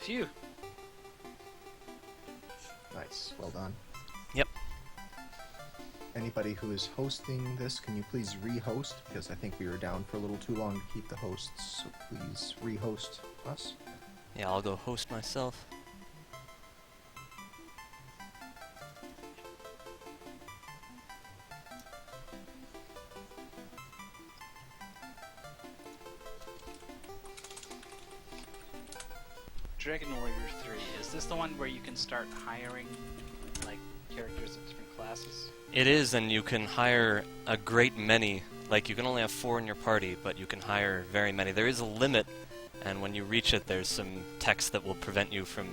to you. Nice. Well done. Yep. Anybody who is hosting this, can you please re-host? Because I think we were down for a little too long to keep the hosts, so please re-host us. Yeah, I'll go host myself. Dragon Warrior 3, is this the one where you can start hiring, like, characters of different classes? It is, and you can hire a great many. Like, you can only have 4 in your party, but you can hire very many. There is a limit, and when you reach it, there's some text that will prevent you from...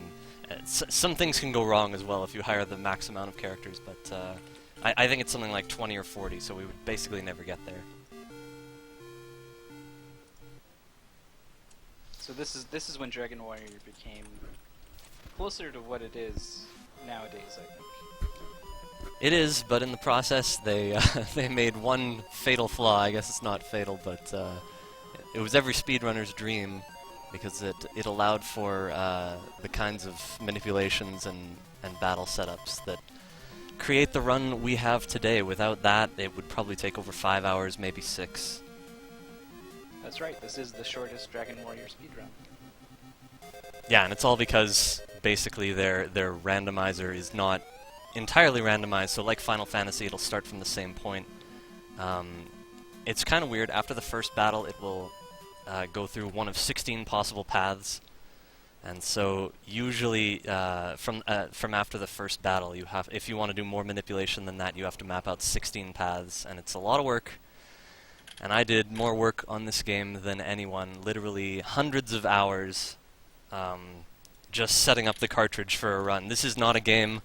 some things can go wrong as well if you hire the max amount of characters, but I think it's something like 20 or 40, so we would basically never get there. So this is when Dragon Warrior became closer to what it is nowadays, I think. It is, but in the process, they they made one fatal flaw. I guess it's not fatal, but it was every speedrunner's dream, because it allowed for the kinds of manipulations and battle setups that create the run we have today. Without that, it would probably take over 5 hours, maybe 6. That's right, this is the shortest Dragon Warrior speedrun. Yeah, and it's all because basically their randomizer is not entirely randomized, so like Final Fantasy, it'll start from the same point. It's kind of weird. After the first battle, it will go through one of 16 possible paths, and so usually from after the first battle, if you want to do more manipulation than that, you have to map out 16 paths, and it's a lot of work. And I did more work on this game than anyone, literally hundreds of hours just setting up the cartridge for a run. This is not a game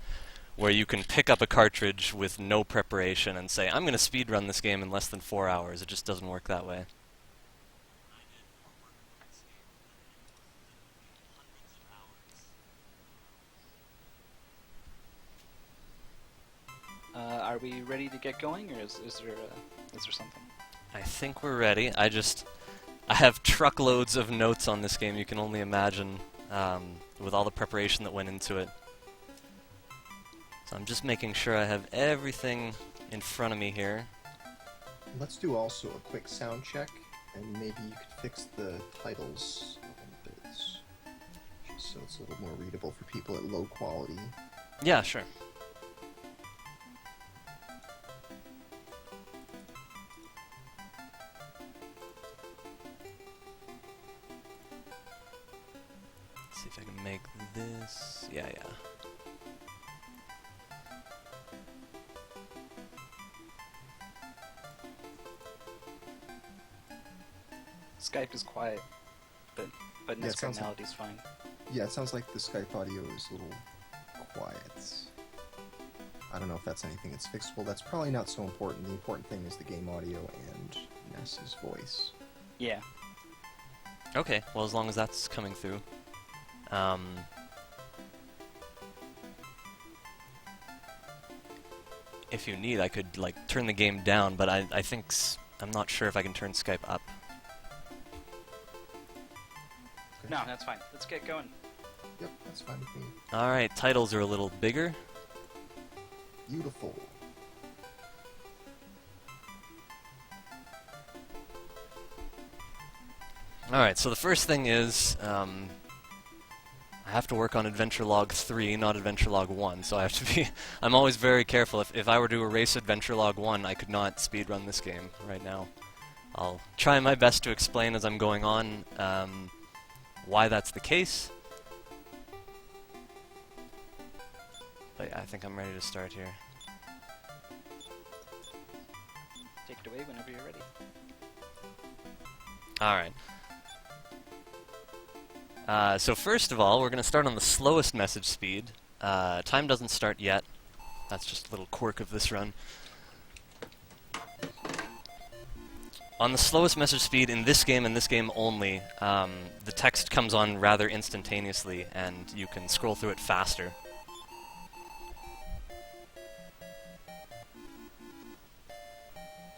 where you can pick up a cartridge with no preparation and say, I'm going to speedrun this game in less than 4 hours. It just doesn't work that way. Are we ready to get going, or is there something? I think we're ready. I have truckloads of notes on this game, you can only imagine, with all the preparation that went into it. So I'm just making sure I have everything in front of me here. Let's do also a quick sound check, and maybe you could fix the titles a little bit, just so it's a little more readable for people at low quality. Yeah, sure. See if I can make this... Yeah. Skype is quiet, but Yeah, it sounds Nescarnality's fine. Yeah, it sounds like the Skype audio is a little quiet. I don't know if that's anything that's fixable. That's probably not so important. The important thing is the game audio and Ness's voice. Yeah. Okay, well, as long as that's coming through. If you need, I could, like, turn the game down, but I think... I'm not sure if I can turn Skype up. No, that's fine. Let's get going. Yep, that's fine with me. Alright, titles are a little bigger. Beautiful. Alright, so the first thing is, I have to work on Adventure Log 3, not Adventure Log 1, so I have to be... I'm always very careful. If I were to erase Adventure Log 1, I could not speedrun this game right now. I'll try my best to explain as I'm going on why that's the case. But yeah, I think I'm ready to start here. Take it away whenever you're ready. Alright. So first of all, we're going to start on the slowest message speed. Time doesn't start yet. That's just a little quirk of this run. On the slowest message speed in this game and this game only, the text comes on rather instantaneously, and you can scroll through it faster.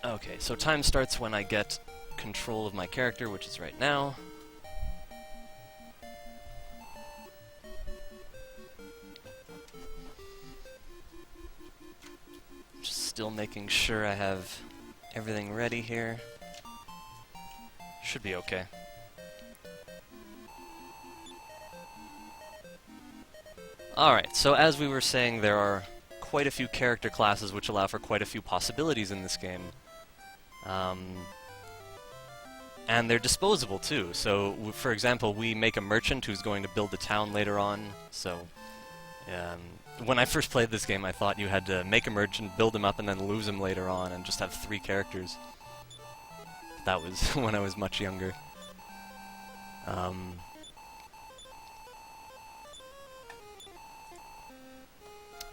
Okay, so time starts when I get control of my character, which is right now. Still making sure I have everything ready here. Should be okay. Alright, so as we were saying, there are quite a few character classes which allow for quite a few possibilities in this game. And they're disposable too. So, for example, we make a merchant who's going to build a town later on. So, when I first played this game, I thought you had to make a merchant, build him up, and then lose him later on, and just have 3 characters. That was when I was much younger.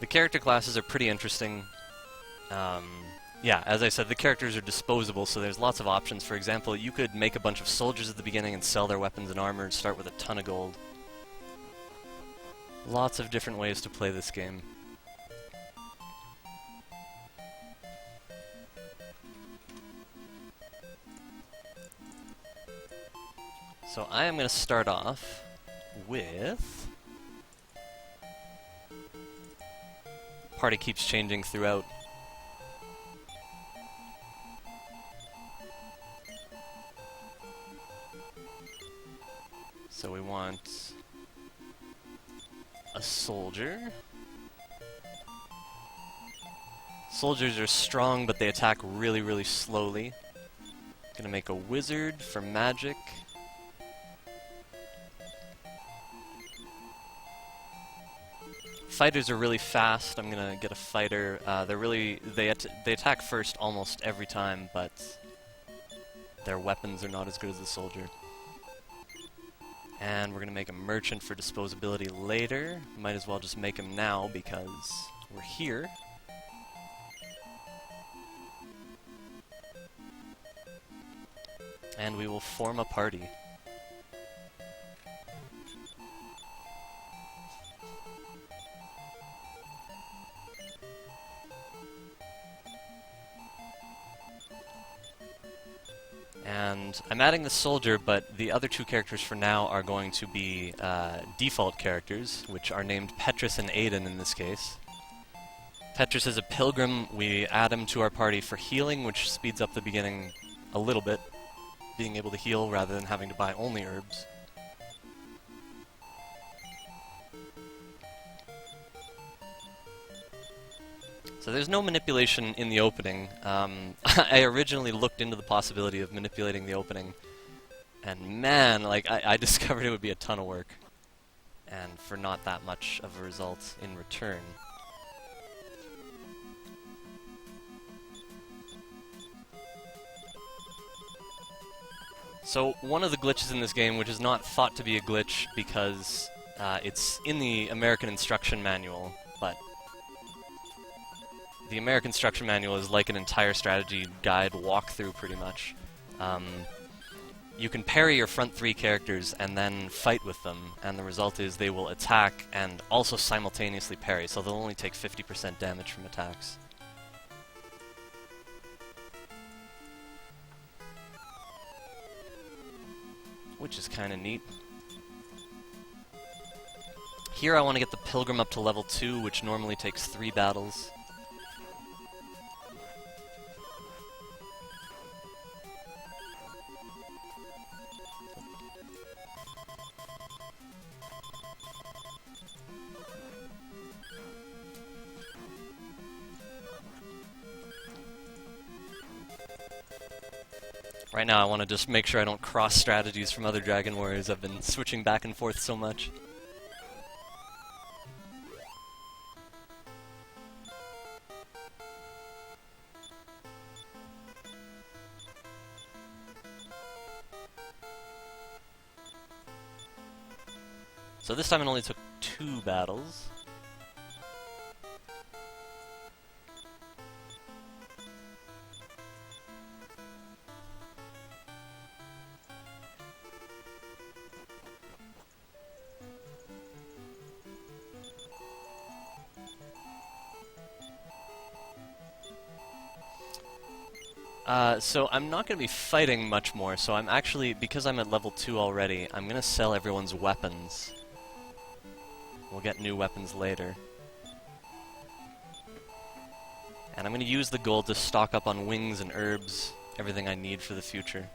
The character classes are pretty interesting. Yeah, as I said, the characters are disposable, so there's lots of options. For example, you could make a bunch of soldiers at the beginning and sell their weapons and armor and start with a ton of gold. Lots of different ways to play this game. So I am going to start off with... Party keeps changing throughout. So we want a soldier. Soldiers are strong, but they attack really, really slowly. Gonna make a wizard for magic. Fighters are really fast. I'm gonna get a fighter. They attack first almost every time, but their weapons are not as good as the soldier. And we're going to make a merchant for disposability later. Might as well just make him now because we're here. And we will form a party. And I'm adding the soldier, but the other 2 characters for now are going to be default characters, which are named Petrus and Aiden in this case. Petrus is a pilgrim. We add him to our party for healing, which speeds up the beginning a little bit, being able to heal rather than having to buy only herbs. So there's no manipulation in the opening. I originally looked into the possibility of manipulating the opening, and man, like I discovered it would be a ton of work, and for not that much of a result in return. So one of the glitches in this game, which is not thought to be a glitch because it's in the American instruction manual, but the American instruction manual is like an entire strategy guide walkthrough, pretty much. You can parry your front 3 characters and then fight with them, and the result is they will attack and also simultaneously parry, so they'll only take 50% damage from attacks. Which is kind of neat. Here I want to get the Pilgrim up to level 2, which normally takes 3 battles. Right now I want to just make sure I don't cross strategies from other Dragon Warriors. I've been switching back and forth so much. So this time it only took 2 battles. So I'm not going to be fighting much more, so I'm actually, because I'm at level 2 already, I'm going to sell everyone's weapons. We'll get new weapons later. And I'm going to use the gold to stock up on wings and herbs, everything I need for the future.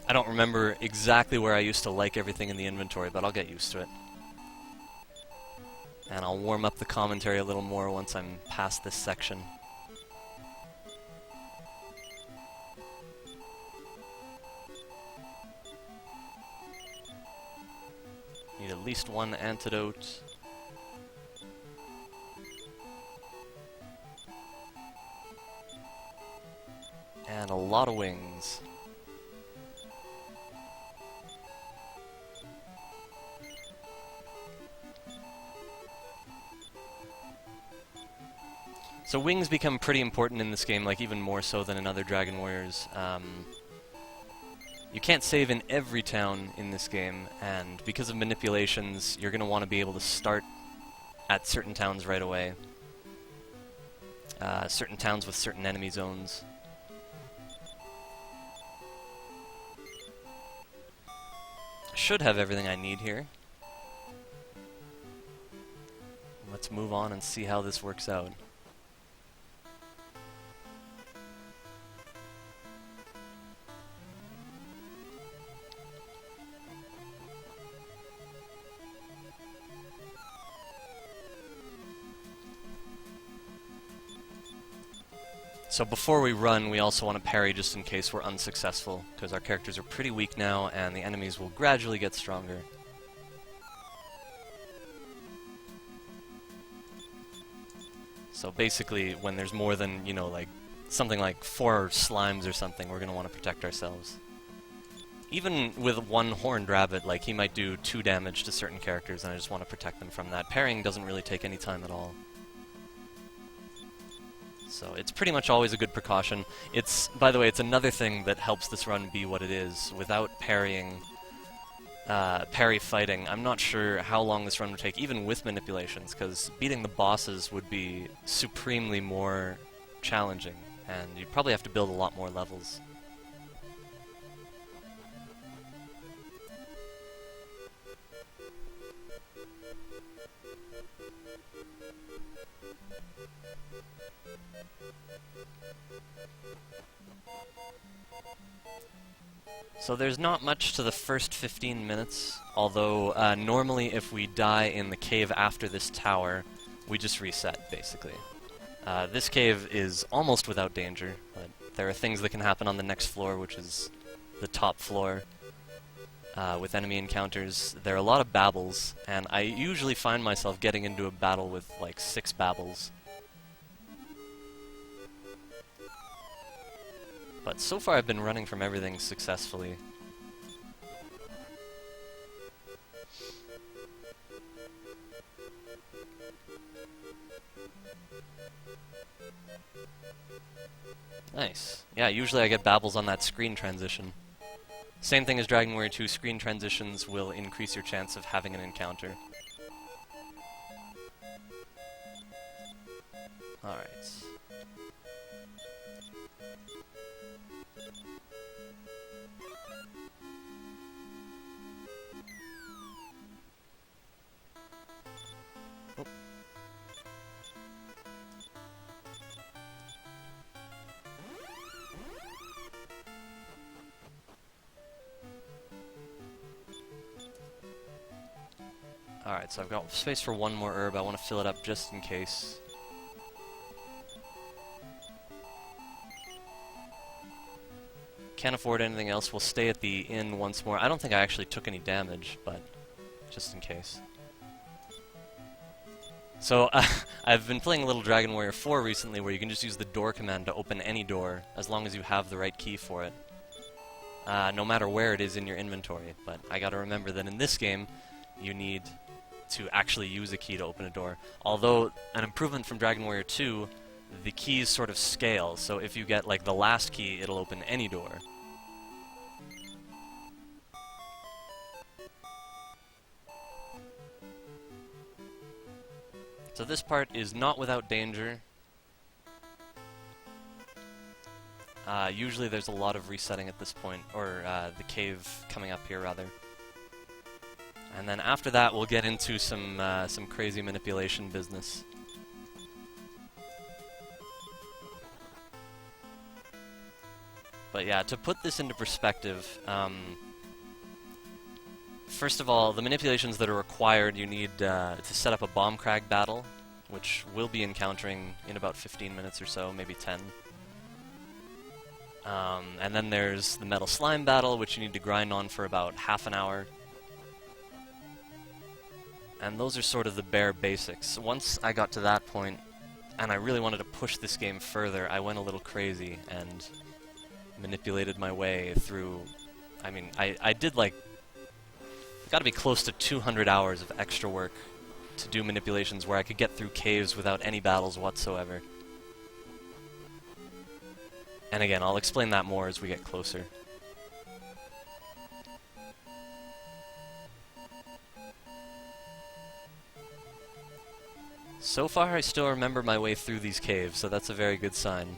I don't remember exactly where I used to like everything in the inventory, but I'll get used to it. And I'll warm up the commentary a little more once I'm past this section. Need at least one antidote. And a lot of wings. So wings become pretty important in this game, like even more so than in other Dragon Warriors. You can't save in every town in this game, and because of manipulations, you're going to want to be able to start at certain towns right away. Certain towns with certain enemy zones. I should have everything I need here. Let's move on and see how this works out. So before we run, we also want to parry just in case we're unsuccessful, because our characters are pretty weak now, and the enemies will gradually get stronger. So basically, when there's more than, you know, like, something like 4 slimes or something, we're going to want to protect ourselves. Even with one horned rabbit, like, he might do 2 damage to certain characters, and I just want to protect them from that. Parrying doesn't really take any time at all. So it's pretty much always a good precaution. It's, by the way, it's another thing that helps this run be what it is. Without parrying, parry fighting, I'm not sure how long this run would take, even with manipulations, because beating the bosses would be supremely more challenging, and you'd probably have to build a lot more levels. So there's not much to the first 15 minutes, although normally if we die in the cave after this tower, we just reset, basically. This cave is almost without danger, but there are things that can happen on the next floor, which is the top floor, with enemy encounters. There are a lot of babbles, and I usually find myself getting into a battle with like 6 babbles. But so far I've been running from everything successfully. Nice. Yeah, usually I get babbles on that screen transition. Same thing as Dragon Warrior 2, screen transitions will increase your chance of having an encounter. Alright. Alright, so I've got space for one more herb. I want to fill it up just in case. Can't afford anything else. We'll stay at the inn once more. I don't think I actually took any damage, but just in case. So, I've been playing a little Dragon Warrior 4 recently where you can just use the door command to open any door as long as you have the right key for it. No matter where it is in your inventory. But I gotta remember that in this game, you need to actually use a key to open a door. Although, an improvement from Dragon Warrior 2, the keys sort of scale, so if you get like the last key, it'll open any door. So this part is not without danger. Usually there's a lot of resetting at this point, or the cave coming up here, rather. And then after that, we'll get into some crazy manipulation business. But yeah, to put this into perspective, first of all, the manipulations that are required, you need to set up a bomb crag battle, which we'll be encountering in about 15 minutes or so, maybe 10. And then there's the metal slime battle, which you need to grind on for about half an hour. And those are sort of the bare basics. Once I got to that point, and I really wanted to push this game further, I went a little crazy and manipulated my way through... I mean, I did like... gotta be close to 200 hours of extra work to do manipulations where I could get through caves without any battles whatsoever. And again, I'll explain that more as we get closer. So far, I still remember my way through these caves, so that's a very good sign.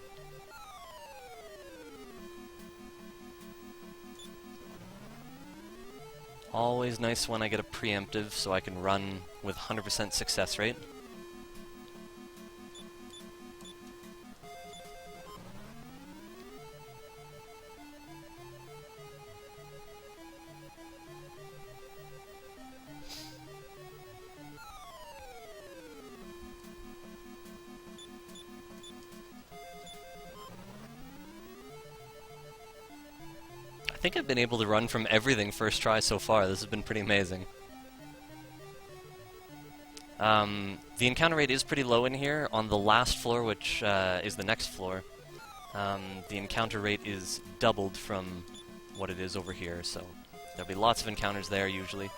Always nice when I get a preemptive, so I can run with 100% success rate. I think I've been able to run from everything first try so far. This has been pretty amazing. The encounter rate is pretty low in here. On the last floor, which is the next floor, the encounter rate is doubled from what it is over here, so there'll be lots of encounters there usually.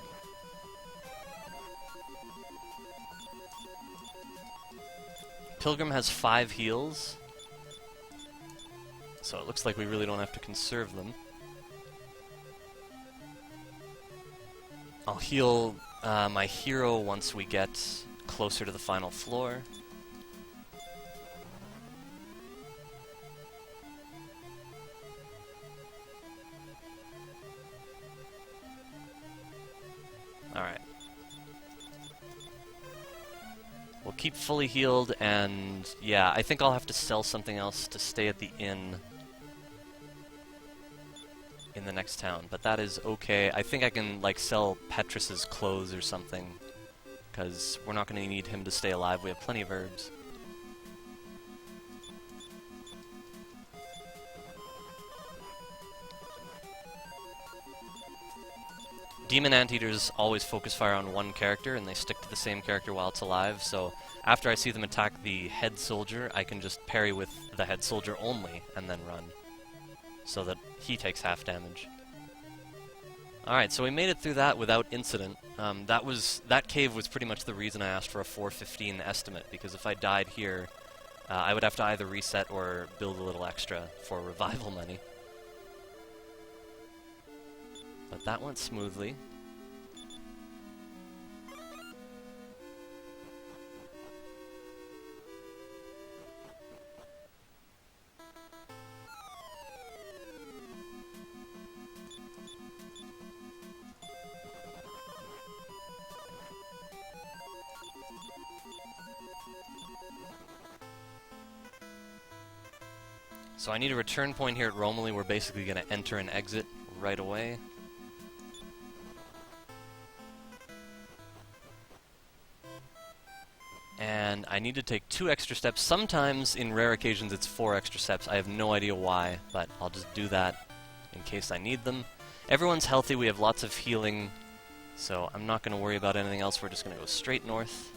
Pilgrim has 5 heals, so it looks like we really don't have to conserve them. I'll heal my hero once we get closer to the final floor. Alright. We'll keep fully healed, and yeah, I think I'll have to sell something else to stay at the inn in the next town, but that is okay. I think I can, like, sell Petrus's clothes or something, because we're not going to need him to stay alive. We have plenty of herbs. Demon Anteaters always focus fire on one character, and they stick to the same character while it's alive, so after I see them attack the head soldier, I can just parry with the head soldier only, and then run, so that he takes half damage. Alright, so we made it through that without incident. That cave was pretty much the reason I asked for a 415 estimate, because if I died here, I would have to either reset or build a little extra for revival money. But that went smoothly. So I need a return point here at Romilly. We're basically going to enter and exit right away. And I need to take 2 extra steps. Sometimes, in rare occasions, it's 4 extra steps. I have no idea why, but I'll just do that in case I need them. Everyone's healthy. We have lots of healing, so I'm not going to worry about anything else. We're just going to go straight north.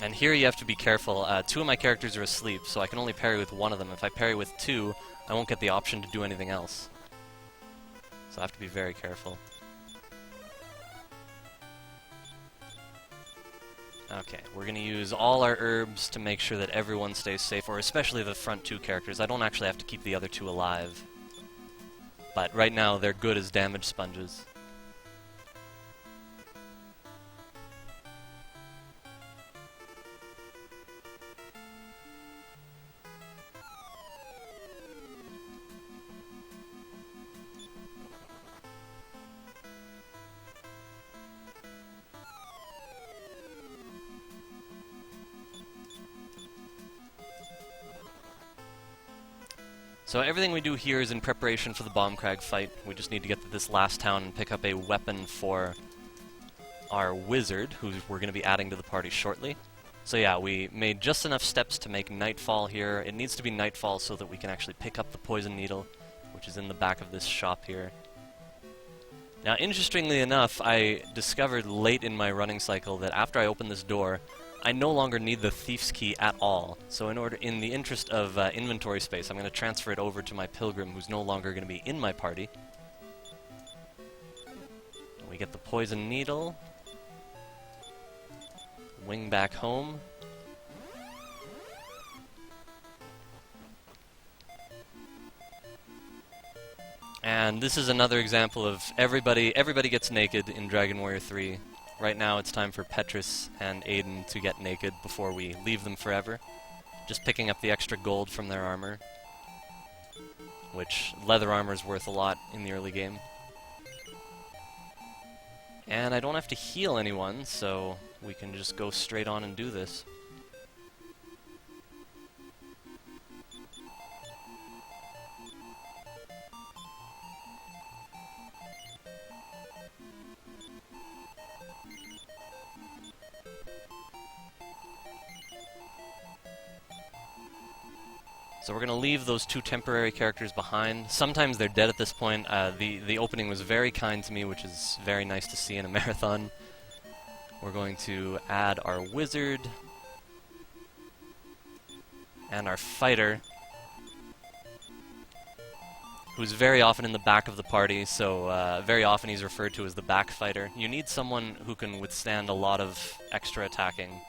And here you have to be careful. 2 of my characters are asleep, so I can only parry with 1 of them. If I parry with 2, I won't get the option to do anything else. So I have to be very careful. Okay, we're going to use all our herbs to make sure that everyone stays safe, or especially the front 2 characters. I don't actually have to keep the other 2 alive. But right now, they're good as damage sponges. So everything we do here is in preparation for the Bombcrag fight. We just need to get to this last town and pick up a weapon for our wizard, who we're going to be adding to the party shortly. So yeah, we made just enough steps to make nightfall here. It needs to be nightfall so that we can actually pick up the poison needle, which is in the back of this shop here. Now, interestingly enough, I discovered late in my running cycle that after I open this door, I no longer need the thief's key at all. So in the interest of inventory space, I'm going to transfer it over to my pilgrim, who's no longer going to be in my party. And we get the poison needle. Wing back home. And this is another example of everybody gets naked in Dragon Warrior 3. Right now it's time for Petrus and Aiden to get naked before we leave them forever. Just picking up the extra gold from their armor, which leather armor is worth a lot in the early game. And I don't have to heal anyone, so we can just go straight on and do this. So we're going to leave those two temporary characters behind. Sometimes they're dead at this point. The opening was very kind to me, which is very nice to see in a marathon. We're going to add our wizard and our fighter, who's very often in the back of the party, so very often he's referred to as the back fighter. You need someone who can withstand a lot of extra attacking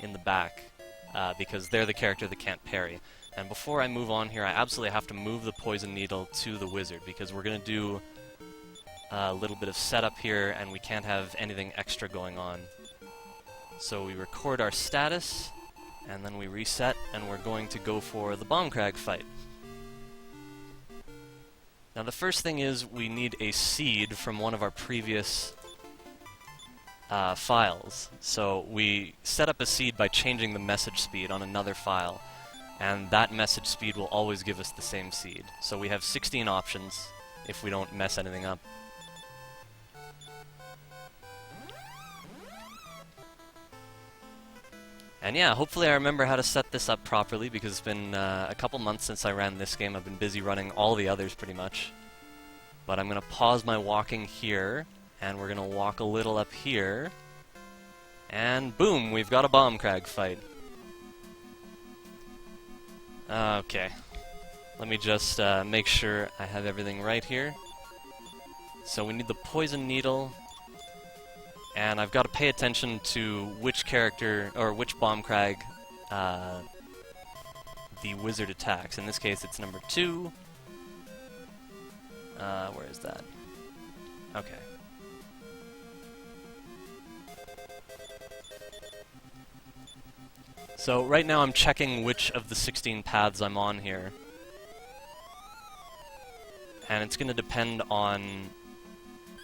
in the back, because they're the character that can't parry. And before I move on here, I absolutely have to move the poison needle to the wizard, because we're going to do a little bit of setup here, and we can't have anything extra going on. So we record our status, and then we reset, and we're going to go for the Bombcrag fight. Now the first thing is we need a seed from one of our previous files. So we set up a seed by changing the message speed on another file, and that message speed will always give us the same seed. So we have 16 options if we don't mess anything up. And yeah, hopefully I remember how to set this up properly, because it's been a couple months since I ran this game. I've been busy running all the others pretty much. But I'm going to pause my walking here, and we're going to walk a little up here. And boom, we've got a Bombcrag fight. Okay, let me just make sure I have everything right here. So we need the poison needle, and I've got to pay attention to which character, or which Bombcrag the wizard attacks. In this case, it's number 2. Where is that? Okay. So right now I'm checking which of the 16 paths I'm on here. And it's going to depend on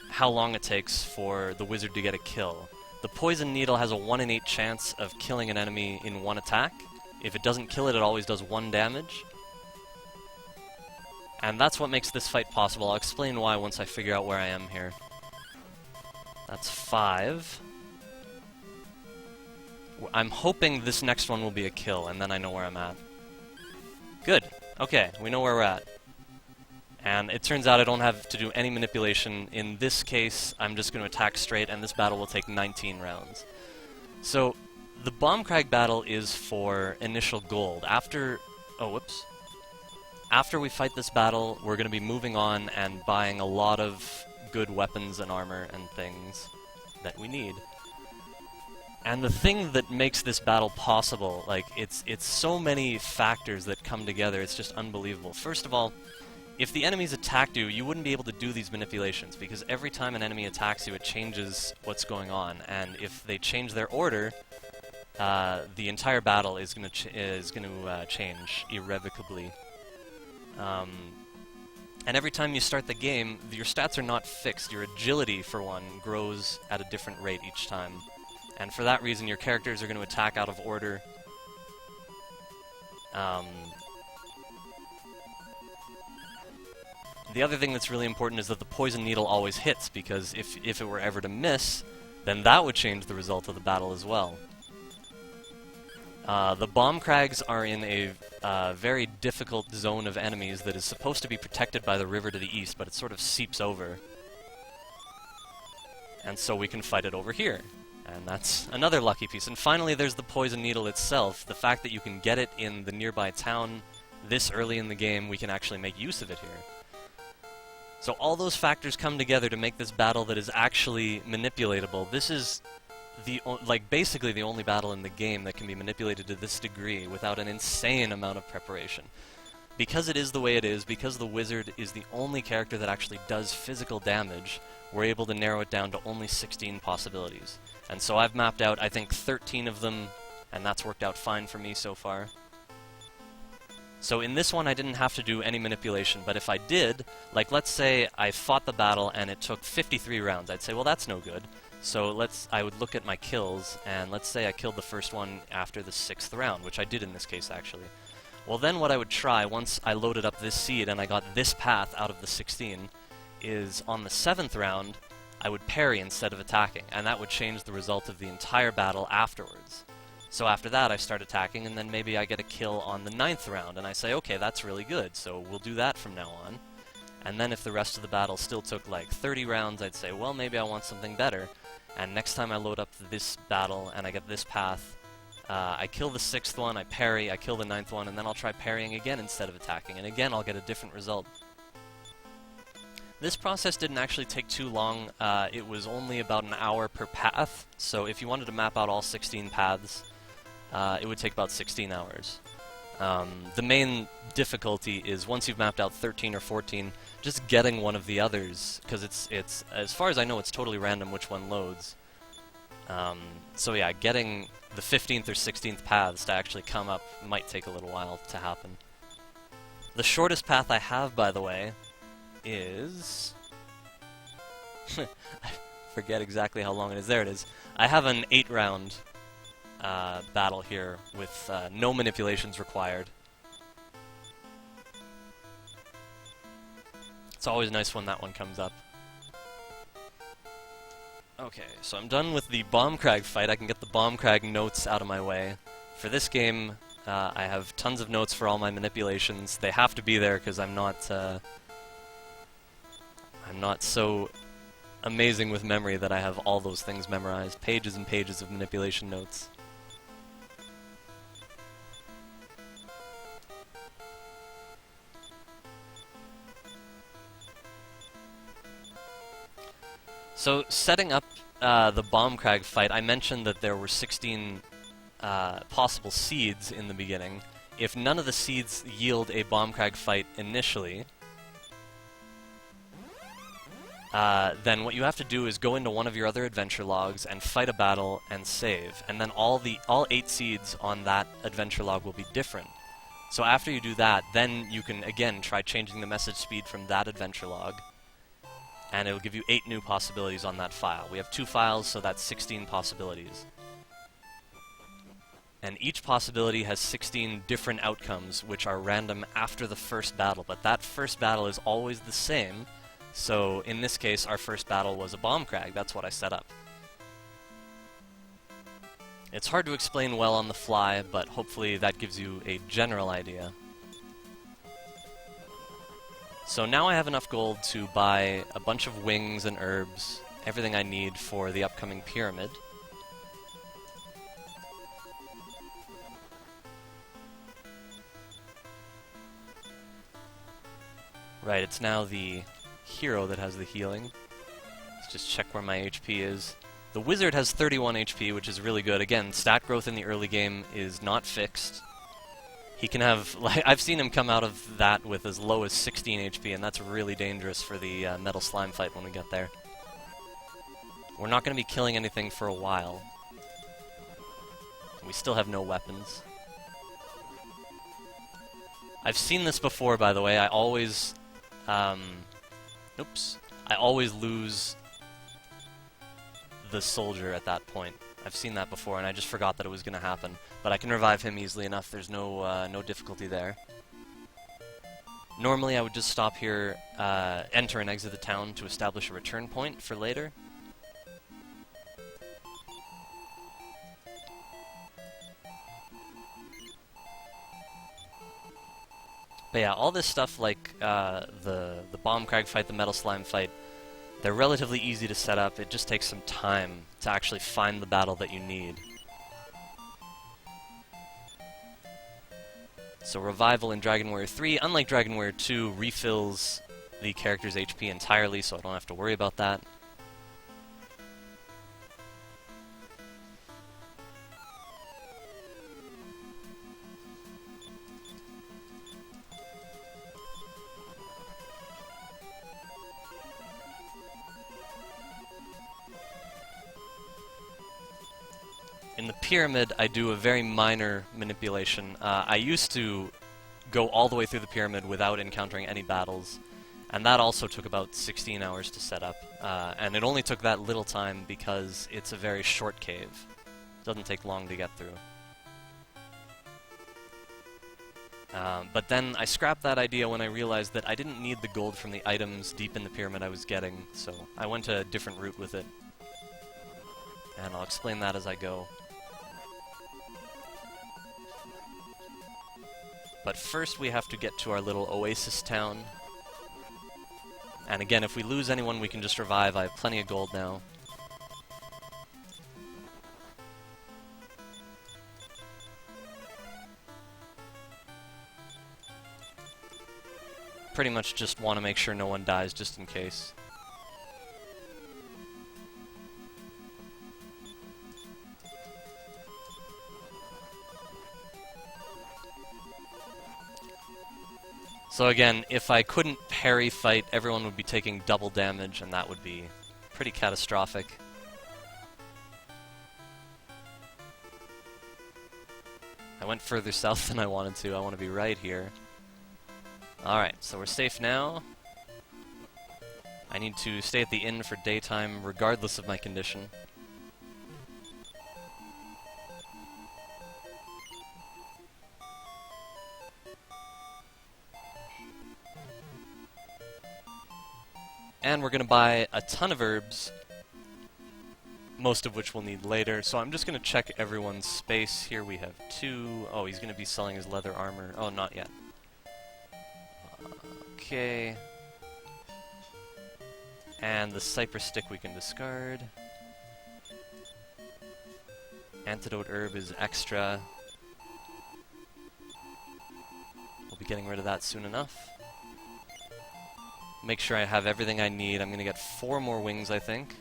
how long it takes for the wizard to get a kill. The poison needle has a 1 in 8 chance of killing an enemy in one attack. If it doesn't kill it, it always does 1 damage. And that's what makes this fight possible. I'll explain why once I figure out where I am here. That's 5. I'm hoping this next one will be a kill, and then I know where I'm at. Good. Okay, we know where we're at. And it turns out I don't have to do any manipulation. In this case, I'm just going to attack straight, and this battle will take 19 rounds. So, the Bombcrag battle is for initial gold. After we fight this battle, we're going to be moving on and buying a lot of good weapons and armor and things that we need. And the thing that makes this battle possible, like, it's so many factors that come together, it's just unbelievable. First of all, if the enemies attacked you, you wouldn't be able to do these manipulations, because every time an enemy attacks you, it changes what's going on. And if they change their order, the entire battle is going to change irrevocably. And every time you start the game, your stats are not fixed. Your agility, for one, grows at a different rate each time. And for that reason, your characters are going to attack out of order. The other thing that's really important is that the poison needle always hits, because if it were ever to miss, then that would change the result of the battle as well. The bomb crags are in a very difficult zone of enemies that is supposed to be protected by the river to the east, but it sort of seeps over. And so we can fight it over here. And that's another lucky piece. And finally, there's the poison needle itself. The fact that you can get it in the nearby town this early in the game, we can actually make use of it here. So all those factors come together to make this battle that is actually manipulatable. This is basically the only battle in the game that can be manipulated to this degree without an insane amount of preparation. Because it is the way it is, because the wizard is the only character that actually does physical damage, we're able to narrow it down to only 16 possibilities. And so I've mapped out, I think, 13 of them, and that's worked out fine for me so far. So in this one I didn't have to do any manipulation, but if I did, like let's say I fought the battle and it took 53 rounds, I'd say, well, that's no good. So I would look at my kills, and let's say I killed the first one after the 6th round, which I did in this case actually. Well, then what I would try, once I loaded up this seed and I got this path out of the 16, is on the 7th round, I would parry instead of attacking, and that would change the result of the entire battle afterwards. So after that, I start attacking, and then maybe I get a kill on the 9th round, and I say, okay, that's really good, so we'll do that from now on. And then if the rest of the battle still took like 30 rounds, I'd say, well, maybe I want something better. And next time I load up this battle and I get this path, I kill the 6th one, I parry, I kill the 9th one, and then I'll try parrying again instead of attacking, and again I'll get a different result. This process didn't actually take too long. It was only about an hour per path, so if you wanted to map out all 16 paths, it would take about 16 hours. The main difficulty is once you've mapped out 13 or 14, just getting one of the others, because it's as far as I know, it's totally random which one loads. So yeah, getting the 15th or 16th paths to actually come up might take a little while to happen. The shortest path I have, by the way, is... I forget exactly how long it is. There it is. I have an 8-round battle here with no manipulations required. It's always nice when that one comes up. Okay, so I'm done with the Bomb Crag fight. I can get the Bomb Crag notes out of my way. For this game, I have tons of notes for all my manipulations. They have to be there because I'm not so amazing with memory that I have all those things memorized. Pages and pages of manipulation notes. So, setting up the Bomb Crag fight, I mentioned that there were 16 possible seeds in the beginning. If none of the seeds yield a Bomb Crag fight initially, then what you have to do is go into one of your other adventure logs and fight a battle and save. And then all 8 seeds on that adventure log will be different. So after you do that, then you can again try changing the message speed from that adventure log, and it'll give you 8 new possibilities on that file. We have 2 files, so that's 16 possibilities. And each possibility has 16 different outcomes, which are random after the first battle, but that first battle is always the same. So in this case, our first battle was a Bomb Crag. That's what I set up. It's hard to explain well on the fly, but hopefully that gives you a general idea. So now I have enough gold to buy a bunch of wings and herbs, everything I need for the upcoming pyramid. Right, it's now the hero that has the healing. Let's just check where my HP is. The wizard has 31 HP, which is really good. Again, stat growth in the early game is not fixed. He can have, like, I've seen him come out of that with as low as 16 HP, and that's really dangerous for the metal slime fight when we get there. We're not going to be killing anything for a while. We still have no weapons. I've seen this before, by the way. I always... oops. I always lose the soldier at that point. I've seen that before, and I just forgot that it was going to happen. But I can revive him easily enough. There's no difficulty there. Normally I would just stop here, enter and exit the town to establish a return point for later. But yeah, all this stuff like the bomb crag fight, the metal slime fight, they're relatively easy to set up. It just takes some time to actually find the battle that you need. So Revival in Dragon Warrior 3, unlike Dragon Warrior 2, refills the character's HP entirely, so I don't have to worry about that. In the pyramid, I do a very minor manipulation. I used to go all the way through the pyramid without encountering any battles, and that also took about 16 hours to set up. And it only took that little time because it's a very short cave. It doesn't take long to get through. But then I scrapped that idea when I realized that I didn't need the gold from the items deep in the pyramid I was getting, so I went a different route with it. And I'll explain that as I go. But first we have to get to our little oasis town. And again, if we lose anyone, we can just revive. I have plenty of gold now. Pretty much just want to make sure no one dies, just in case. So again, if I couldn't parry fight, everyone would be taking double damage, and that would be pretty catastrophic. I went further south than I wanted to. I want to be right here. Alright, so we're safe now. I need to stay at the inn for daytime, regardless of my condition. And we're going to buy a ton of herbs, most of which we'll need later. So I'm just going to check everyone's space. Here we have 2. Oh, he's going to be selling his leather armor. Oh, not yet. Okay. And the cypress stick we can discard. Antidote herb is extra. We'll be getting rid of that soon enough. Make sure I have everything I need. I'm going to get 4 more wings, I think.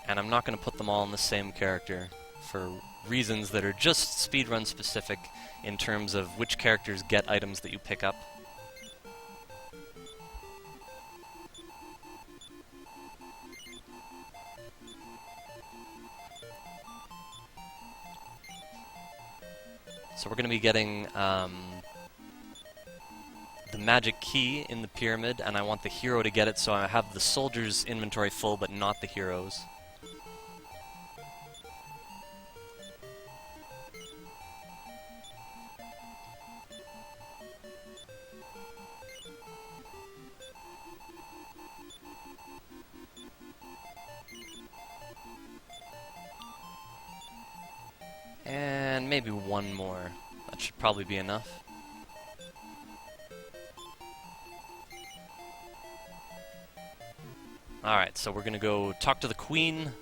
And I'm not going to put them all in the same character for reasons that are just speedrun specific in terms of which characters get items that you pick up. So we're going to be getting the magic key in the pyramid, and I want the hero to get it, so I have the soldier's inventory full, but not the hero's. And maybe 1 more. That should probably be enough. Alright, so we're gonna go talk to the queen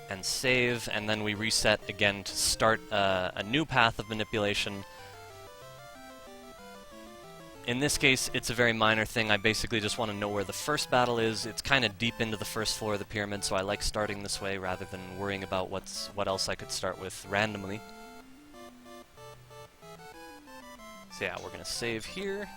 and save, and then we reset again to start a new path of manipulation. In this case, it's a very minor thing. I basically just want to know where the first battle is. It's kind of deep into the first floor of the pyramid, so I like starting this way rather than worrying about what else I could start with randomly. So yeah, we're going to save here.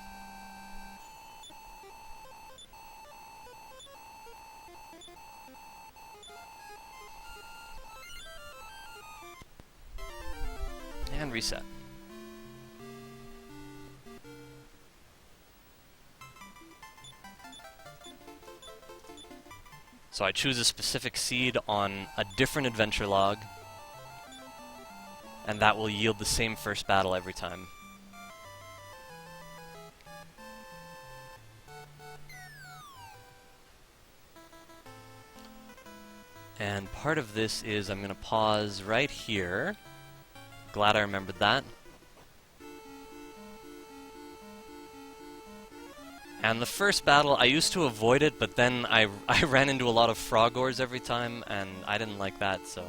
And reset. So I choose a specific seed on a different adventure log, and that will yield the same first battle every time. And part of this is I'm going to pause right here. Glad I remembered that. And the first battle, I used to avoid it, but then I ran into a lot of frogors every time, and I didn't like that, so...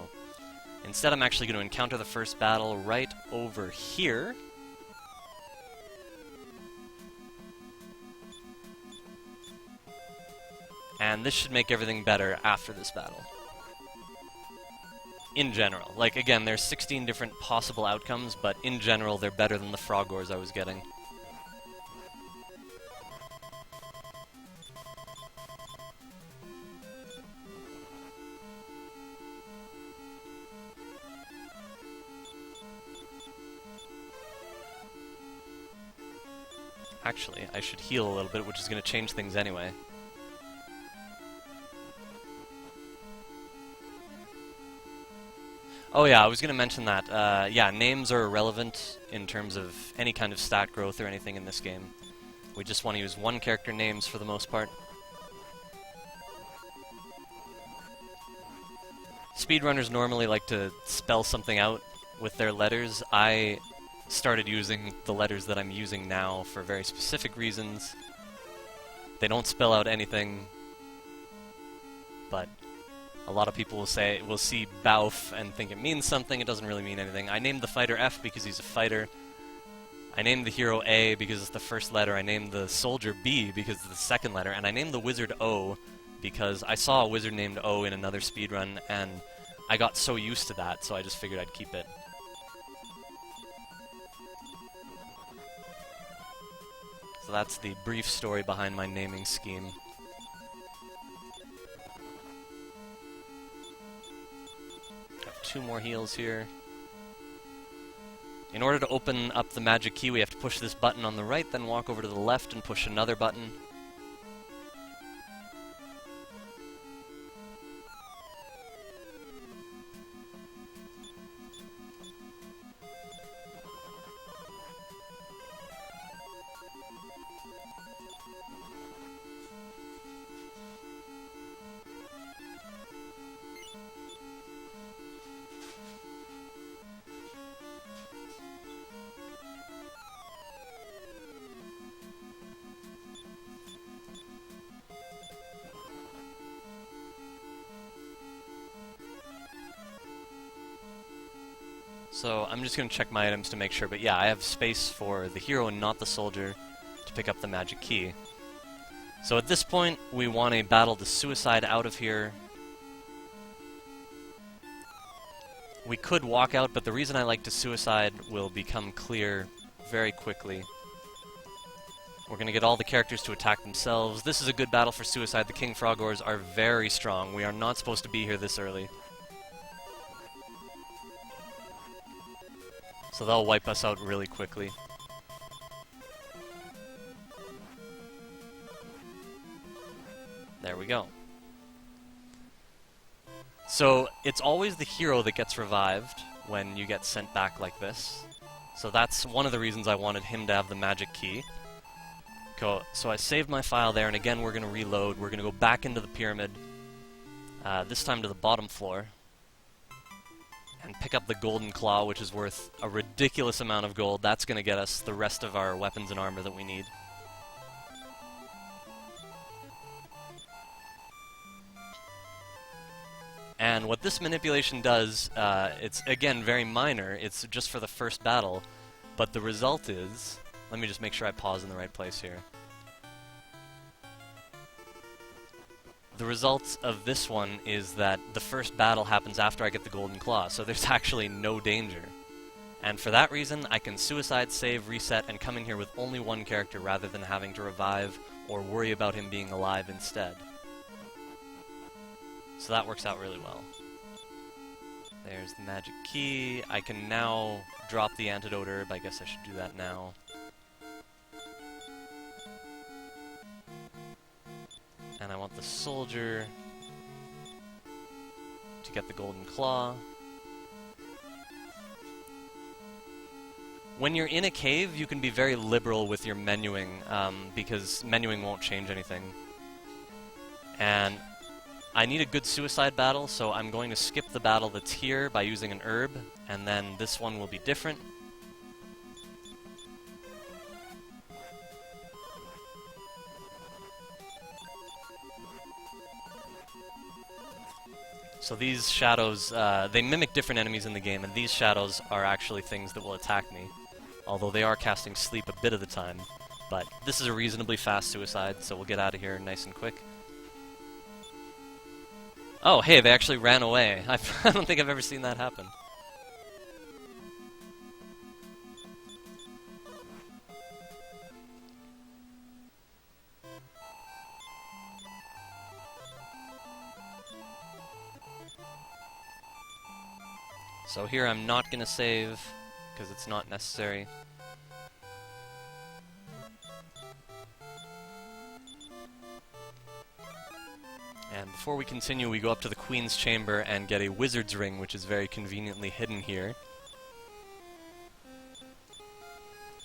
Instead, I'm actually going to encounter the first battle right over here. And this should make everything better after this battle. In general. Like, again, there's 16 different possible outcomes, but in general, they're better than the frogors I was getting. Actually, I should heal a little bit, which is going to change things anyway. Oh yeah, I was going to mention that. Yeah, names are irrelevant in terms of any kind of stat growth or anything in this game. We just want to use one character names for the most part. Speedrunners normally like to spell something out with their letters. I started using the letters that I'm using now for very specific reasons. They don't spell out anything, but a lot of people will see Bauf and think it means something. It doesn't really mean anything. I named the fighter F because he's a fighter. I named the hero A because it's the first letter. I named the soldier B because it's the second letter. And I named the wizard O because I saw a wizard named O in another speedrun, and I got so used to that, so I just figured I'd keep it. So that's the brief story behind my naming scheme. Got 2 more heals here. In order to open up the magic key, we have to push this button on the right, then walk over to the left and push another button. So I'm just going to check my items to make sure, but yeah, I have space for the hero and not the soldier to pick up the magic key. So at this point, we want a battle to suicide out of here. We could walk out, but the reason I like to suicide will become clear very quickly. We're going to get all the characters to attack themselves. This is a good battle for suicide. The King Frogors are very strong. We are not supposed to be here this early. So they'll wipe us out really quickly. There we go. So it's always the hero that gets revived when you get sent back like this. So that's one of the reasons I wanted him to have the magic key. So I saved my file there, and again we're going to reload. We're going to go back into the pyramid, this time to the bottom floor, and pick up the golden claw, which is worth a ridiculous amount of gold. That's going to get us the rest of our weapons and armor that we need. And what this manipulation does, it's again very minor, it's just for the first battle, but the result is, let me just make sure I pause in the right place here. The result of this one is that the first battle happens after I get the golden claw, so there's actually no danger. And for that reason, I can suicide, save, reset, and come in here with only one character rather than having to revive or worry about him being alive instead. So that works out really well. There's the magic key. I can now drop the antidote herb. I guess I should do that now. And I want the soldier to get the golden claw. When you're in a cave, you can be very liberal with your menuing, because menuing won't change anything. And I need a good suicide battle, so I'm going to skip the battle that's here by using an herb, and then this one will be different. So these shadows, they mimic different enemies in the game, and these shadows are actually things that will attack me. Although they are casting sleep a bit of the time. But this is a reasonably fast suicide, so we'll get out of here nice and quick. Oh, hey, they actually ran away. I don't think I've ever seen that happen. So here I'm not going to save, because it's not necessary. And before we continue, we go up to the Queen's Chamber and get a Wizard's Ring, which is very conveniently hidden here.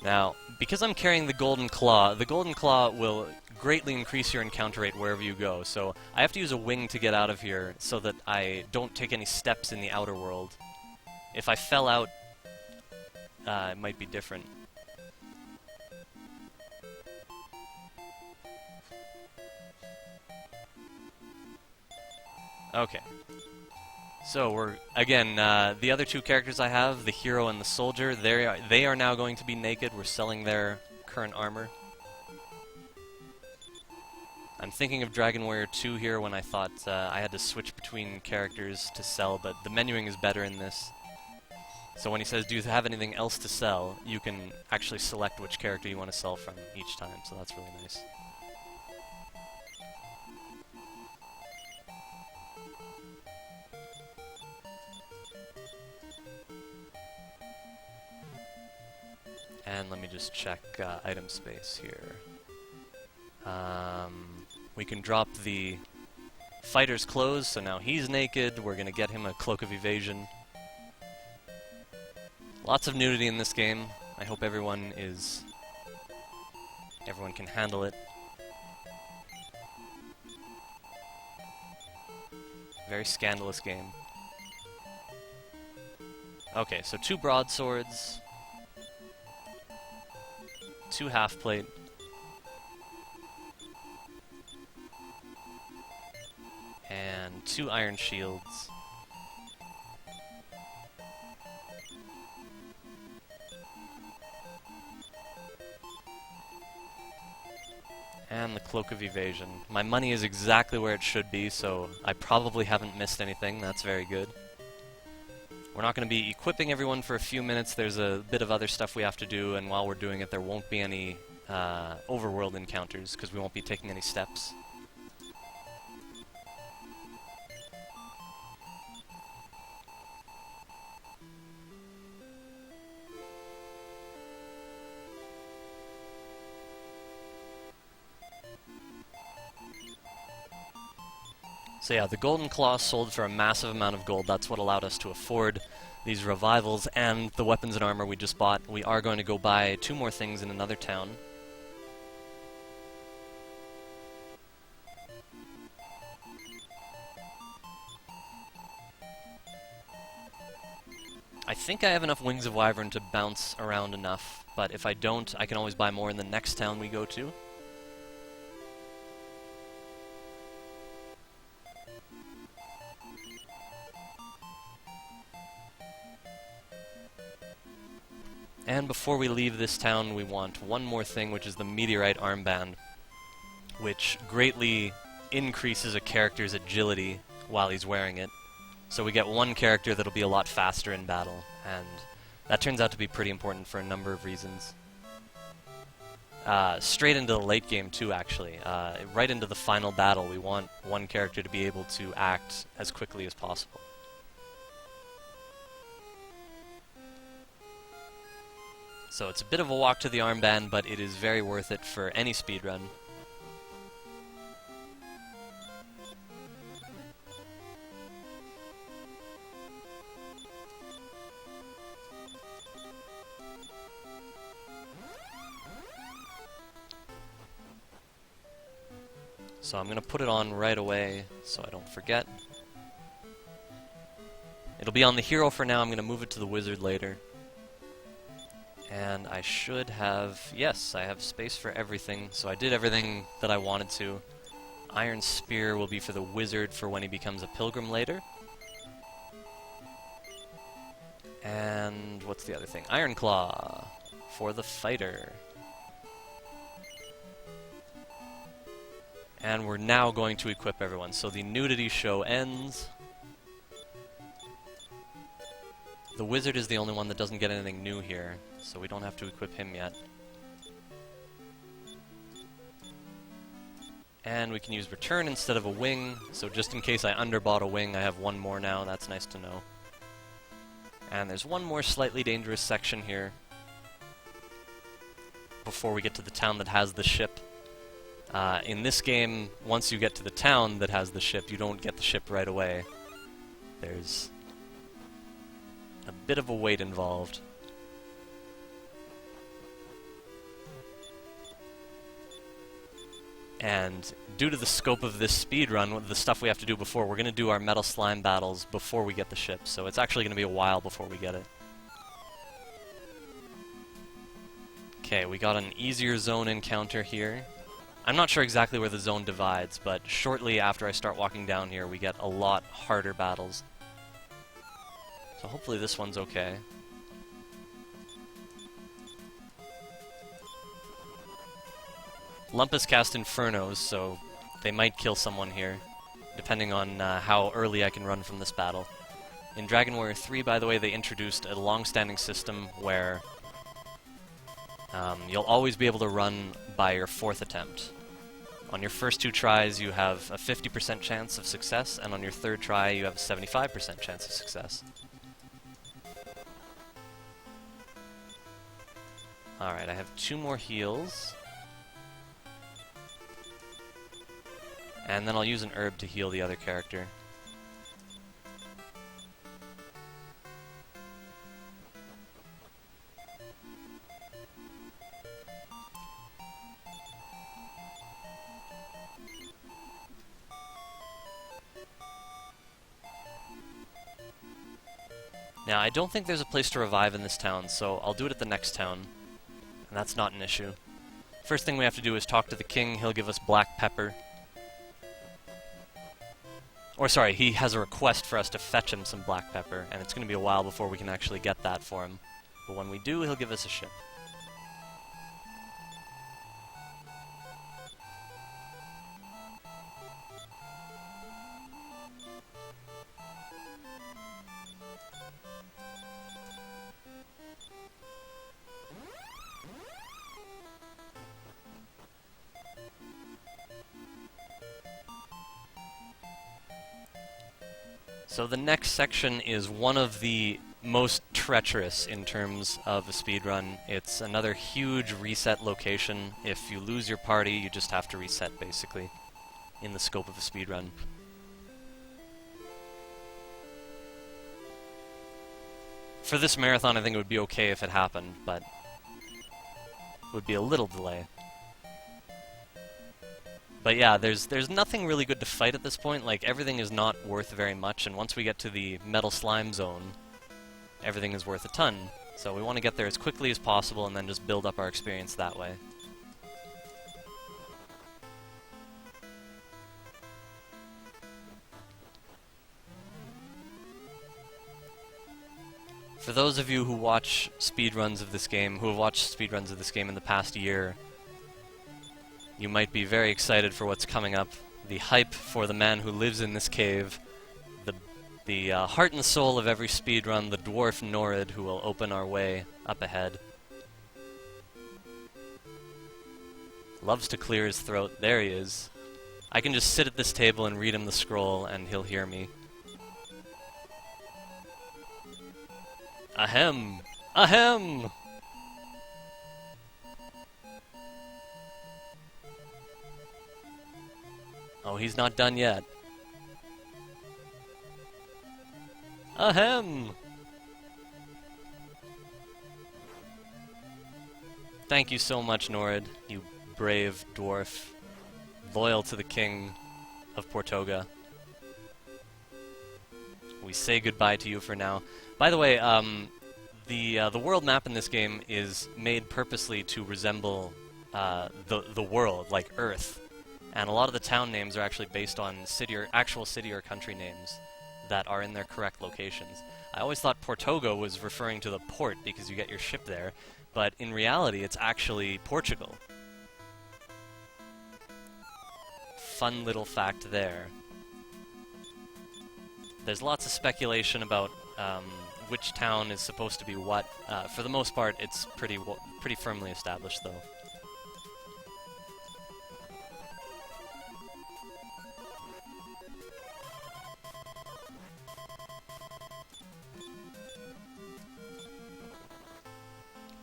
Now, because I'm carrying the Golden Claw will greatly increase your encounter rate wherever you go, so I have to use a wing to get out of here so that I don't take any steps in the outer world. If I fell out, it might be different. Okay. So we're again the other two characters I have, the hero and the soldier. They are now going to be naked. We're selling their current armor. I'm thinking of Dragon Warrior 2 here when I thought I had to switch between characters to sell, but the menuing is better in this. So when he says, "Do you have anything else to sell?" you can actually select which character you want to sell from each time. So that's really nice. And let me just check item space here. We can drop the fighter's clothes, so now he's naked. We're going to get him a cloak of evasion. Lots of nudity in this game. I hope everyone can handle it. Very scandalous game. Okay, so 2 broadswords. 2 half-plate. And 2 iron shields. And the Cloak of Evasion. My money is exactly where it should be, so I probably haven't missed anything. That's very good. We're not going to be equipping everyone for a few minutes. There's a bit of other stuff we have to do, and while we're doing it, there won't be any overworld encounters, because we won't be taking any steps. So yeah, the Golden Claw sold for a massive amount of gold. That's what allowed us to afford these revivals and the weapons and armor we just bought. We are going to go buy 2 more things in another town. I think I have enough Wings of Wyvern to bounce around enough, but if I don't, I can always buy more in the next town we go to. And before we leave this town, we want one more thing, which is the Meteorite Armband, which greatly increases a character's agility while he's wearing it. So we get one character that'll be a lot faster in battle, and that turns out to be pretty important for a number of reasons. Straight into the late game, too, actually. Right into the final battle, we want one character to be able to act as quickly as possible. So it's a bit of a walk to the armband, but it is very worth it for any speedrun. So I'm going to put it on right away so I don't forget. It'll be on the hero for now. I'm going to move it to the wizard later. And I should have... Yes, I have space for everything. So I did everything that I wanted to. Iron Spear will be for the wizard for when he becomes a pilgrim later. And what's the other thing? Iron Claw for the fighter. And we're now going to equip everyone. So the nudity show ends. The wizard is the only one that doesn't get anything new here, so we don't have to equip him yet. And we can use return instead of a wing, so just in case I underbought a wing, I have one more now. That's nice to know. And there's one more slightly dangerous section here before we get to the town that has the ship. In this game, once you get to the town that has the ship, you don't get the ship right away. There's a bit of a wait involved. And due to the scope of this speedrun, the stuff we have to do before, we're going to do our metal slime battles before we get the ship, so it's actually going to be a while before we get it. Okay, we got an easier zone encounter here. I'm not sure exactly where the zone divides, but shortly after I start walking down here, we get a lot harder battles. So hopefully this one's okay. Lumpus cast Infernos, so they might kill someone here, depending on how early I can run from this battle. In Dragon Warrior 3, by the way, they introduced a long-standing system where you'll always be able to run by your 4th attempt. On your first 2 tries, you have a 50% chance of success, and on your 3rd try, you have a 75% chance of success. Alright, I have 2 more heals. And then I'll use an herb to heal the other character. Now, I don't think there's a place to revive in this town, so I'll do it at the next town. And that's not an issue. First thing we have to do is talk to the king. He'll give us black pepper. Or sorry, he has a request for us to fetch him some black pepper, and it's going to be a while before we can actually get that for him. But when we do, he'll give us a ship. So the next section is one of the most treacherous in terms of a speedrun. It's another huge reset location. If you lose your party, you just have to reset, basically, in the scope of a speedrun. For this marathon, I think it would be okay if it happened, but it would be a little delay. But yeah, there's nothing really good to fight at this point. Like, everything is not worth very much, and once we get to the metal slime zone, everything is worth a ton. So we want to get there as quickly as possible and then just build up our experience that way. For those of you who watch speedruns of this game, who have watched speedruns of this game in the past year, you might be very excited for what's coming up. The hype for the man who lives in this cave, the heart and soul of every speedrun, the dwarf Norid, who will open our way up ahead. Loves to clear his throat. There he is. I can just sit at this table and read him the scroll, and he'll hear me. Ahem! Ahem! Oh, he's not done yet. Ahem! Thank you so much, Norid, you brave dwarf. loyal to the king of Portoga. We say goodbye to you for now. By the way, the world map in this game is made purposely to resemble the world, like Earth. And a lot of the town names are actually based on actual city or country names that are in their correct locations. I always thought Portoga was referring to the port because you get your ship there, but in reality it's actually Portugal. Fun little fact there. There's lots of speculation about which town is supposed to be what. For the most part, it's pretty firmly established, though.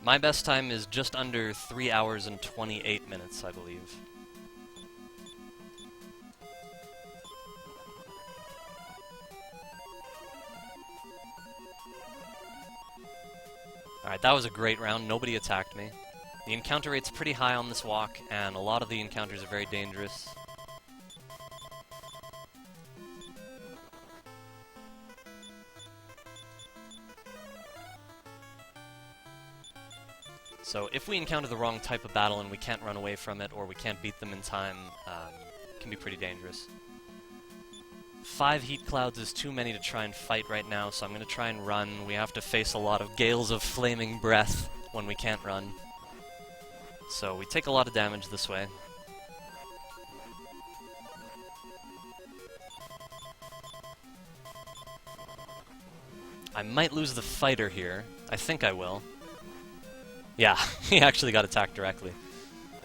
My best time is just under 3 hours and 28 minutes, I believe. Alright, that was a great round. Nobody attacked me. The encounter rate's pretty high on this walk, and a lot of the encounters are very dangerous. So if we encounter the wrong type of battle and we can't run away from it, or we can't beat them in time, it can be pretty dangerous. 5 heat clouds is too many to try and fight right now, so I'm going to try and run. We have to face a lot of gales of flaming breath when we can't run. So we take a lot of damage this way. I might lose the fighter here. I think I will. Yeah, he actually got attacked directly,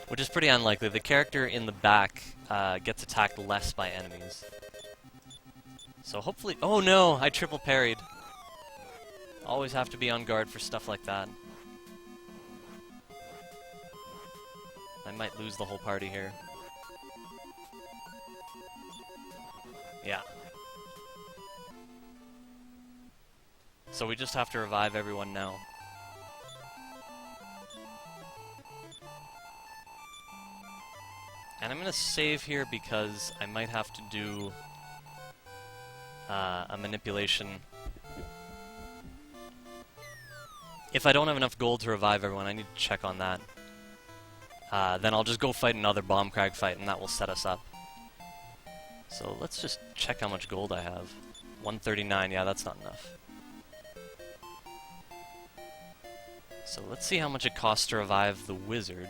which is pretty unlikely. The character in the back gets attacked less by enemies. So hopefully... Oh no! I triple parried. Always have to be on guard for stuff like that. I might lose the whole party here. Yeah. So we just have to revive everyone now. And I'm gonna save here because I might have to do a manipulation. If I don't have enough gold to revive everyone, I need to check on that. Then I'll just go fight another bomb crag fight, and that will set us up. So let's just check how much gold I have. 139, yeah, that's not enough. So let's see how much it costs to revive the wizard.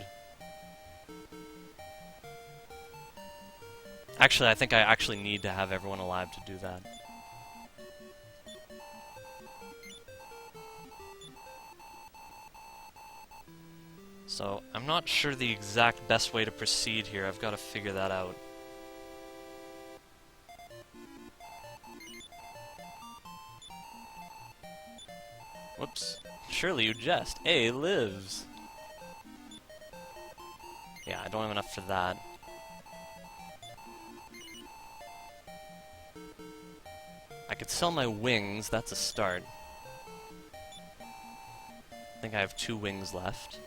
Actually, I think I actually need to have everyone alive to do that. So, I'm not sure the exact best way to proceed here. I've got to figure that out. Whoops. Surely you jest. A lives. Yeah, I don't have enough for that. I could sell my wings, that's a start. I think I have 2 wings left.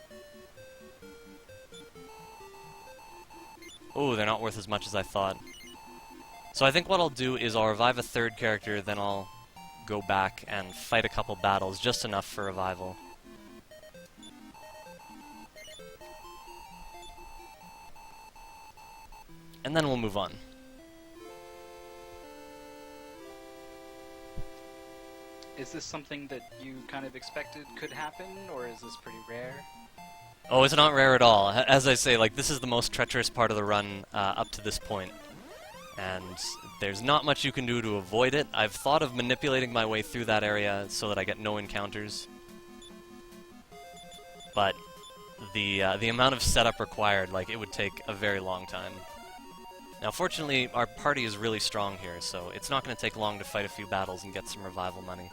Oh, they're not worth as much as I thought. So I think what I'll do is I'll revive a 3rd character, then I'll go back and fight a couple battles, just enough for revival. And then we'll move on. Is this something that you kind of expected could happen, or is this pretty rare? Oh, it's not rare at all. As I say, like, this is the most treacherous part of the run up to this point. And there's not much you can do to avoid it. I've thought of manipulating my way through that area so that I get no encounters. But the amount of setup required, like, it would take a very long time. Now, fortunately, our party is really strong here, so it's not going to take long to fight a few battles and get some revival money.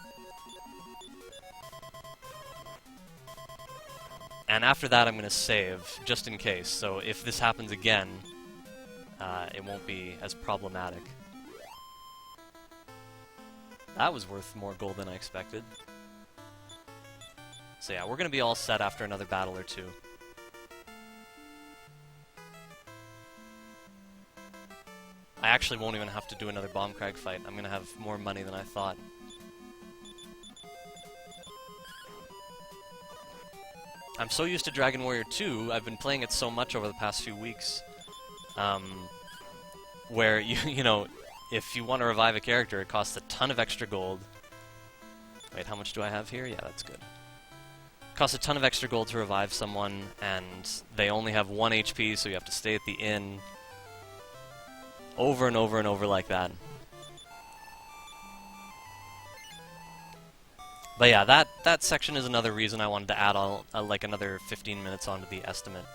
And after that, I'm going to save, just in case. So if this happens again, it won't be as problematic. That was worth more gold than I expected. So yeah, we're going to be all set after another battle or two. I actually won't even have to do another Bomb Crag fight. I'm gonna have more money than I thought. I'm so used to Dragon Warrior 2, I've been playing it so much over the past few weeks, where, you know, if you want to revive a character, it costs a ton of extra gold. Wait, how much do I have here? Yeah, that's good. It costs a ton of extra gold to revive someone, and they only have 1 HP, so you have to stay at the inn. Over and over and over like that. But yeah, that section is another reason I wanted to add all, like another 15 minutes onto the estimate,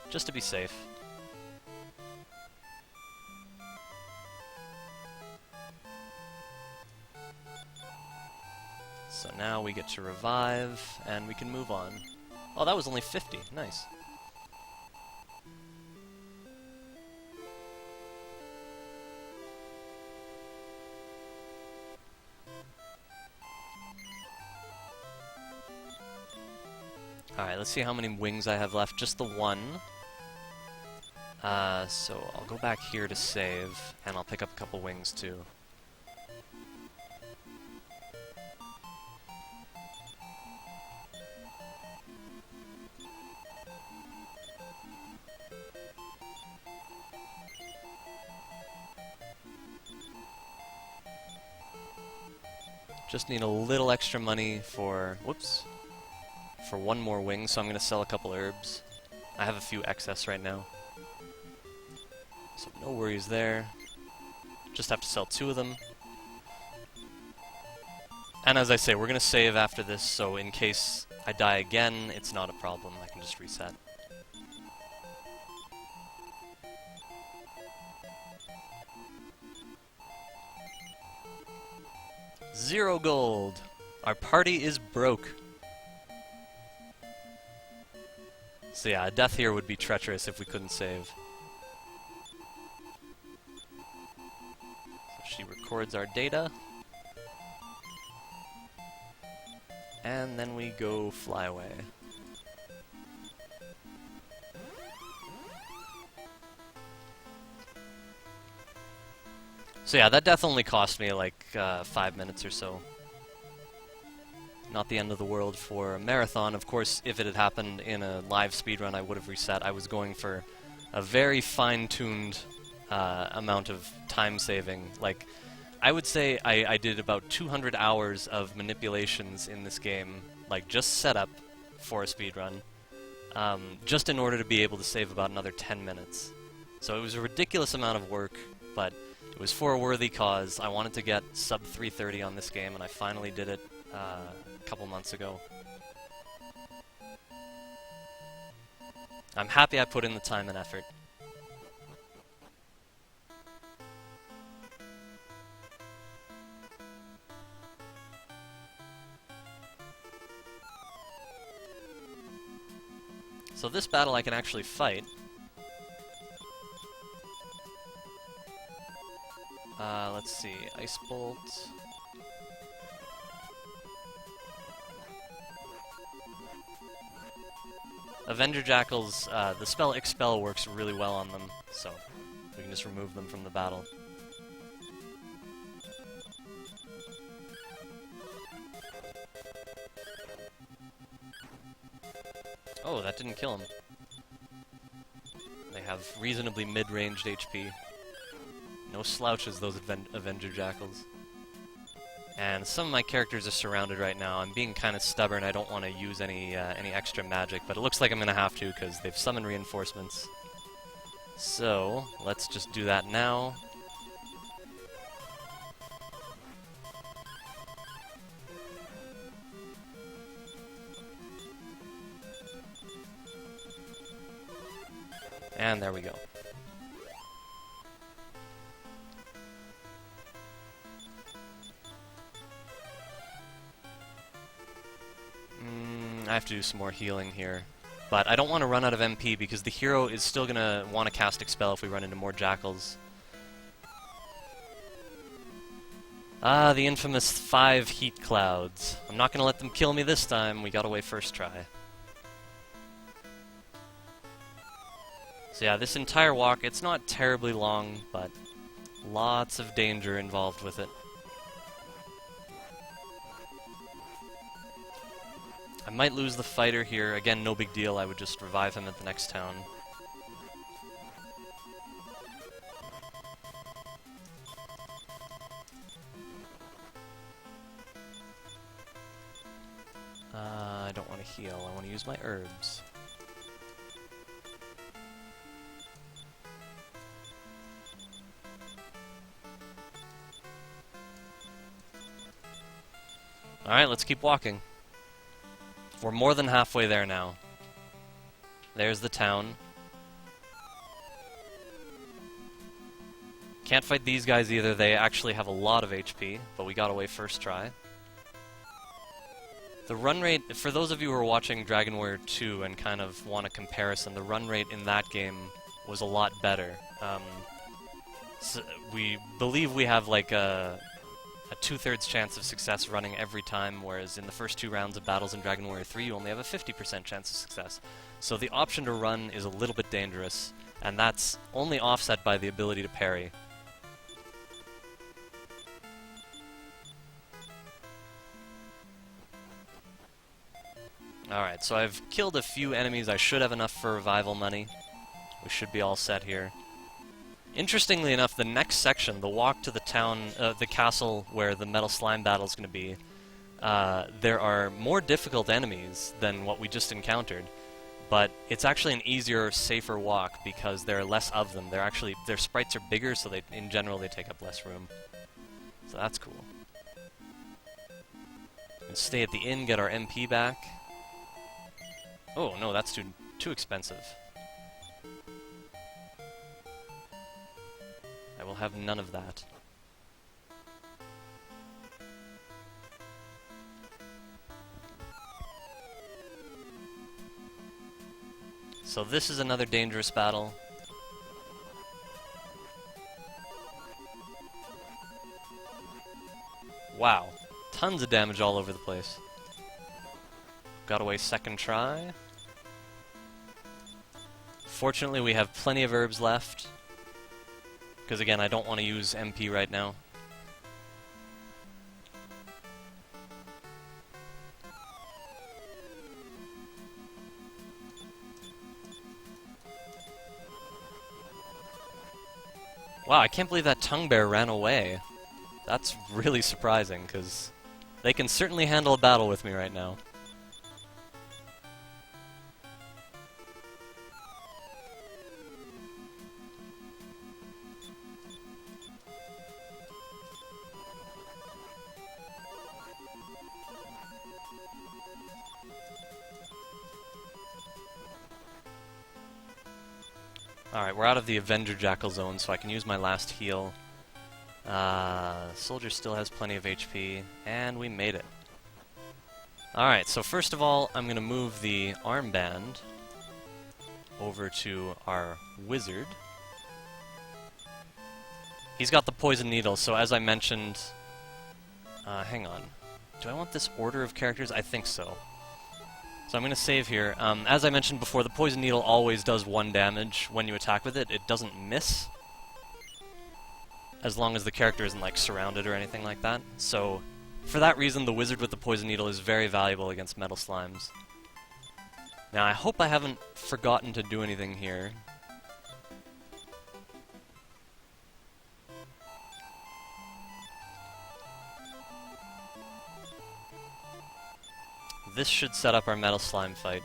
just to be safe. So now we get to revive, and we can move on. Oh, that was only 50. Nice. Alright, let's see how many wings I have left. Just the one. So I'll go back here to save, and I'll pick up a couple wings too. Just need a little extra money for... whoops. For one more wing, so I'm going to sell a couple herbs. I have a few excess right now. So no worries there. Just have to sell 2 of them. And as I say, we're going to save after this, so in case I die again, it's not a problem. I can just reset. Zero gold! Our party is broke. So yeah, a death here would be treacherous if we couldn't save. So she records our data. And then we go fly away. So yeah, that death only cost me like 5 minutes or so. Not the end of the world for a marathon. Of course, if it had happened in a live speedrun, I would have reset. I was going for a very fine-tuned amount of time saving. Like, I would say I did about 200 hours of manipulations in this game, like just set up for a speedrun, just in order to be able to save about another 10 minutes. So it was a ridiculous amount of work, but it was for a worthy cause. I wanted to get sub 330 on this game, and I finally did it a couple months ago. I'm happy I put in the time and effort. So this battle I can actually fight. Let's see, Ice Bolt. Avenger Jackals, the spell Expel works really well on them, so we can just remove them from the battle. Oh, that didn't kill him. They have reasonably mid-ranged HP. No slouches, those Avenger Jackals. And some of my characters are surrounded right now. I'm being kind of stubborn. I don't want to use any extra magic, but it looks like I'm going to have to because they've summoned reinforcements. So, let's just do that now. And there we go. I have to do some more healing here. But I don't want to run out of MP because the hero is still going to want to cast Expel if we run into more Jackals. Ah, the infamous 5 heat clouds. I'm not going to let them kill me this time. We got away first try. So yeah, this entire walk, it's not terribly long, but Lots of danger involved with it. I might lose the fighter here. Again, no big deal. I would just revive him at the next town. I don't want to heal. I want to use my herbs. Alright, let's keep walking. We're more than halfway there now. There's the town. Can't fight these guys either. They actually have a lot of HP, but we got away first try. The run rate, for those of you who are watching Dragon Warrior 2 and kind of want a comparison, the run rate in that game was a lot better. So we believe we have like a 2/3 chance of success running every time, whereas in the first 2 rounds of battles in Dragon Warrior 3 you only have a 50% chance of success. So the option to run is a little bit dangerous, and that's only offset by the ability to parry. Alright, so I've killed a few enemies. I should have enough for revival money. We should be all set here. Interestingly enough, the next section, the walk to the town, the castle where the Metal Slime battle is going to be, there are more difficult enemies than what we just encountered, but it's actually an easier, safer walk because there are less of them. Their sprites are bigger, so in general they take up less room. So that's cool. We can stay at the inn, get our MP back. Oh no, that's too expensive. I will have none of that. So this is another dangerous battle. Wow. Tons of damage all over the place. Got away second try. Fortunately, we have plenty of herbs left. Because again, I don't want to use MP right now. Wow, I can't believe that tongue bear ran away. That's really surprising, because they can certainly handle a battle with me right now. Alright, we're out of the Avenger Jackal zone, so I can use my last heal. Soldier still has plenty of HP, and we made it. Alright, so first of all, I'm going to move the armband over to our wizard. He's got the poison needle, so as I mentioned... hang on. Do I want this order of characters? I think so. So I'm going to save here. As I mentioned before, the poison needle always does 1 damage when you attack with it. It doesn't miss, as long as the character isn't like surrounded or anything like that. So for that reason, the wizard with the poison needle is very valuable against metal slimes. Now I hope I haven't forgotten to do anything here. This should set up our metal slime fight.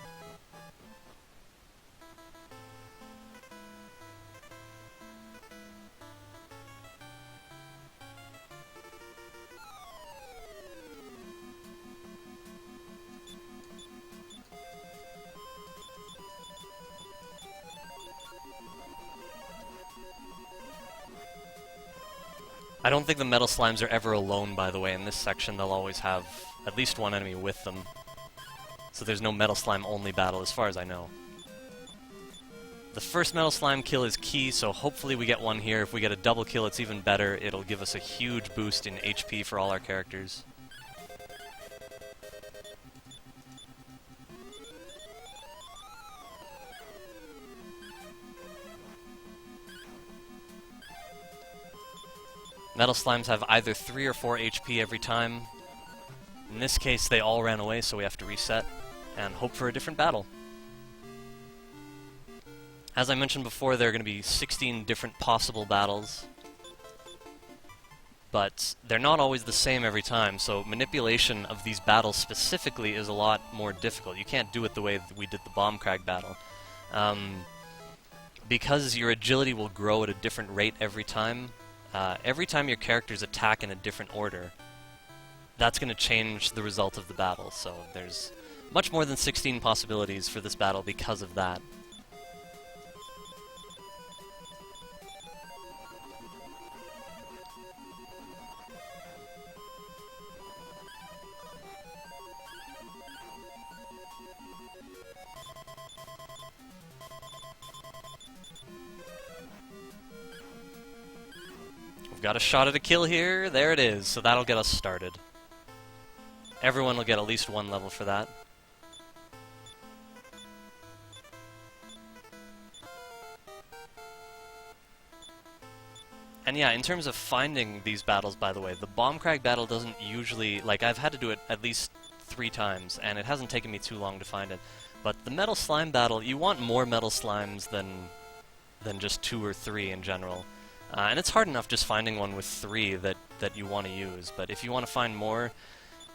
I don't think the metal slimes are ever alone, by the way. In this section, they'll always have at least 1 enemy with them. So there's no metal slime only battle as far as I know. The first metal slime kill is key, so hopefully we get one here. If we get a double kill, it's even better. It'll give us a huge boost in HP for all our characters. Metal Slimes have either 3 or 4 HP every time. In this case, they all ran away, so we have to reset and hope for a different battle. As I mentioned before, there are going to be 16 different possible battles, but they're not always the same every time, so manipulation of these battles specifically is a lot more difficult. You can't do it the way that we did the Bomb Crag battle. Because your agility will grow at a different rate every time your characters attack in a different order, that's going to change the result of the battle. So there's much more than 16 possibilities for this battle because of that. We've got a shot at a kill here. There it is. So that'll get us started. Everyone will get at least 1 level for that. And yeah, in terms of finding these battles, by the way, the Bomb Crag battle doesn't usually... Like, I've had to do it at least 3 times, and it hasn't taken me too long to find it. But the Metal Slime battle, you want more Metal Slimes than just 2 or 3 in general. And it's hard enough just finding one with 3 that you want to use, but if you want to find more,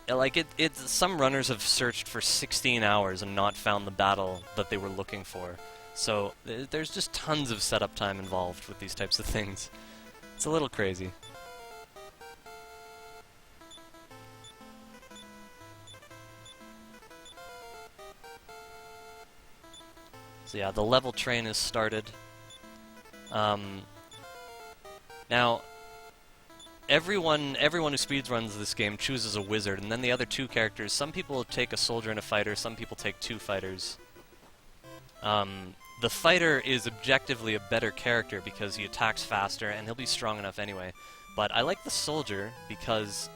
like some runners have searched for 16 hours and not found the battle that they were looking for. So there's just tons of setup time involved with these types of things. It's a little crazy. So yeah, the level train is started. Now, everyone who speedruns this game chooses a wizard, and then the other 2 characters, some people take a soldier and a fighter, some people take 2 fighters. The fighter is objectively a better character because he attacks faster, and he'll be strong enough anyway. But I like the soldier because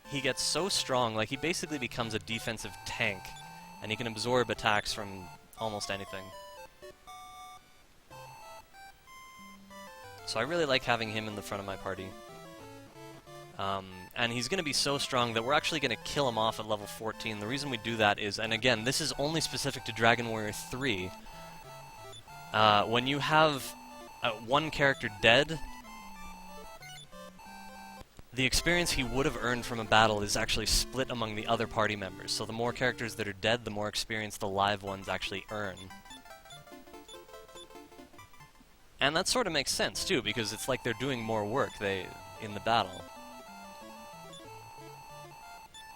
he gets so strong, like he basically becomes a defensive tank, and he can absorb attacks from almost anything. So I really like having him in the front of my party. And he's going to be so strong that we're actually going to kill him off at level 14. The reason we do that is, and again, this is only specific to Dragon Warrior 3, when you have one character dead, the experience he would have earned from a battle is actually split among the other party members. So the more characters that are dead, the more experience the live ones actually earn. And that sort of makes sense, too, because it's like they're doing more work in the battle.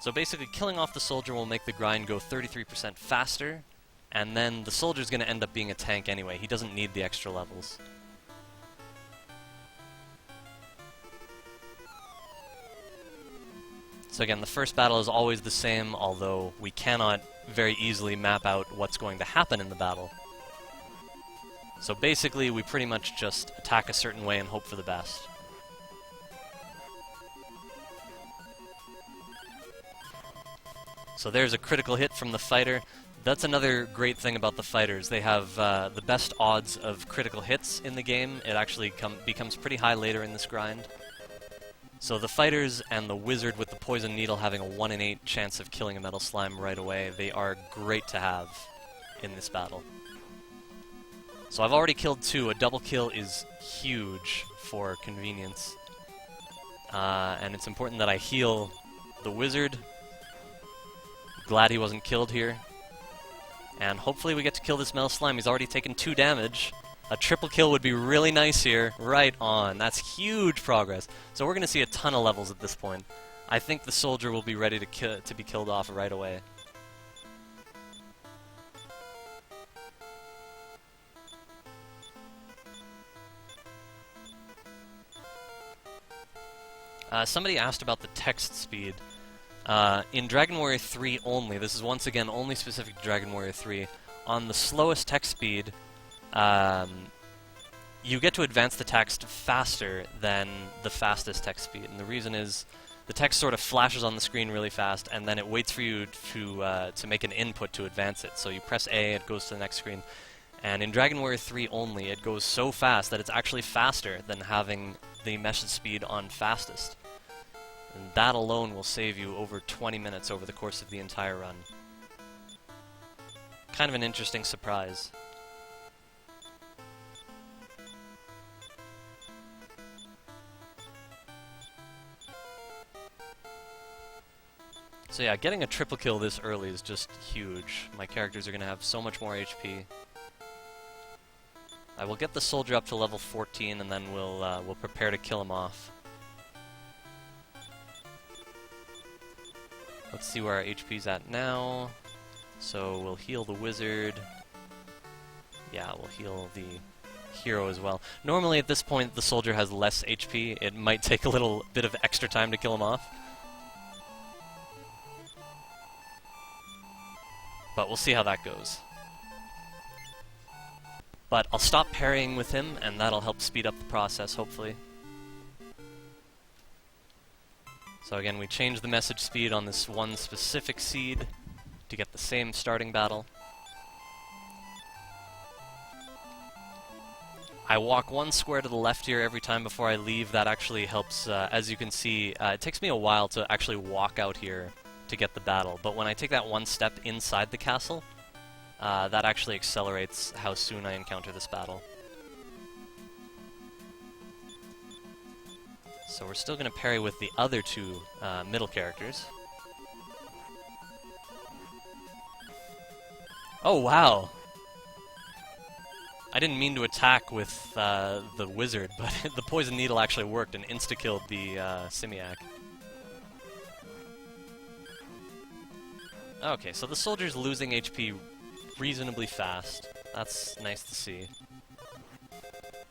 So basically, killing off the soldier will make the grind go 33% faster, and then the soldier's going to end up being a tank anyway. He doesn't need the extra levels. So again, the first battle is always the same, although we cannot very easily map out what's going to happen in the battle. So basically, we pretty much just attack a certain way and hope for the best. So there's a critical hit from the fighter. That's another great thing about the fighters. They have the best odds of critical hits in the game. It actually becomes pretty high later in this grind. So the fighters and the wizard with the poison needle having a 1 in 8 chance of killing a metal slime right away, they are great to have in this battle. So I've already killed 2. A double kill is huge for convenience. And it's important that I heal the wizard. Glad he wasn't killed here. And hopefully we get to kill this metal slime. He's already taken 2 damage. A triple kill would be really nice here. Right on. That's huge progress. So we're going to see a ton of levels at this point. I think the soldier will be ready to be killed off right away. Somebody asked about the text speed. In Dragon Warrior 3 only, this is once again only specific to Dragon Warrior 3, on the slowest text speed, you get to advance the text faster than the fastest text speed. And the reason is the text sort of flashes on the screen really fast, and then it waits for you to make an input to advance it. So you press A, it goes to the next screen. And in Dragon Warrior 3 only, it goes so fast that it's actually faster than having the message speed on fastest. And that alone will save you over 20 minutes over the course of the entire run. Kind of an interesting surprise. So yeah, getting a triple kill this early is just huge. My characters are going to have so much more HP. I will get the soldier up to level 14, and then we'll prepare to kill him off. Let's see where our HP's at now. So we'll heal the wizard. Yeah, we'll heal the hero as well. Normally at this point the soldier has less HP. It might take a little bit of extra time to kill him off. But we'll see how that goes. But I'll stop parrying with him, and that'll help speed up the process, hopefully. So again, we change the message speed on this one specific seed to get the same starting battle. I walk one square to the left here every time before I leave. That actually helps. As you can see, it takes me a while to actually walk out here to get the battle, but when I take that one step inside the castle, that actually accelerates how soon I encounter this battle. So we're still going to parry with the other two middle characters. Oh wow! I didn't mean to attack with the wizard, but the poison needle actually worked and insta-killed the Simiak. Okay, so the soldier's losing HP reasonably fast. That's nice to see.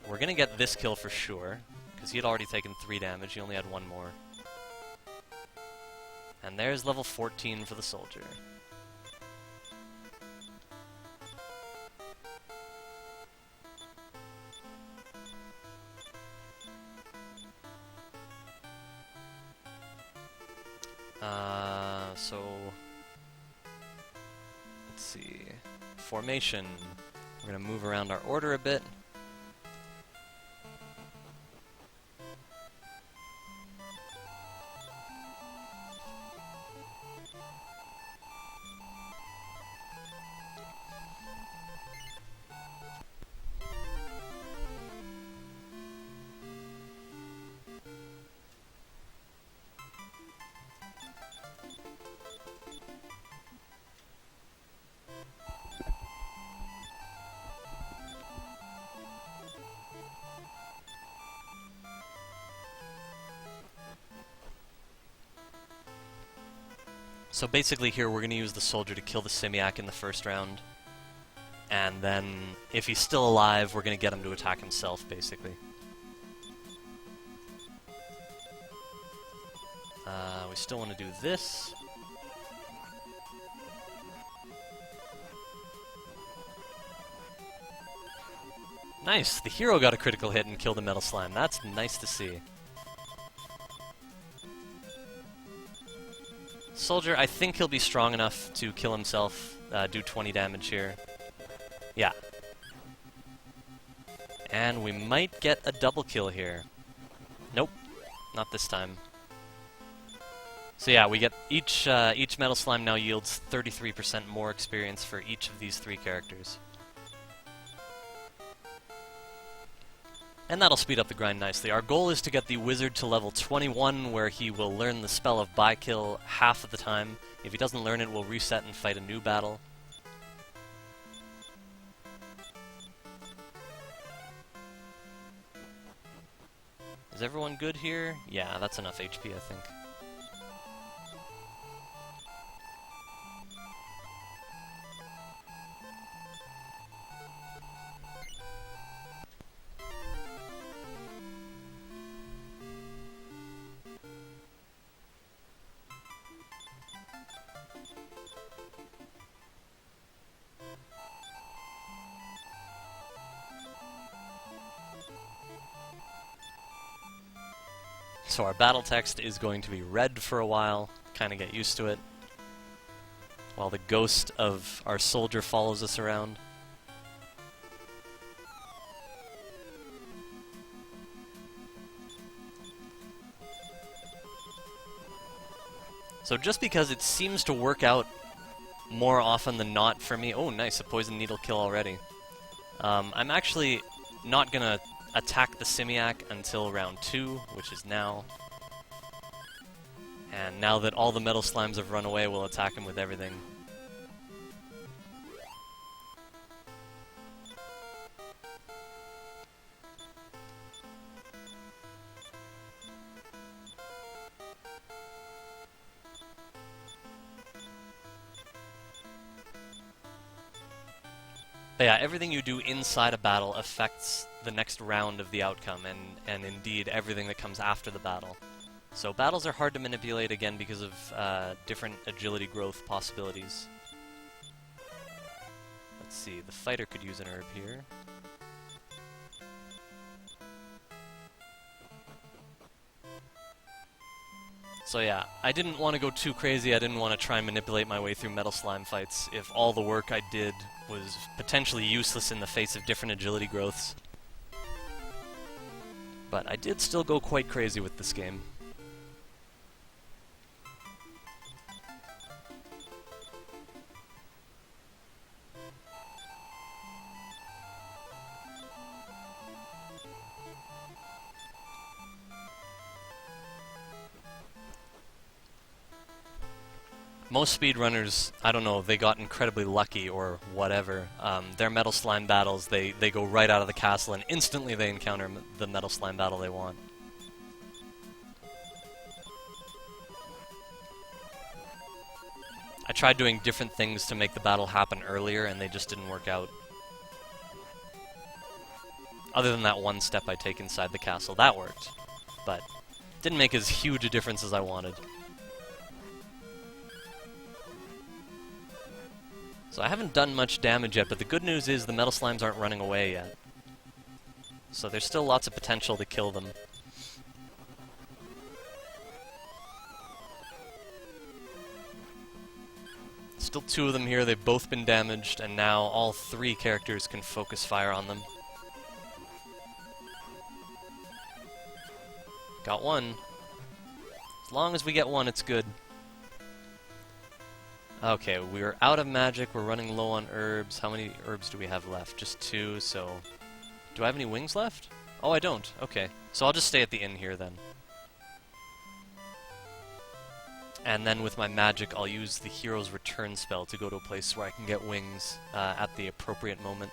We're gonna get this kill for sure, because he had already taken 3 damage, he only had 1 more. And there's level 14 for the soldier. So let's see. Formation. We're going to move around our order a bit. So basically here we're going to use the soldier to kill the Simiak in the first round. And then, if he's still alive, we're going to get him to attack himself, basically. We still want to do this. Nice! The hero got a critical hit and killed the Metal Slime. That's nice to see. Soldier, I think he'll be strong enough to kill himself, do 20 damage here. Yeah. And we might get a double kill here. Nope, not this time. So yeah, we get each Metal Slime now yields 33% more experience for each of these 3 characters. And that'll speed up the grind nicely. Our goal is to get the wizard to level 21, where he will learn the spell of By-Kill half of the time. If he doesn't learn it, we'll reset and fight a new battle. Is everyone good here? Yeah, that's enough HP, I think. So our battle text is going to be red for a while, kind of get used to it, while the ghost of our soldier follows us around. So just because it seems to work out more often than not for me... Oh, nice, a poison needle kill already. I'm actually not gonna attack the Simiac until round 2, which is now. And now that all the metal slimes have run away, we'll attack him with everything. But yeah, everything you do inside a battle affects the next round of the outcome, and indeed everything that comes after the battle. So battles are hard to manipulate, again, because of different agility growth possibilities. Let's see, the fighter could use an herb here. So yeah, I didn't want to go too crazy. I didn't want to try and manipulate my way through metal slime fights if all the work I did was potentially useless in the face of different agility growths. But I did still go quite crazy with this game. Most speedrunners, I don't know, they got incredibly lucky or whatever. Their metal slime battles, they go right out of the castle and instantly they encounter the metal slime battle they want. I tried doing different things to make the battle happen earlier and they just didn't work out. Other than that one step I take inside the castle, that worked. But didn't make as huge a difference as I wanted. So I haven't done much damage yet, but the good news is the metal slimes aren't running away yet. So there's still lots of potential to kill them. Still 2 of them here, they've both been damaged, and now all 3 characters can focus fire on them. Got one. As long as we get one, it's good. Okay, we're out of magic, we're running low on herbs. How many herbs do we have left? Just 2, so... Do I have any wings left? Oh, I don't. Okay. So I'll just stay at the inn here, then. And then with my magic, I'll use the Hero's Return spell to go to a place where I can get wings at the appropriate moment.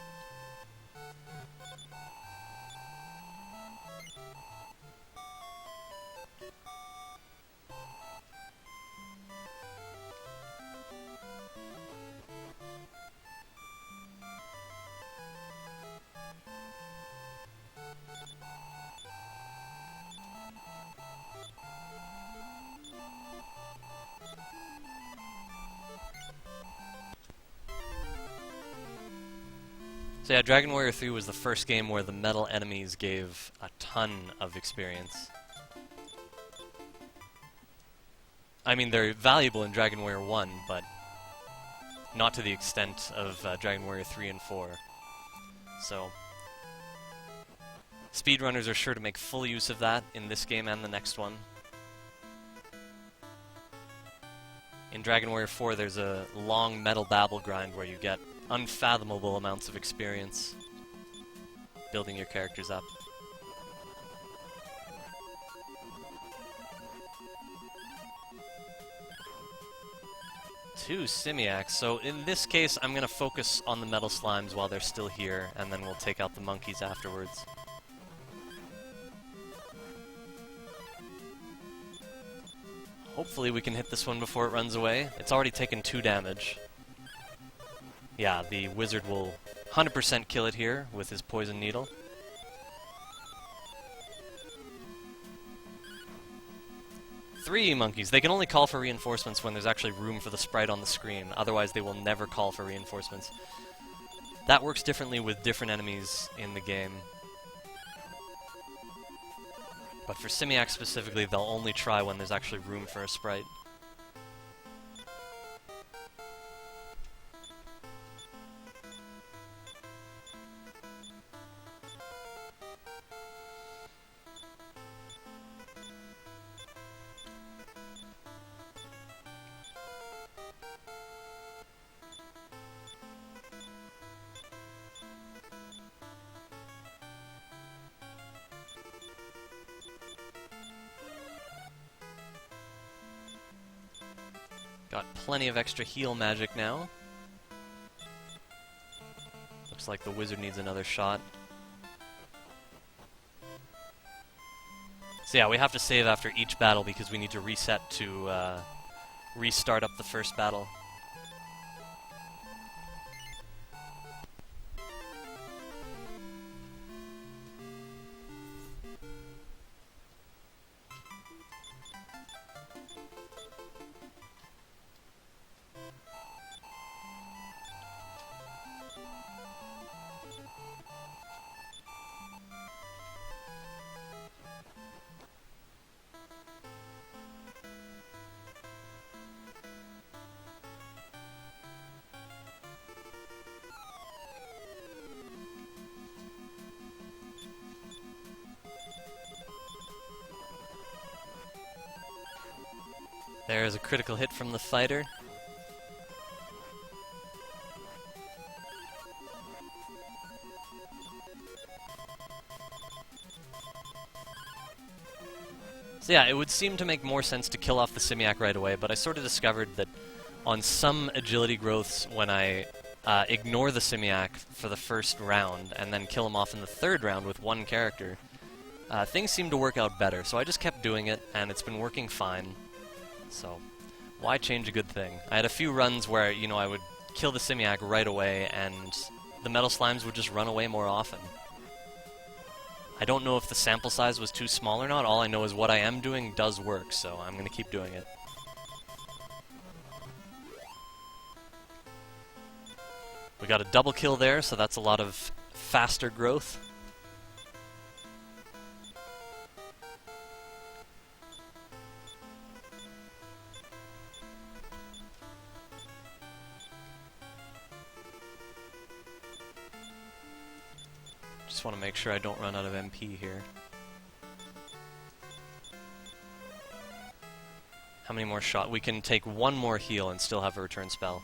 So yeah, Dragon Warrior 3 was the first game where the metal enemies gave a ton of experience. I mean, they're valuable in Dragon Warrior 1, but not to the extent of Dragon Warrior 3 and 4. So, speedrunners are sure to make full use of that in this game and the next one. In Dragon Warrior 4, there's a long metal babble grind where you get unfathomable amounts of experience building your characters up. Two Simiacs. So in this case, I'm going to focus on the metal slimes while they're still here, and then we'll take out the monkeys afterwards. Hopefully we can hit this one before it runs away. It's already taken 2 damage. Yeah, the wizard will 100% kill it here with his poison needle. Three monkeys. They can only call for reinforcements when there's actually room for the sprite on the screen. Otherwise, they will never call for reinforcements. That works differently with different enemies in the game. But for Simiac specifically, they'll only try when there's actually room for a sprite. Got plenty of extra heal magic now. Looks like the wizard needs another shot. So yeah, we have to save after each battle because we need to reset to restart up the first battle. There's a critical hit from the fighter. So yeah, it would seem to make more sense to kill off the Simiac right away, but I sort of discovered that on some agility growths, when I ignore the Simiac for the first round and then kill him off in the third round with one character, things seem to work out better. So I just kept doing it, and it's been working fine. So why change a good thing? I had a few runs where, you know, I would kill the Simiac right away, and the metal slimes would just run away more often. I don't know if the sample size was too small or not. All I know is what I am doing does work, so I'm going to keep doing it. We got a double kill there, so that's a lot of faster growth. Just want to make sure I don't run out of MP here. How many more shots? We can take one more heal and still have a return spell.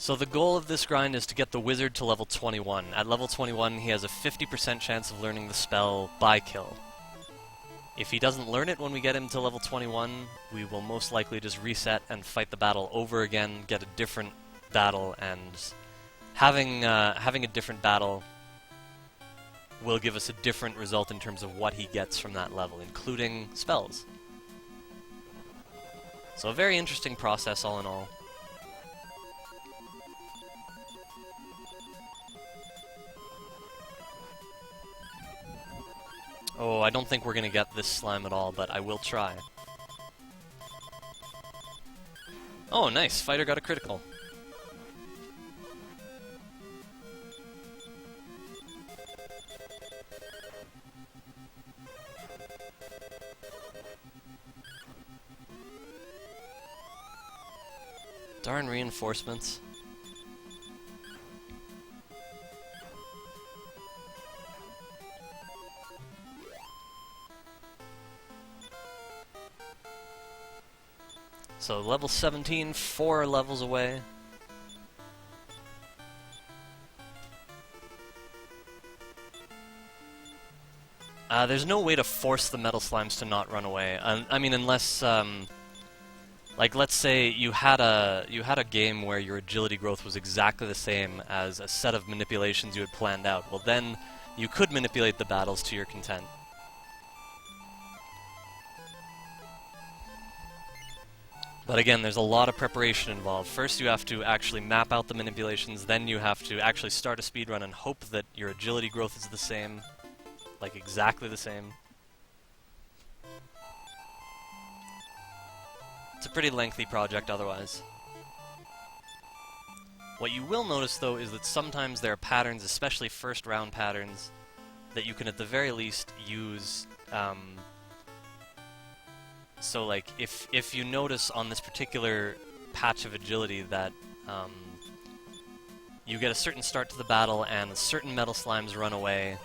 So the goal of this grind is to get the wizard to level 21. At level 21, he has a 50% chance of learning the spell by kill. If he doesn't learn it when we get him to level 21, we will most likely just reset and fight the battle over again, get a different battle, and having a different battle will give us a different result in terms of what he gets from that level, including spells. So a very interesting process all in all. Oh, I don't think we're gonna get this slime at all, but I will try. Oh, nice! Fighter got a critical. Darn reinforcements. So level 17, 4 levels away. There's no way to force the metal slimes to not run away. I mean, unless, like, let's say you had a game where your agility growth was exactly the same as a set of manipulations you had planned out. Well, then you could manipulate the battles to your content. But again, there's a lot of preparation involved. First, you have to actually map out the manipulations, then you have to actually start a speedrun and hope that your agility growth is the same, like exactly the same. It's a pretty lengthy project otherwise. What you will notice, though, is that sometimes there are patterns, especially first round patterns, that you can at the very least use. So, like, if you notice on this particular patch of agility that you get a certain start to the battle and certain metal slimes run away,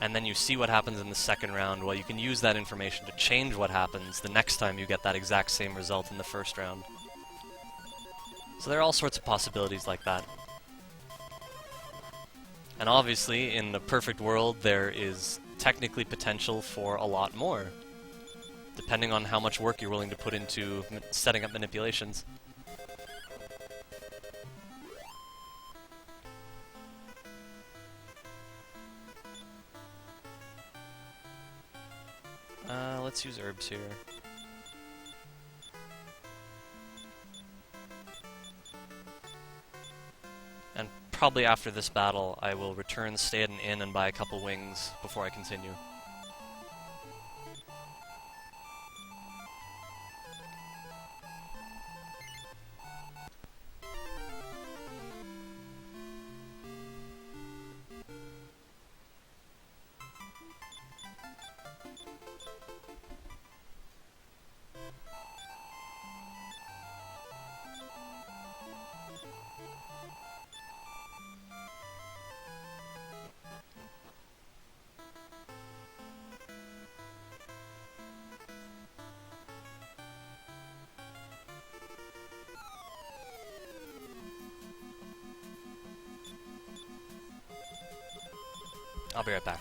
and then you see what happens in the second round, well, you can use that information to change what happens the next time you get that exact same result in the first round. So there are all sorts of possibilities like that. And obviously, in the perfect world, there is technically potential for a lot more, depending on how much work you're willing to put into setting up manipulations. Let's use herbs here. And probably after this battle, I will return, stay at an inn, and buy a couple wings before I continue. I'll be right back.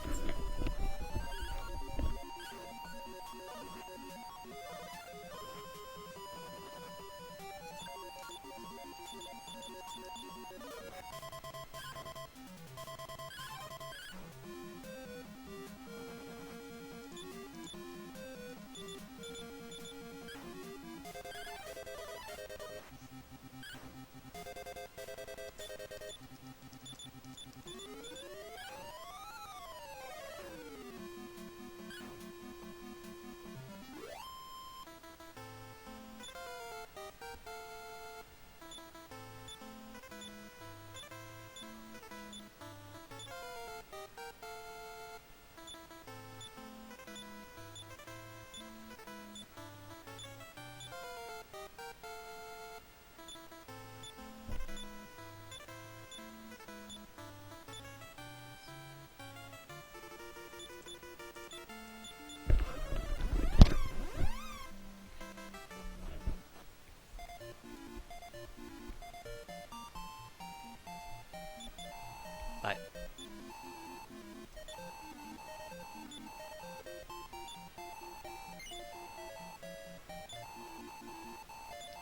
Bye.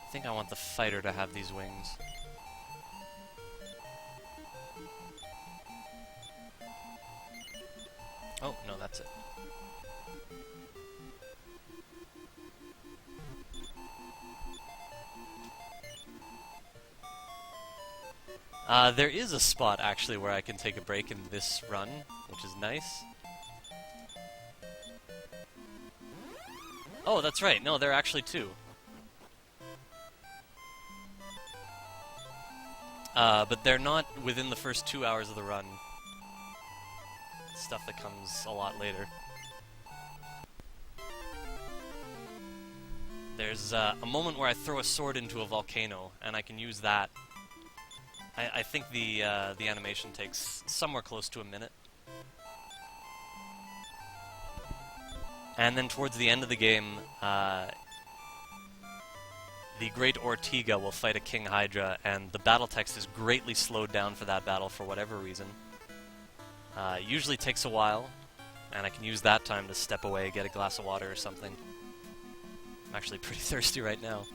I think I want the fighter to have these wings. Oh, no, that's it. There is a spot, actually, where I can take a break in this run, which is nice. Oh, that's right. No, there are actually two. But they're not within the first 2 hours of the run. Stuff that comes a lot later. There's a moment where I throw a sword into a volcano, and I can use that. I think the animation takes somewhere close to a minute. And then towards the end of the game, the Great Ortiga will fight a King Hydra, and the battle text is greatly slowed down for that battle for whatever reason. It usually takes a while, and I can use that time to step away, get a glass of water or something. I'm actually pretty thirsty right now.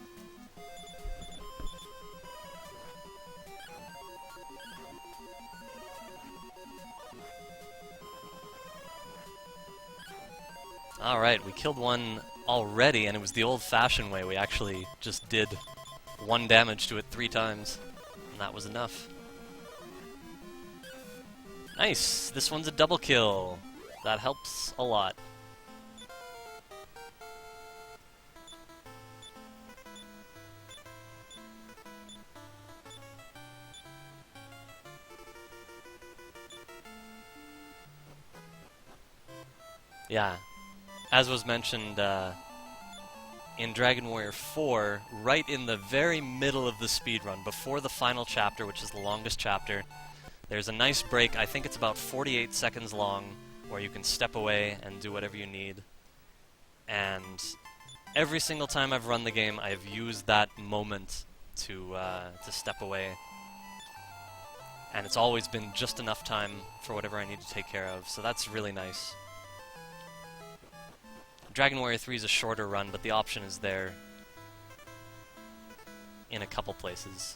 Alright, we killed one already, and it was the old-fashioned way. We actually just did 1 damage to it 3 times, and that was enough. Nice! This one's a double kill. That helps a lot. Yeah. As was mentioned in Dragon Warrior 4, right in the very middle of the speedrun, before the final chapter, which is the longest chapter, there's a nice break. I think it's about 48 seconds long, where you can step away and do whatever you need. And every single time I've run the game, I've used that moment to step away. And it's always been just enough time for whatever I need to take care of, so that's really nice. Dragon Warrior 3 is a shorter run, but the option is there in a couple places.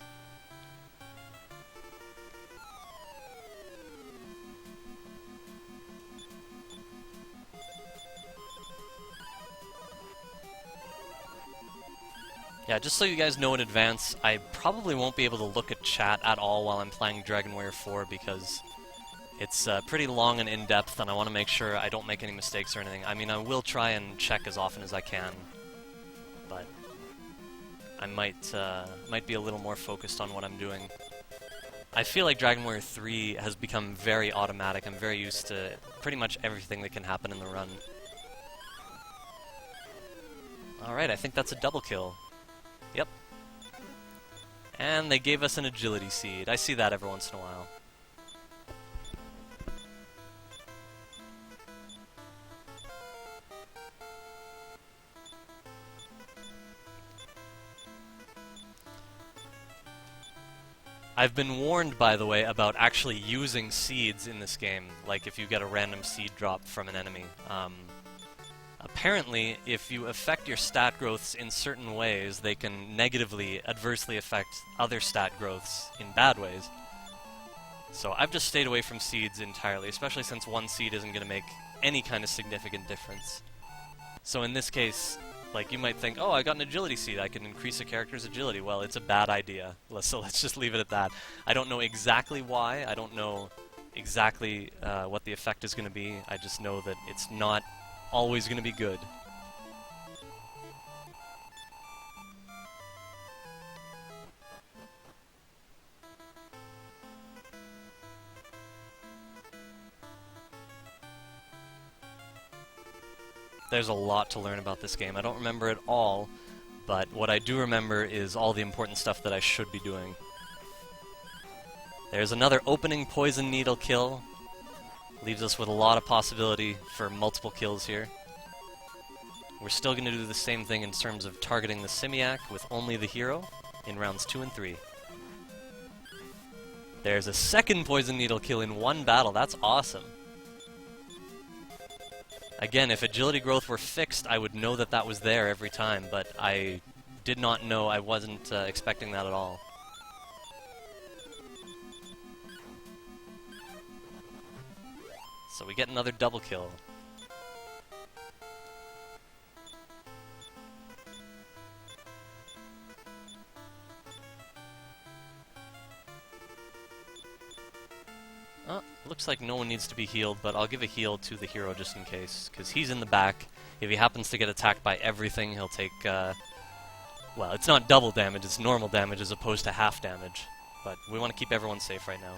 Yeah, just so you guys know in advance, I probably won't be able to look at chat at all while I'm playing Dragon Warrior 4 because it's pretty long and in-depth, and I want to make sure I don't make any mistakes or anything. I mean, I will try and check as often as I can, but I might be a little more focused on what I'm doing. I feel like Dragon Warrior 3 has become very automatic. I'm very used to pretty much everything that can happen in the run. Alright, I think that's a double kill. Yep. And they gave us an agility seed. I see that every once in a while. I've been warned, by the way, about actually using seeds in this game, like if you get a random seed drop from an enemy. Apparently, if you affect your stat growths in certain ways, they can negatively, adversely affect other stat growths in bad ways. So I've just stayed away from seeds entirely, especially since one seed isn't going to make any kind of significant difference. So in this case, like, you might think, oh, I got an agility seed, I can increase a character's agility. Well, it's a bad idea, so let's just leave it at that. I don't know exactly why, I don't know exactly what the effect is going to be, I just know that it's not always going to be good. There's a lot to learn about this game. I don't remember it all, but what I do remember is all the important stuff that I should be doing. There's another opening poison needle kill. Leaves us with a lot of possibility for multiple kills here. We're still going to do the same thing in terms of targeting the Simiac with only the hero in rounds 2 and 3. There's a second poison needle kill in one battle. That's awesome. Again, if agility growth were fixed, I would know that that was there every time, but I did not know. I wasn't expecting that at all. So we get another double kill. Looks like no one needs to be healed, but I'll give a heal to the hero just in case, because he's in the back. If he happens to get attacked by everything, he'll take, well, it's not double damage, it's normal damage as opposed to half damage. But we want to keep everyone safe right now.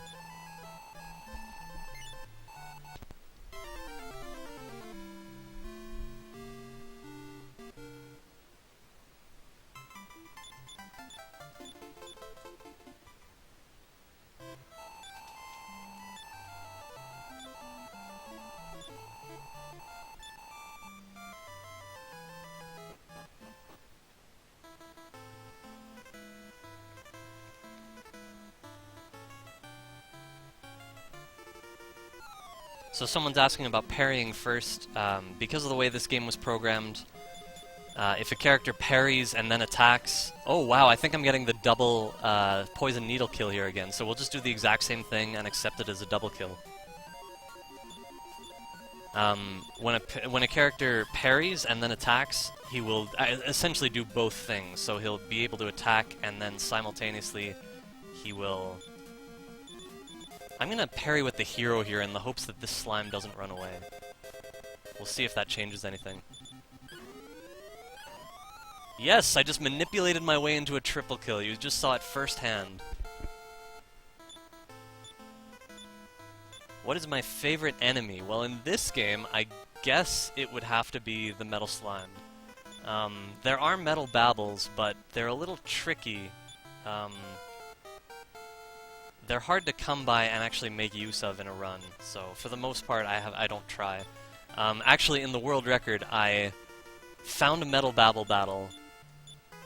So someone's asking about parrying first. Because of the way this game was programmed, if a character parries and then attacks... Oh wow, I think I'm getting the double poison needle kill here again, so we'll just do the exact same thing and accept it as a double kill. When a character parries and then attacks, he will essentially do both things. So he'll be able to attack and then simultaneously he will... I'm going to parry with the hero here in the hopes that this slime doesn't run away. We'll see if that changes anything. Yes, I just manipulated my way into a triple kill. You just saw it firsthand. What is my favorite enemy? Well, in this game, I guess it would have to be the metal slime. There are metal babbles, but they're a little tricky. they're hard to come by and actually make use of in a run. So for the most part, I don't try. Actually, in the world record, I found a Metal Babble battle,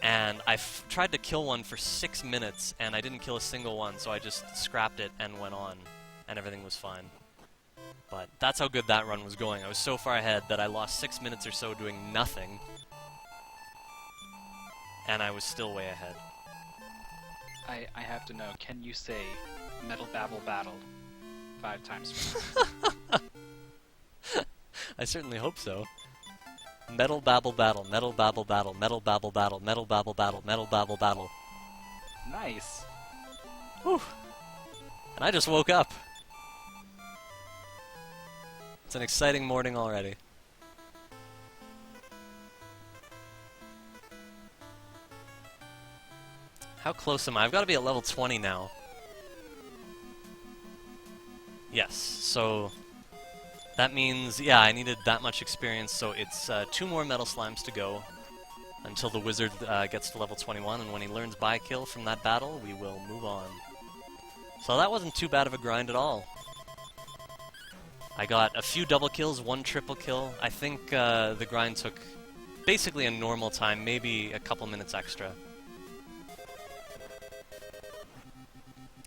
and I tried to kill one for 6 minutes, and I didn't kill a single one, so I just scrapped it and went on, and everything was fine. But that's how good that run was going. I was so far ahead that I lost 6 minutes or so doing nothing, and I was still way ahead. I have to know, can you say Metal Babble Battle 5 times fast? I certainly hope so. Metal Babble Battle, Metal Babble Battle, Metal Babble Battle, Metal Babble Battle, Metal Babble Battle. Nice. Whew. And I just woke up. It's an exciting morning already. How close am I? I've got to be at level 20 now. Yes, so that means, yeah, I needed that much experience, so it's 2 more Metal Slimes to go until the wizard gets to level 21, and when he learns By-Kill from that battle, we will move on. So that wasn't too bad of a grind at all. I got a few double kills, 1 triple kill. I think the grind took basically a normal time, maybe a couple minutes extra.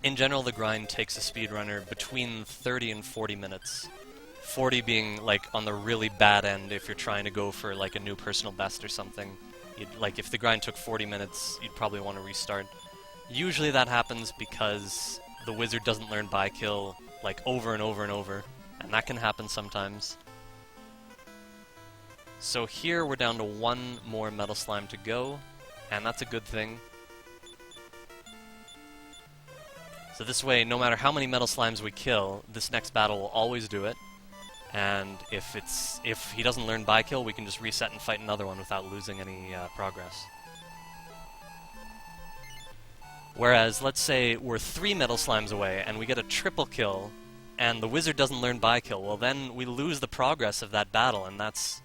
In general, the grind takes a speedrunner between 30 and 40 minutes. 40 being, like, on the really bad end if you're trying to go for, like, a new personal best or something. Like, if the grind took 40 minutes, you'd probably want to restart. Usually that happens because the wizard doesn't learn By-Kill, like, over and over and over. And that can happen sometimes. So here we're down to 1 more Metal Slime to go, and that's a good thing. So this way, no matter how many Metal Slimes we kill, this next battle will always do it. And if he doesn't learn By-Kill, we can just reset and fight another one without losing any progress. Whereas, let's say we're 3 Metal Slimes away, and we get a triple kill, and the wizard doesn't learn By-Kill, well then we lose the progress of that battle, and that's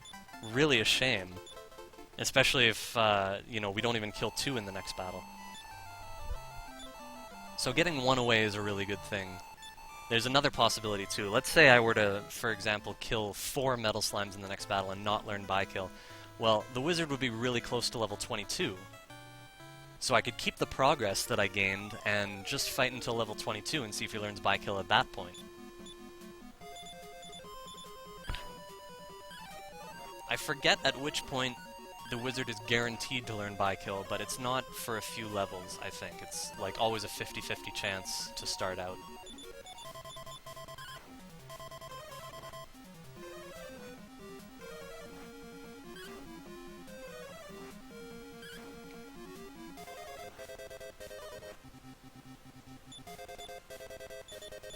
really a shame. Especially if, you know, we don't even kill 2 in the next battle. So getting 1 away is a really good thing. There's another possibility too. Let's say I were to, for example, kill 4 Metal Slimes in the next battle and not learn By-Kill. Well, the wizard would be really close to level 22. So I could keep the progress that I gained and just fight until level 22 and see if he learns By-Kill at that point. I forget at which point the wizard is guaranteed to learn By-Kill, but it's not for a few levels, I think. It's like always a 50-50 chance to start out.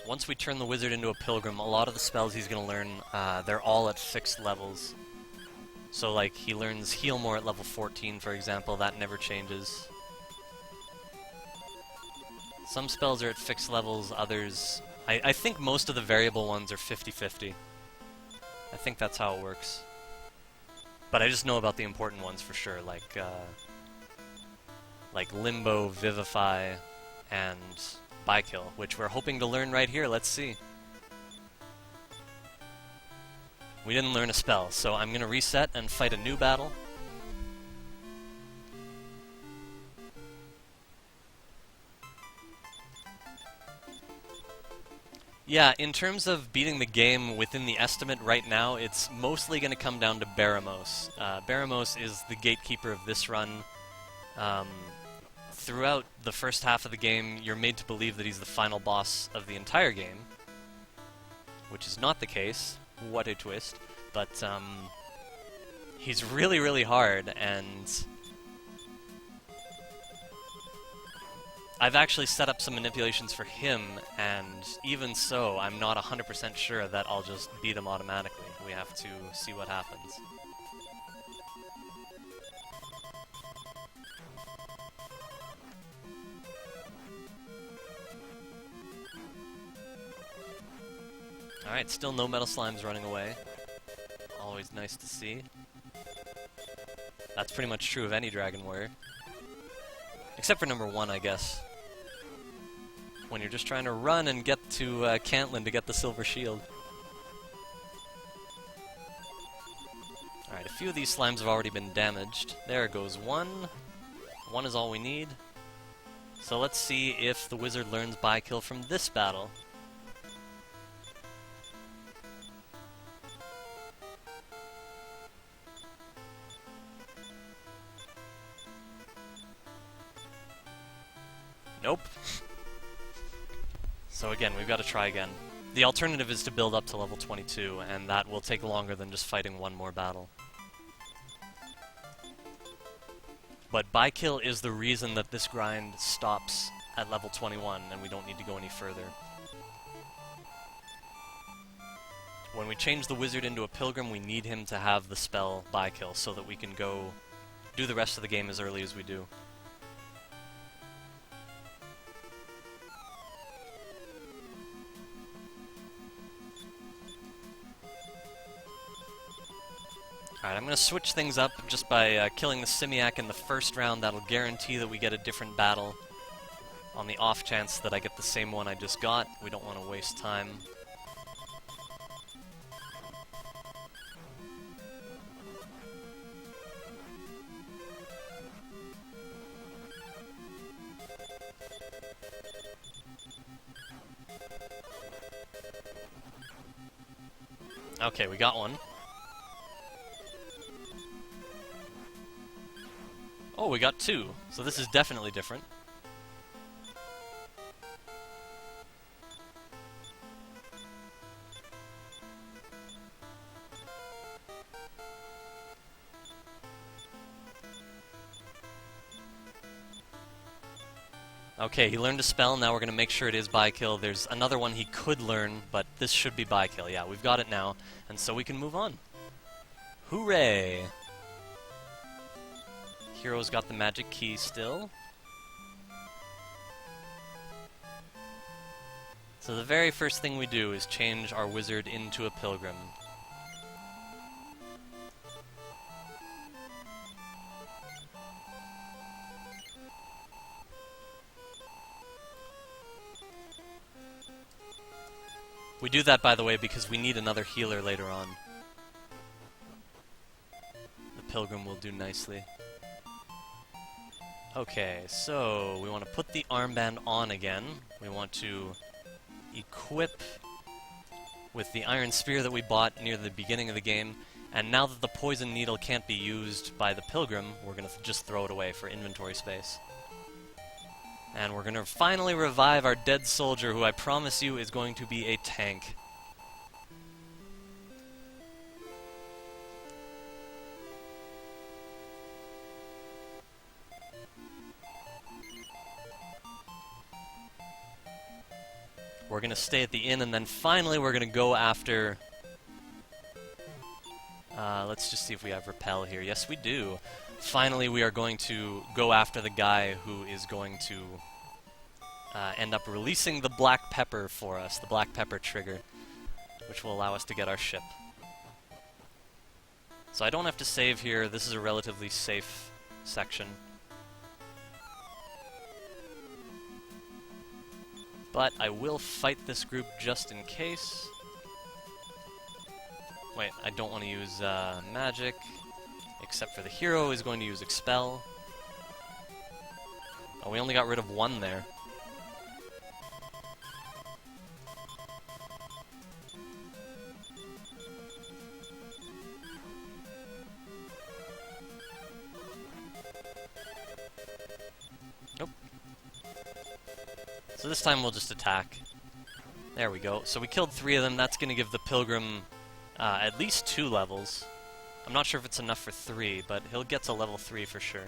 Once we turn the wizard into a pilgrim, a lot of the spells he's going to learn, they're all at fixed levels. So, like, he learns Heal More at level 14, for example. That never changes. Some spells are at fixed levels, others... I think most of the variable ones are 50-50. I think that's how it works. But I just know about the important ones for sure, like Limbo, Vivify, and By-Kill, which we're hoping to learn right here. Let's see. We didn't learn a spell, so I'm going to reset and fight a new battle. Yeah, in terms of beating the game within the estimate right now, it's mostly going to come down to Baramos. Baramos is the gatekeeper of this run. Throughout the first half of the game, you're made to believe that he's the final boss of the entire game, which is not the case. What a twist. But, he's really, really hard, and I've actually set up some manipulations for him, and even so, I'm not 100% sure that I'll just beat him automatically. We have to see what happens. Alright, still no Metal Slimes running away. Always nice to see. That's pretty much true of any Dragon Warrior. Except for number 1, I guess. when you're just trying to run and get to Cantlin to get the silver shield. Alright, a few of these slimes have already been damaged. There goes one. One is all we need. So let's see if the wizard learns by-kill from this battle. Nope. So again, we've got to try again. The alternative is to build up to level 22, and that will take longer than just fighting one more battle. But by-kill is the reason that this grind stops at level 21, and we don't need to go any further. When we change the wizard into a pilgrim, we need him to have the spell by-kill, so that we can go do the rest of the game as early as we do. Alright, I'm going to switch things up just by killing the Simiak in the first round. That'll guarantee that we get a different battle. On the off chance that I get the same one I just got, we don't want to waste time. Okay, we got one. Oh, we got two, so this is definitely different. Okay, he learned a spell, now we're going to make sure it is by-kill. There's another one he could learn, but this should be by-kill. Yeah, we've got it now, and so we can move on. Hooray! Hero's got the magic key still. So the very first thing we do is change our wizard into a pilgrim. We do that, by the way, because we need another healer later on. The pilgrim will do nicely. Okay, so we want to put the armband on again. We want to equip with the iron spear that we bought near the beginning of the game. And now that the poison needle can't be used by the pilgrim, we're going to just throw it away for inventory space. And we're going to finally revive our dead soldier, who I promise you is going to be a tank. We're going to stay at the inn, and then finally we're going to go after... let's just see if we have repel here. Yes, we do. Finally, we are going to go after the guy who is going to end up releasing the black pepper for us, the black pepper trigger, which will allow us to get our ship. So I don't have to save here. This is a relatively safe section. But I will fight this group just in case. Wait, I don't want to use magic, except for the hero is going to use expel. Oh, we only got rid of one there. Nope. So this time we'll just attack. There we go. So we killed 3 of them. That's going to give the pilgrim at least 2 levels. I'm not sure if it's enough for 3, but he'll get to level 3 for sure.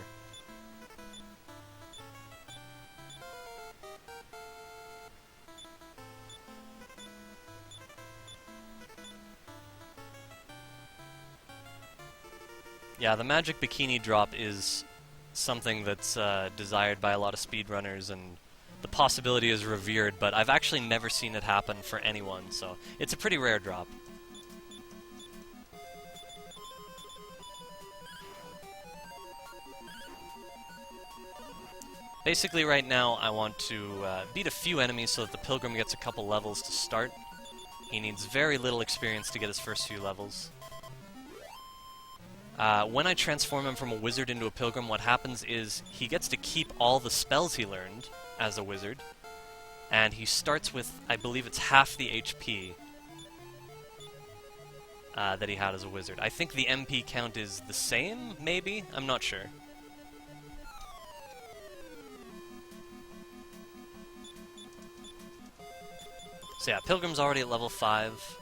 Yeah, the magic bikini drop is something that's desired by a lot of speedrunners, and the possibility is revered, but I've actually never seen it happen for anyone, so it's a pretty rare drop. Basically, right now, I want to beat a few enemies so that the Pilgrim gets a couple levels to start. He needs very little experience to get his first few levels. When I transform him from a wizard into a Pilgrim, what happens is he gets to keep all the spells he learned as a wizard, and he starts with, I believe it's half the HP that he had as a wizard. I think the MP count is the same, maybe? I'm not sure. So yeah, Pilgrim's already at level 5.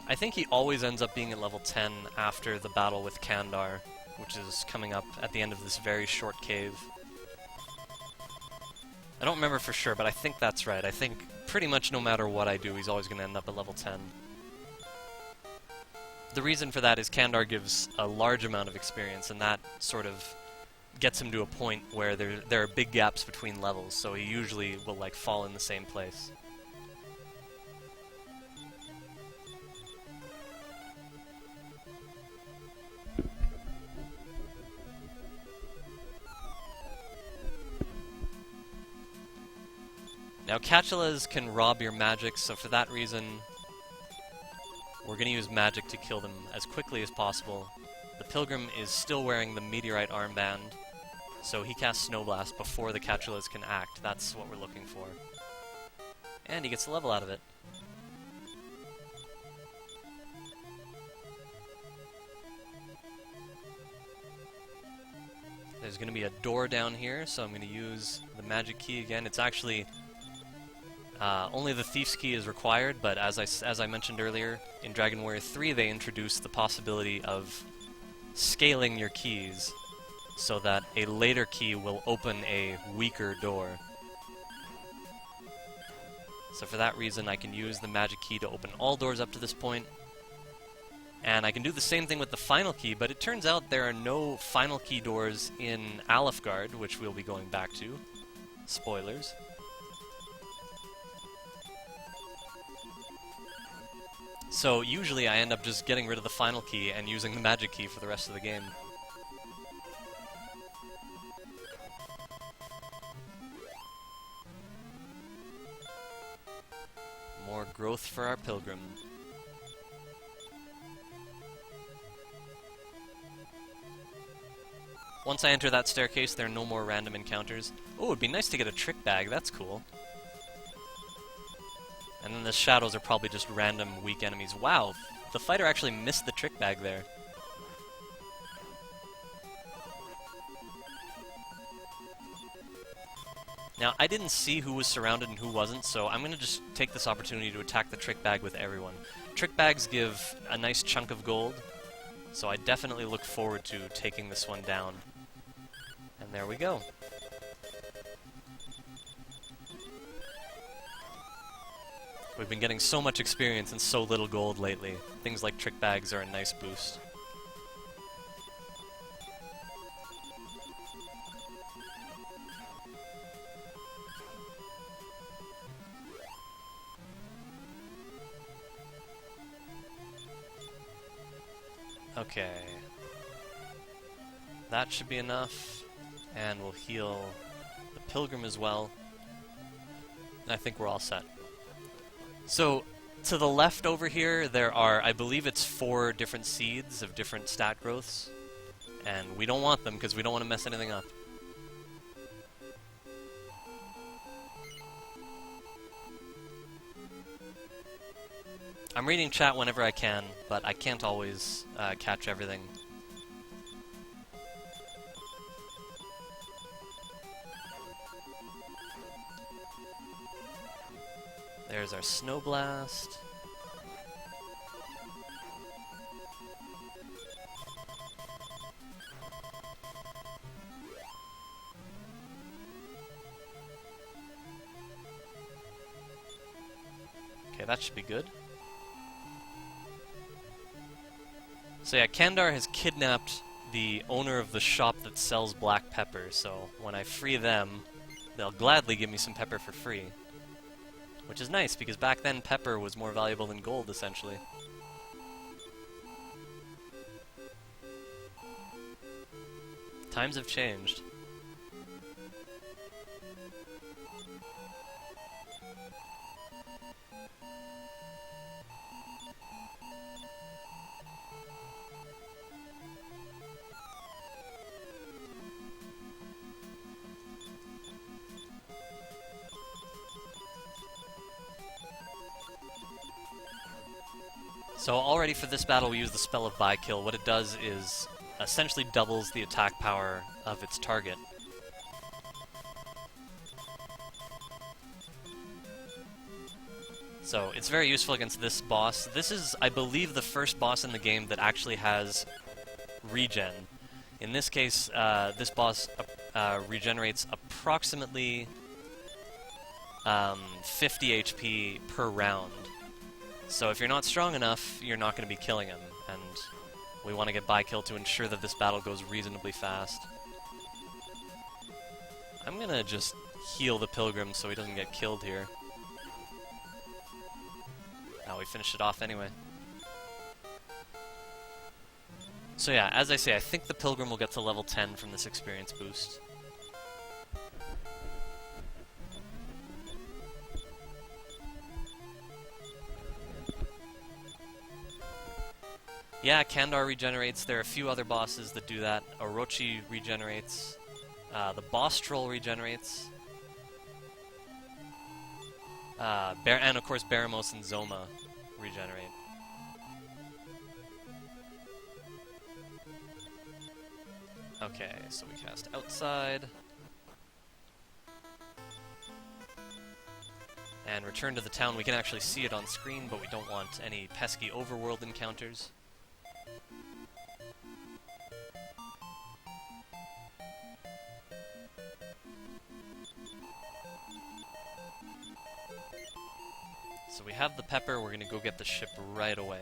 I think he always ends up being at level 10 after the battle with Kandar, which is coming up at the end of this very short cave. I don't remember for sure, but I think that's right. I think pretty much no matter what I do, he's always going to end up at level 10. The reason for that is Kandar gives a large amount of experience, and that sort of gets him to a point where there are big gaps between levels, so he usually will like fall in the same place. Now Cachulas can rob your magic, so for that reason we're going to use magic to kill them as quickly as possible. The Pilgrim is still wearing the Meteorite armband, so he casts Snow Blast before the Cachulas can act. That's what we're looking for. And he gets a level out of it. There's going to be a door down here, so I'm going to use the magic key again. It's actually only the Thief's Key is required, but as I mentioned earlier, in Dragon Warrior 3 they introduced the possibility of scaling your keys so that a later key will open a weaker door. So for that reason I can use the magic key to open all doors up to this point. And I can do the same thing with the final key, but it turns out there are no final key doors in Alefgard, which we'll be going back to. Spoilers. So usually I end up just getting rid of the final key and using the magic key for the rest of the game. More growth for our Pilgrim. Once I enter that staircase, there are no more random encounters. Oh, it'd be nice to get a trick bag, that's cool. And then the shadows are probably just random weak enemies. Wow, the fighter actually missed the trick bag there. Now, I didn't see who was surrounded and who wasn't, so I'm going to just take this opportunity to attack the trick bag with everyone. Trick bags give a nice chunk of gold, so I definitely look forward to taking this one down. And there we go. We've been getting so much experience and so little gold lately. Things like trick bags are a nice boost. Okay. That should be enough, and we'll heal the Pilgrim as well. I think we're all set. So, to the left over here, there are, I believe it's 4 different seeds of different stat growths. And we don't want them, because we don't want to mess anything up. I'm reading chat whenever I can, but I can't always catch everything. There's our Snow Blast. Okay, that should be good. So yeah, Kandar has kidnapped the owner of the shop that sells black pepper, so when I free them, they'll gladly give me some pepper for free. Which is nice, because back then pepper was more valuable than gold, essentially. Times have changed. So already for this battle we use the spell of By-Kill. What it does is essentially doubles the attack power of its target. So it's very useful against this boss. This is, I believe, the first boss in the game that actually has regen. In this case, this boss regenerates approximately 50 HP per round. So if you're not strong enough, you're not going to be killing him, and we want to get By-Kill to ensure that this battle goes reasonably fast. I'm going to just heal the Pilgrim so he doesn't get killed here. Oh, we finished it off anyway. So yeah, as I say, I think the Pilgrim will get to level 10 from this experience boost. Yeah, Kandar regenerates. There are a few other bosses that do that. Orochi regenerates. The boss troll regenerates. And of course Baramos and Zoma regenerate. Okay, so we cast outside. And return to the town. We can actually see it on screen, but we don't want any pesky overworld encounters. So we have the pepper, we're gonna go get the ship right away.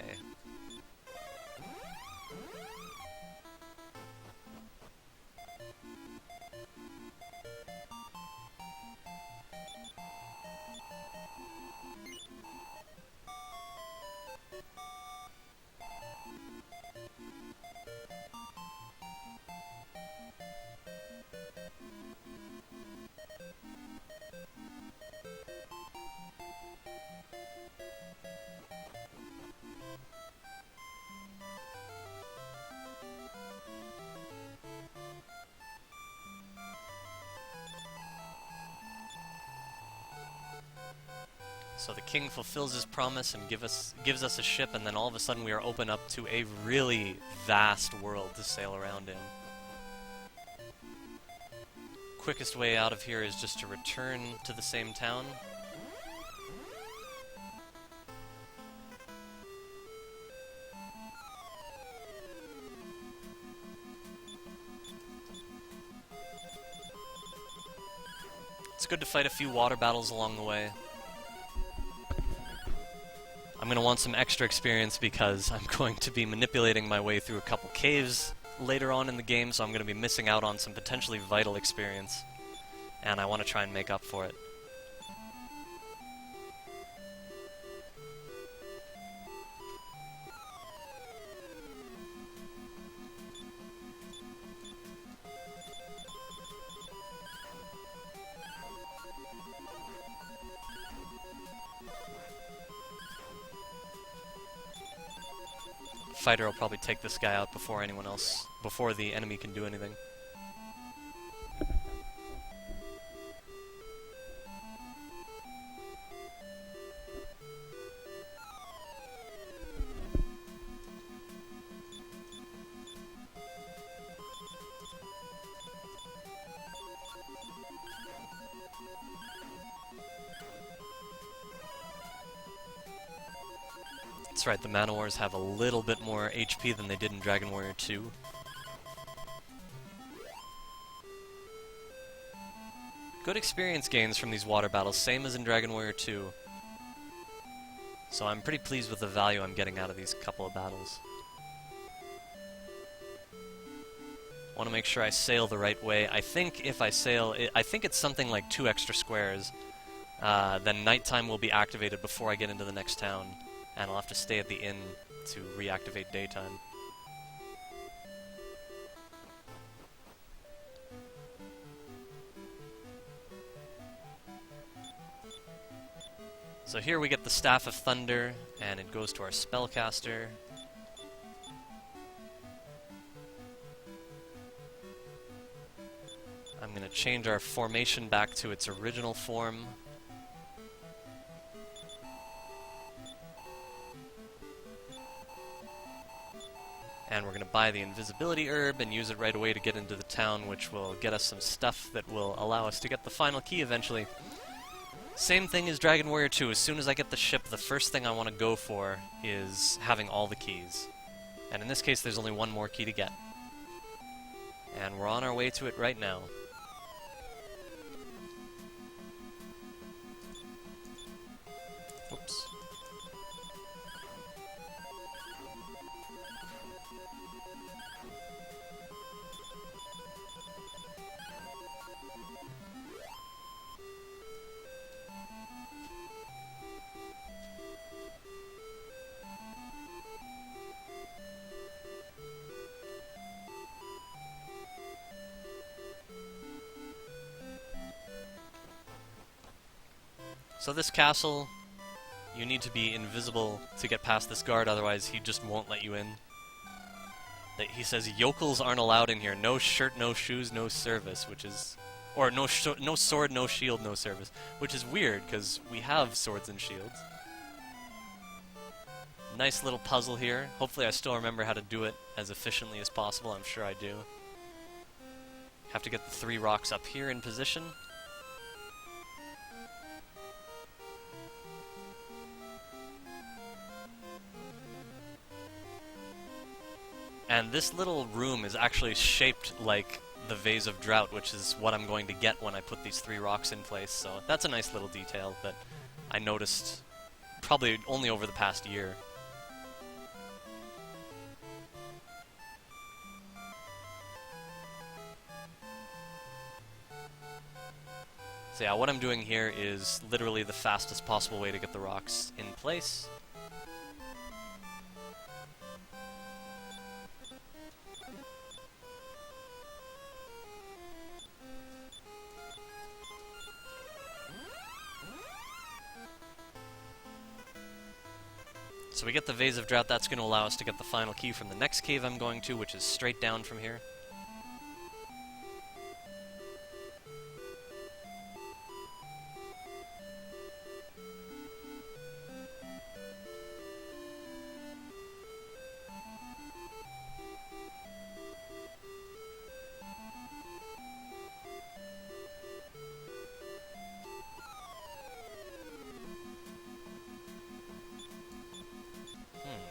So the king fulfills his promise and gives us a ship, and then all of a sudden we are open up to a really vast world to sail around in. Quickest way out of here is just to return to the same town. It's good to fight a few water battles along the way. I'm going to want some extra experience because I'm going to be manipulating my way through a couple caves later on in the game, so I'm going to be missing out on some potentially vital experience, and I want to try and make up for it. Fighter will probably take this guy out before anyone else, before the enemy can do anything. That's right, the Manowars have a little bit more HP than they did in Dragon Warrior 2. Good experience gains from these water battles, same as in Dragon Warrior 2. So I'm pretty pleased with the value I'm getting out of these couple of battles. Want to make sure I sail the right way. I think if I sail, I think it's something like 2 extra squares. Then nighttime will be activated before I get into the next town. And I'll have to stay at the inn to reactivate daytime. So here we get the Staff of Thunder, and it goes to our Spellcaster. I'm going to change our formation back to its original form. And we're going to buy the Invisibility Herb and use it right away to get into the town, which will get us some stuff that will allow us to get the final key eventually. Same thing as Dragon Warrior 2. As soon as I get the ship, the first thing I want to go for is having all the keys. And in this case, there's only one more key to get. And we're on our way to it right now. Oops. So this castle, you need to be invisible to get past this guard, otherwise he just won't let you in. He says yokels aren't allowed in here. No shirt, no shoes, no service, which is... Or no sword, no shield, no service. Which is weird, because we have swords and shields. Nice little puzzle here. Hopefully I still remember how to do it as efficiently as possible. I'm sure I do. Have to get the 3 rocks up here in position. And this little room is actually shaped like the Vase of Drought, which is what I'm going to get when I put these 3 rocks in place. So that's a nice little detail that I noticed probably only over the past year. So yeah, what I'm doing here is literally the fastest possible way to get the rocks in place. So we get the Vase of Drought. That's going to allow us to get the final key from the next cave I'm going to, which is straight down from here.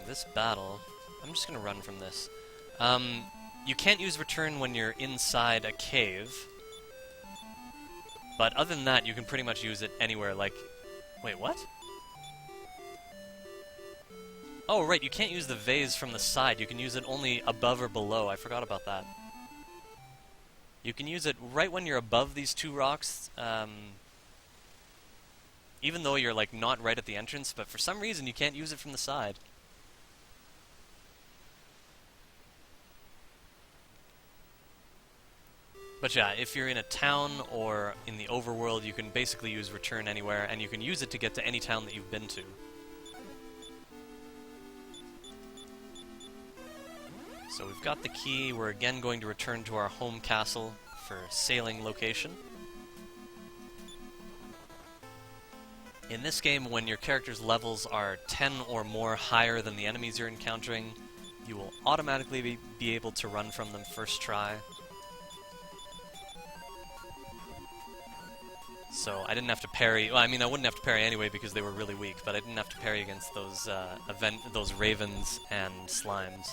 This battle, I'm just going to run from this. You can't use return when you're inside a cave, but other than that, you can pretty much use it anywhere, like... Wait, what? Oh, right, you can't use the vase from the side. You can use it only above or below. I forgot about that. You can use it right when you're above these 2 rocks, even though you're, like, not right at the entrance, but for some reason you can't use it from the side. But yeah, if you're in a town or in the overworld, you can basically use return anywhere, and you can use it to get to any town that you've been to. So we've got the key. We're again going to return to our home castle for sailing location. In this game, when your character's levels are 10 or more higher than the enemies you're encountering, you will automatically be able to run from them first try. So I didn't have to parry. Well, I mean, I wouldn't have to parry anyway because they were really weak, but I didn't have to parry against those ravens and slimes.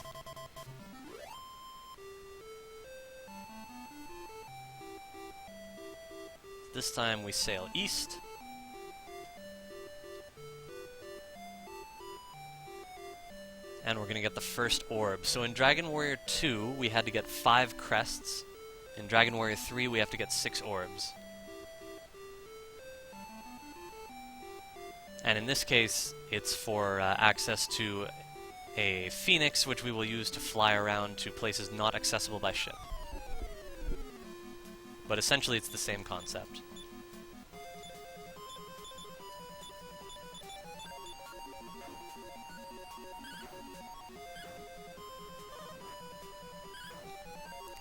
This time we sail east. And we're going to get the first orb. So in Dragon Warrior 2, we had to get 5 crests. In Dragon Warrior 3, we have to get 6 orbs. And in this case, it's for access to a phoenix, which we will use to fly around to places not accessible by ship. But essentially, it's the same concept.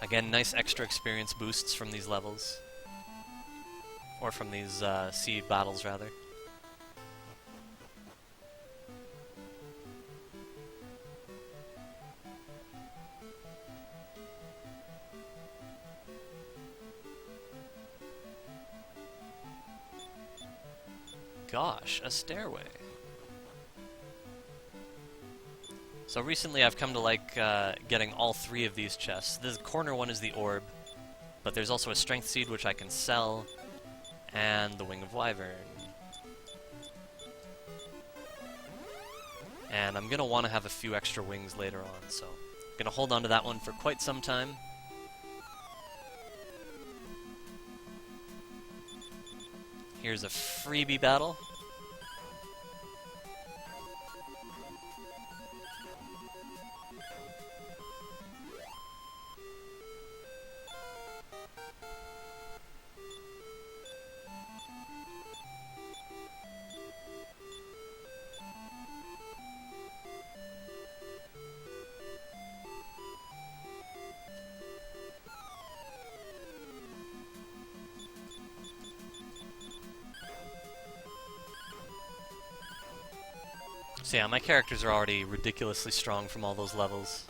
Again, nice extra experience boosts from these levels. Or from these sea battles, rather. Gosh, a stairway. So recently I've come to like getting all 3 of these chests. The corner one is the orb, but there's also a strength seed which I can sell, and the wing of wyvern. And I'm going to want to have a few extra wings later on, so I'm going to hold on to that one for quite some time. Here's a freebie battle. So yeah, my characters are already ridiculously strong from all those levels.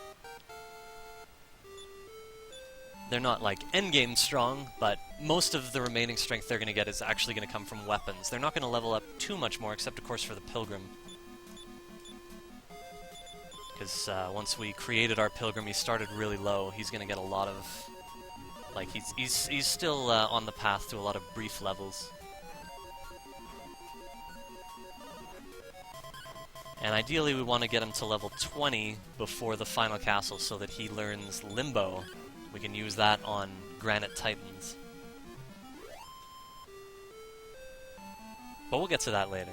They're not like endgame strong, but most of the remaining strength they're going to get is actually going to come from weapons. They're not going to level up too much more, except of course for the Pilgrim. Because once we created our Pilgrim, he started really low. He's going to get a lot of... like, he's still on the path to a lot of brief levels. And ideally we want to get him to level 20 before the final castle so that he learns Limbo. We can use that on Granite Titans. But we'll get to that later.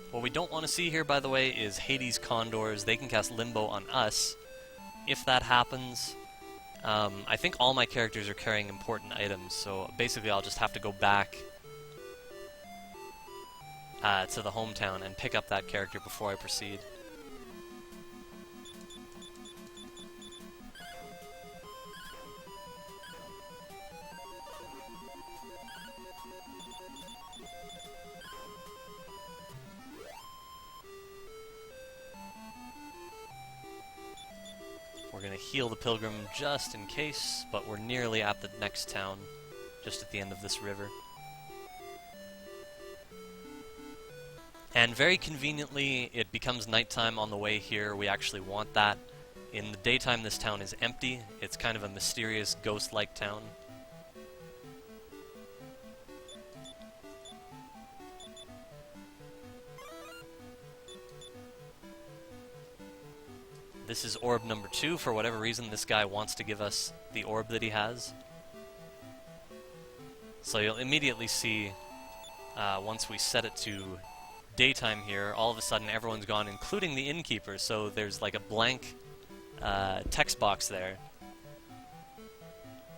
What we don't want to see here, by the way, is Hades Condors. They can cast Limbo on us. If that happens... I think all my characters are carrying important items, so basically I'll just have to go back to the hometown and pick up that character before I proceed. We're going to heal the Pilgrim just in case, but we're nearly at the next town, just at the end of this river. And very conveniently, it becomes nighttime on the way here. We actually want that. In the daytime, this town is empty. It's kind of a mysterious, ghost-like town. This is orb number 2. For whatever reason, this guy wants to give us the orb that he has. So you'll immediately see, once we set it to daytime here, all of a sudden everyone's gone, including the innkeeper. So there's like a blank text box there.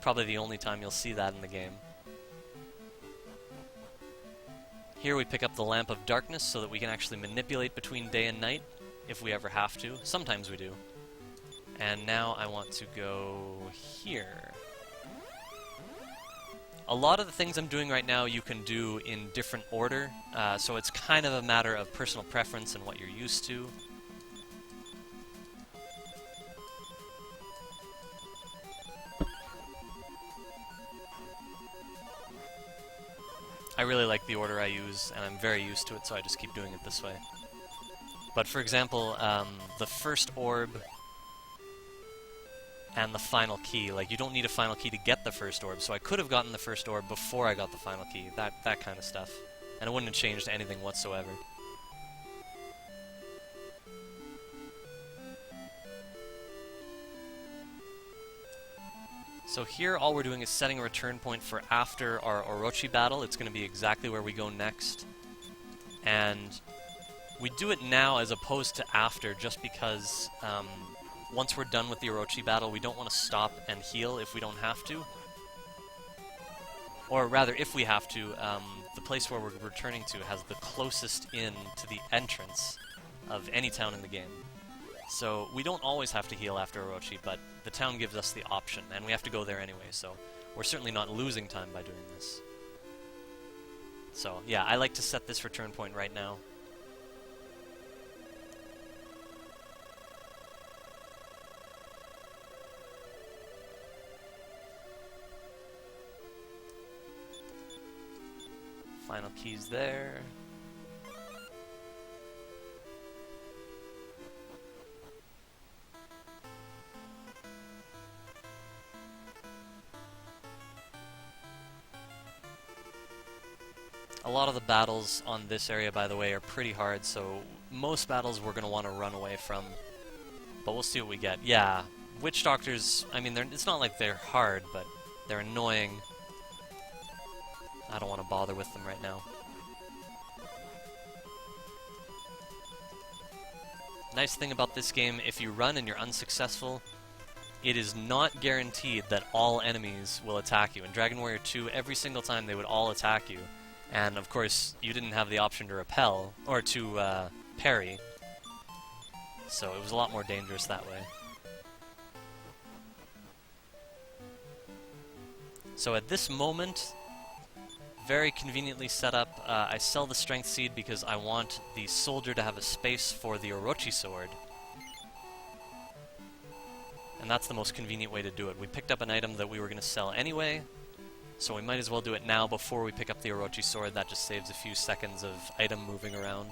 Probably the only time you'll see that in the game. Here we pick up the Lamp of Darkness so that we can actually manipulate between day and night, if we ever have to. Sometimes we do. And now I want to go here. A lot of the things I'm doing right now you can do in different order, so it's kind of a matter of personal preference and what you're used to. I really like the order I use, and I'm very used to it, so I just keep doing it this way. But for example, the first orb and the final key, like you don't need a final key to get the first orb, so I could have gotten the first orb before I got the final key, that kind of stuff. And it wouldn't have changed anything whatsoever. So here all we're doing is setting a return point for after our Orochi battle. It's going to be exactly where we go next. And we do it now as opposed to after, just because once we're done with the Orochi battle, we don't want to stop and heal if we don't have to. Or rather, if we have to, the place where we're returning to has the closest in to the entrance of any town in the game. So we don't always have to heal after Orochi, but the town gives us the option, and we have to go there anyway, so we're certainly not losing time by doing this. So, yeah, I like to set this return point right now. Final keys there. A lot of the battles on this area, by the way, are pretty hard, so most battles we're going to want to run away from. But we'll see what we get. Yeah, Witch Doctors, I mean, it's not like they're hard, but they're annoying. I don't want to bother with them right now. Nice thing about this game, if you run and you're unsuccessful, it is not guaranteed that all enemies will attack you. In Dragon Warrior 2, every single time they would all attack you. And of course, you didn't have the option to repel, or to parry. So it was a lot more dangerous that way. So at this moment, very conveniently set up, I sell the Strength Seed because I want the soldier to have a space for the Orochi sword. And that's the most convenient way to do it. We picked up an item that we were going to sell anyway, so we might as well do it now before we pick up the Orochi sword. That just saves a few seconds of item moving around.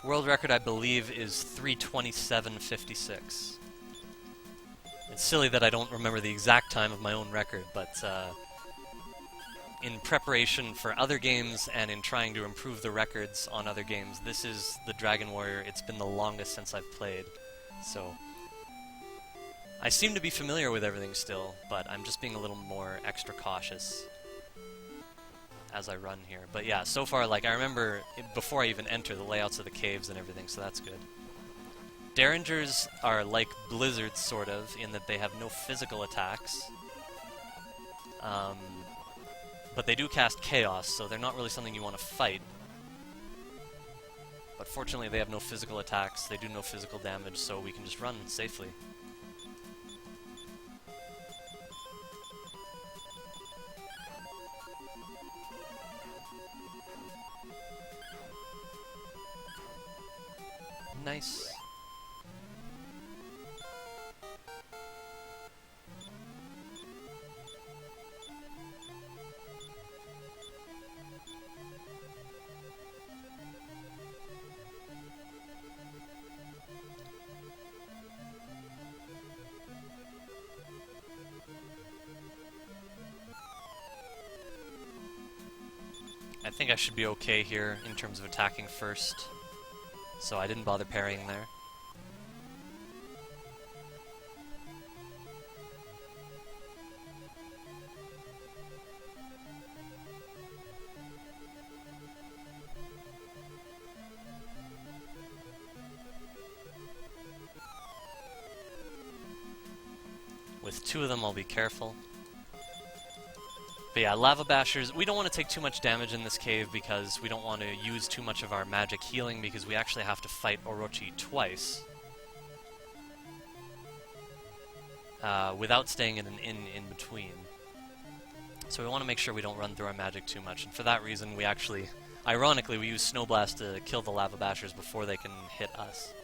World record, I believe, is 3:27:56. It's silly that I don't remember the exact time of my own record, but in preparation for other games and in trying to improve the records on other games, this is the Dragon Warrior. It's been the longest since I've played, so I seem to be familiar with everything still, but I'm just being a little more extra cautious as I run here. But yeah, so far, like, I remember before I even enter the layouts of the caves and everything, so that's good. Derringers are like blizzards, sort of, in that they have no physical attacks. But they do cast Chaos, so they're not really something you want to fight. But fortunately, they have no physical attacks, they do no physical damage, so we can just run safely. Nice. I think I should be okay here in terms of attacking first, so I didn't bother parrying there. With two of them, I'll be careful. But yeah, Lava Bashers, we don't want to take too much damage in this cave because we don't want to use too much of our magic healing because we actually have to fight Orochi twice. Without staying in an inn in between. So we want to make sure we don't run through our magic too much, and for that reason we actually, ironically, we use Snow Blast to kill the Lava Bashers before they can hit us.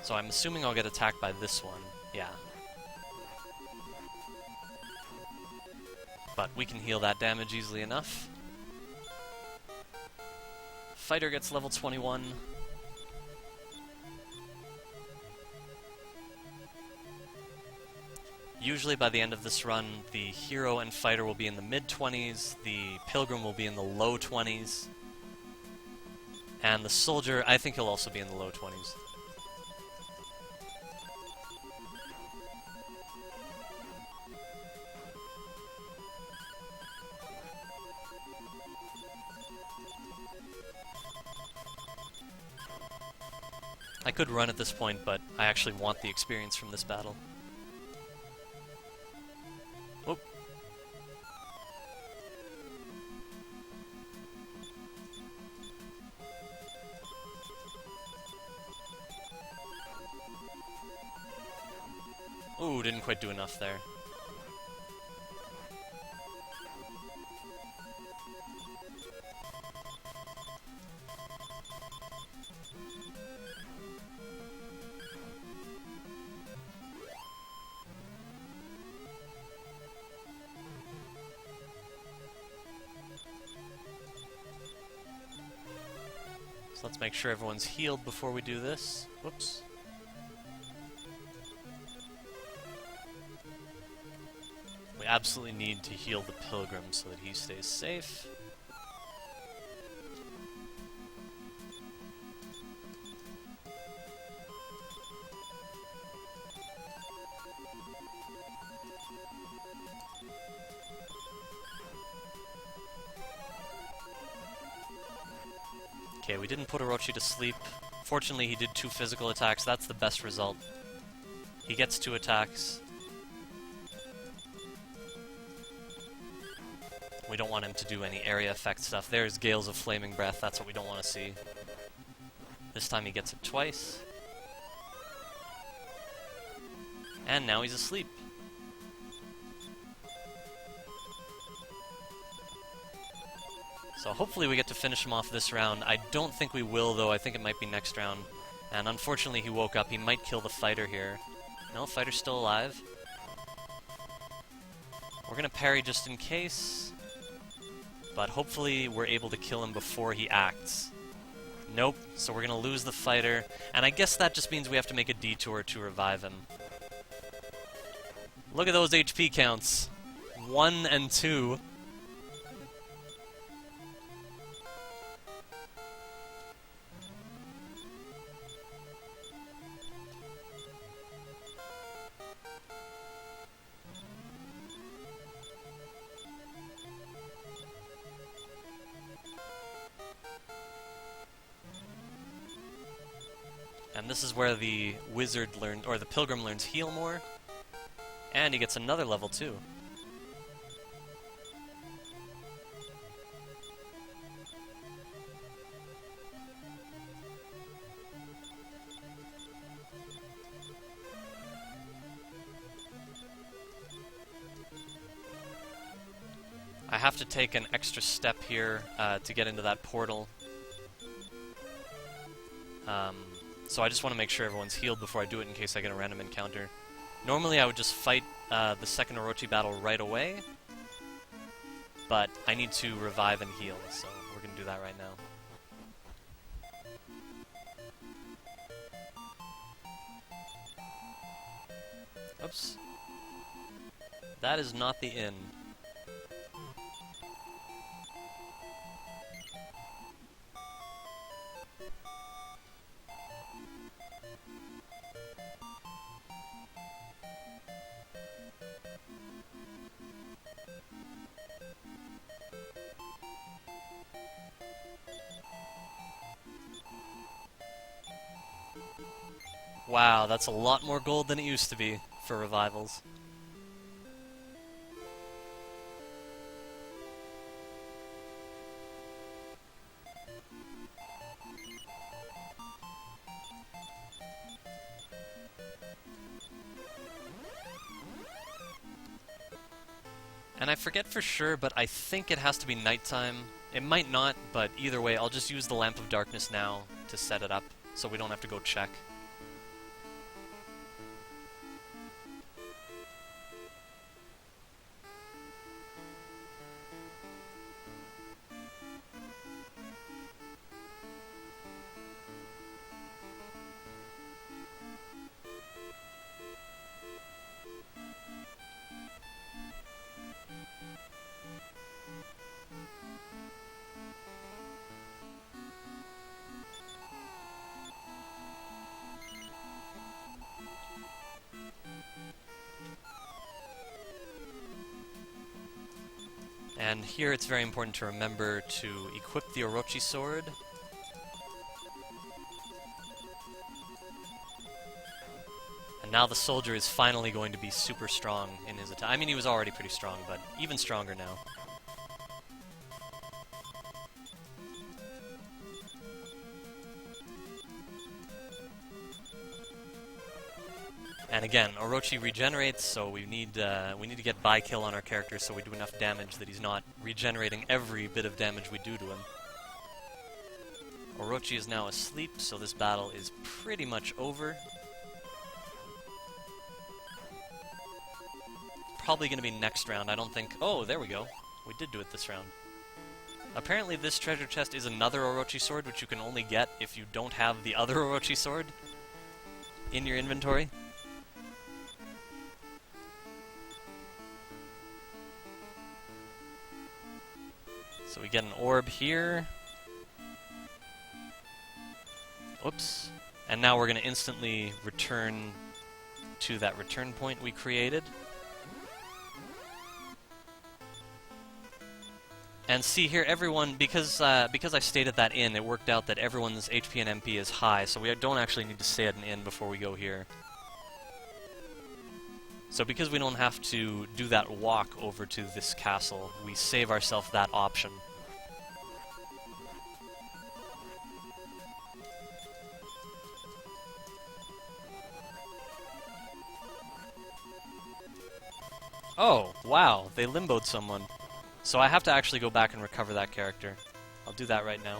So I'm assuming I'll get attacked by this one. Yeah. But we can heal that damage easily enough. Fighter gets level 21. Usually by the end of this run, the hero and fighter will be in the mid-20s, the pilgrim will be in the low 20s, and the soldier, I think he'll also be in the low 20s. I could run at this point, but I actually want the experience from this battle. Whoop. Ooh, didn't quite do enough there. So let's make sure everyone's healed before we do this. Whoops. We absolutely need to heal the pilgrim so that he stays safe. Okay, we didn't put Orochi to sleep. Fortunately, he did 2 physical attacks. That's the best result. He gets 2 attacks. We don't want him to do any area effect stuff. There's Gales of Flaming Breath. That's what we don't want to see. This time he gets it twice. And now he's asleep. So hopefully we get to finish him off this round. I don't think we will, though. I think it might be next round. And unfortunately he woke up. He might kill the fighter here. No, fighter's still alive. We're gonna parry just in case. But hopefully we're able to kill him before he acts. Nope, so we're gonna lose the fighter. And I guess that just means we have to make a detour to revive him. Look at those HP counts. 1 and 2. And this is where the wizard learns, or the pilgrim learns heal more. And he gets another level too. I have to take an extra step here to get into that portal. So I just want to make sure everyone's healed before I do it in case I get a random encounter. Normally I would just fight the second Orochi battle right away, but I need to revive and heal, so we're going to do that right now. Oops. That is not the inn. Wow, that's a lot more gold than it used to be for revivals. And I forget for sure, but I think it has to be nighttime. It might not, but either way, I'll just use the Lamp of Darkness now to set it up, so we don't have to go check. And here it's very important to remember to equip the Orochi sword. Now the soldier is finally going to be super strong in his attack. I mean, he was already pretty strong, but even stronger now. And again, Orochi regenerates, so we need to get by kill on our character so we do enough damage that he's not regenerating every bit of damage we do to him. Orochi is now asleep, so this battle is pretty much over. Probably going to be next round. I don't think... Oh, there we go. We did do it this round. Apparently this treasure chest is another Orochi sword, which you can only get if you don't have the other Orochi sword in your inventory. So we get an orb here. Oops. And now we're going to instantly return to that return point we created. And see here, everyone, because I stayed at that inn, it worked out that everyone's HP and MP is high, so we don't actually need to stay at an inn before we go here. So because we don't have to do that walk over to this castle, we save ourselves that option. Oh, wow, they limboed someone. So I have to actually go back and recover that character. I'll do that right now.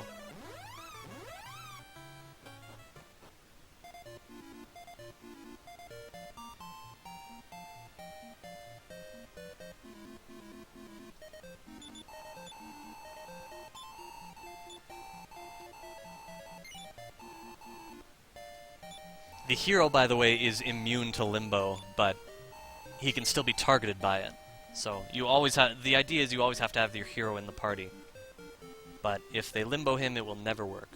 The hero, by the way, is immune to limbo, but he can still be targeted by it. So you always have, the idea is you always have to have your hero in the party. But if they limbo him, it will never work.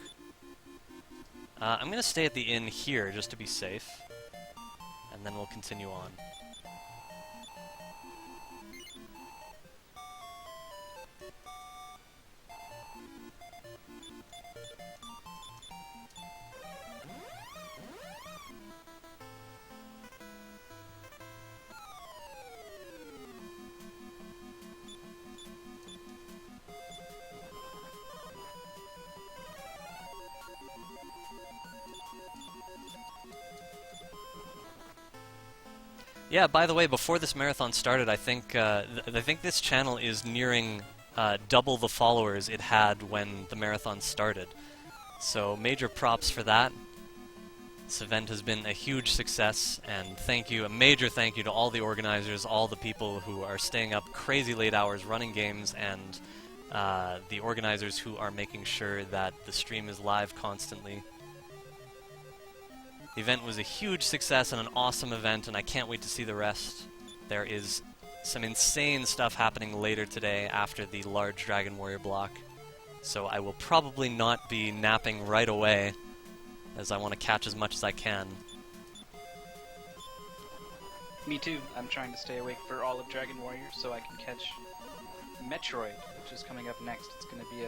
I'm going to stay at the inn here just to be safe. And then we'll continue on. Yeah, by the way, before this marathon started, I think this channel is nearing double the followers it had when the marathon started. So major props for that. This event has been a huge success, and thank you, a major thank you to all the organizers, all the people who are staying up crazy late hours running games, and the organizers who are making sure that the stream is live constantly. The event was a huge success and an awesome event, and I can't wait to see the rest. There is some insane stuff happening later today after the large Dragon Warrior block, so I will probably not be napping right away, as I want to catch as much as I can. Me too. I'm trying to stay awake for all of Dragon Warrior so I can catch Metroid, which is coming up next. It's going to be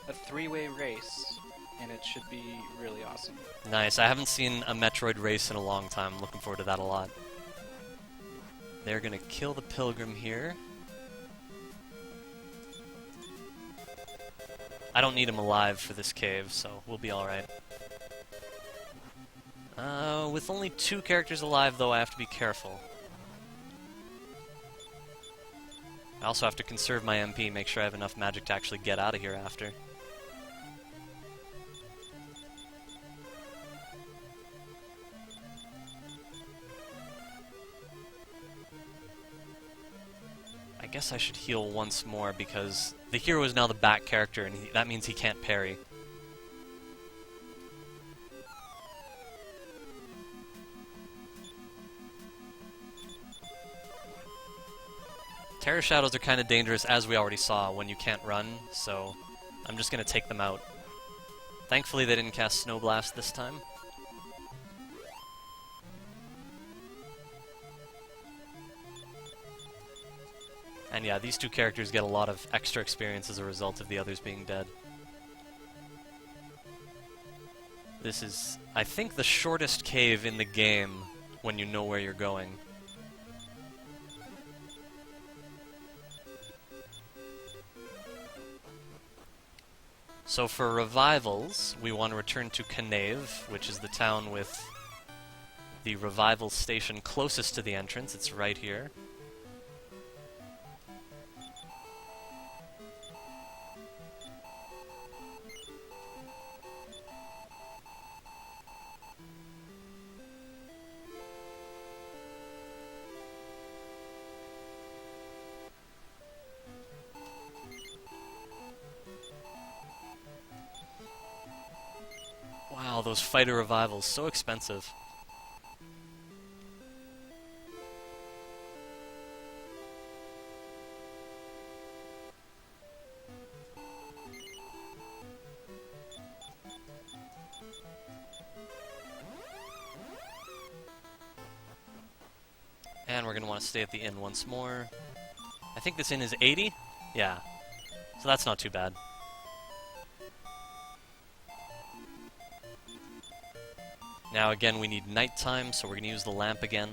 a three-way race, and it should be really awesome. Nice. I haven't seen a Metroid race in a long time. I'm looking forward to that a lot. They're going to kill the Pilgrim here. I don't need him alive for this cave, so we'll be alright. With only 2 characters alive, though, I have to be careful. I also have to conserve my MP, make sure I have enough magic to actually get out of here after. I guess I should heal once more, because the hero is now the back character, and that means he can't parry. Terror Shadows are kind of dangerous, as we already saw, when you can't run, so I'm just going to take them out. Thankfully they didn't cast Snow Blast this time. And yeah, these 2 characters get a lot of extra experience as a result of the others being dead. This is, I think, the shortest cave in the game when you know where you're going. So for revivals, we want to return to Knave, which is the town with the revival station closest to the entrance. It's right here. Wow, those fighter revivals, so expensive. And we're going to want to stay at the inn once more. I think this inn is 80? Yeah. So that's not too bad. Now again, we need nighttime, so we're going to use the lamp again.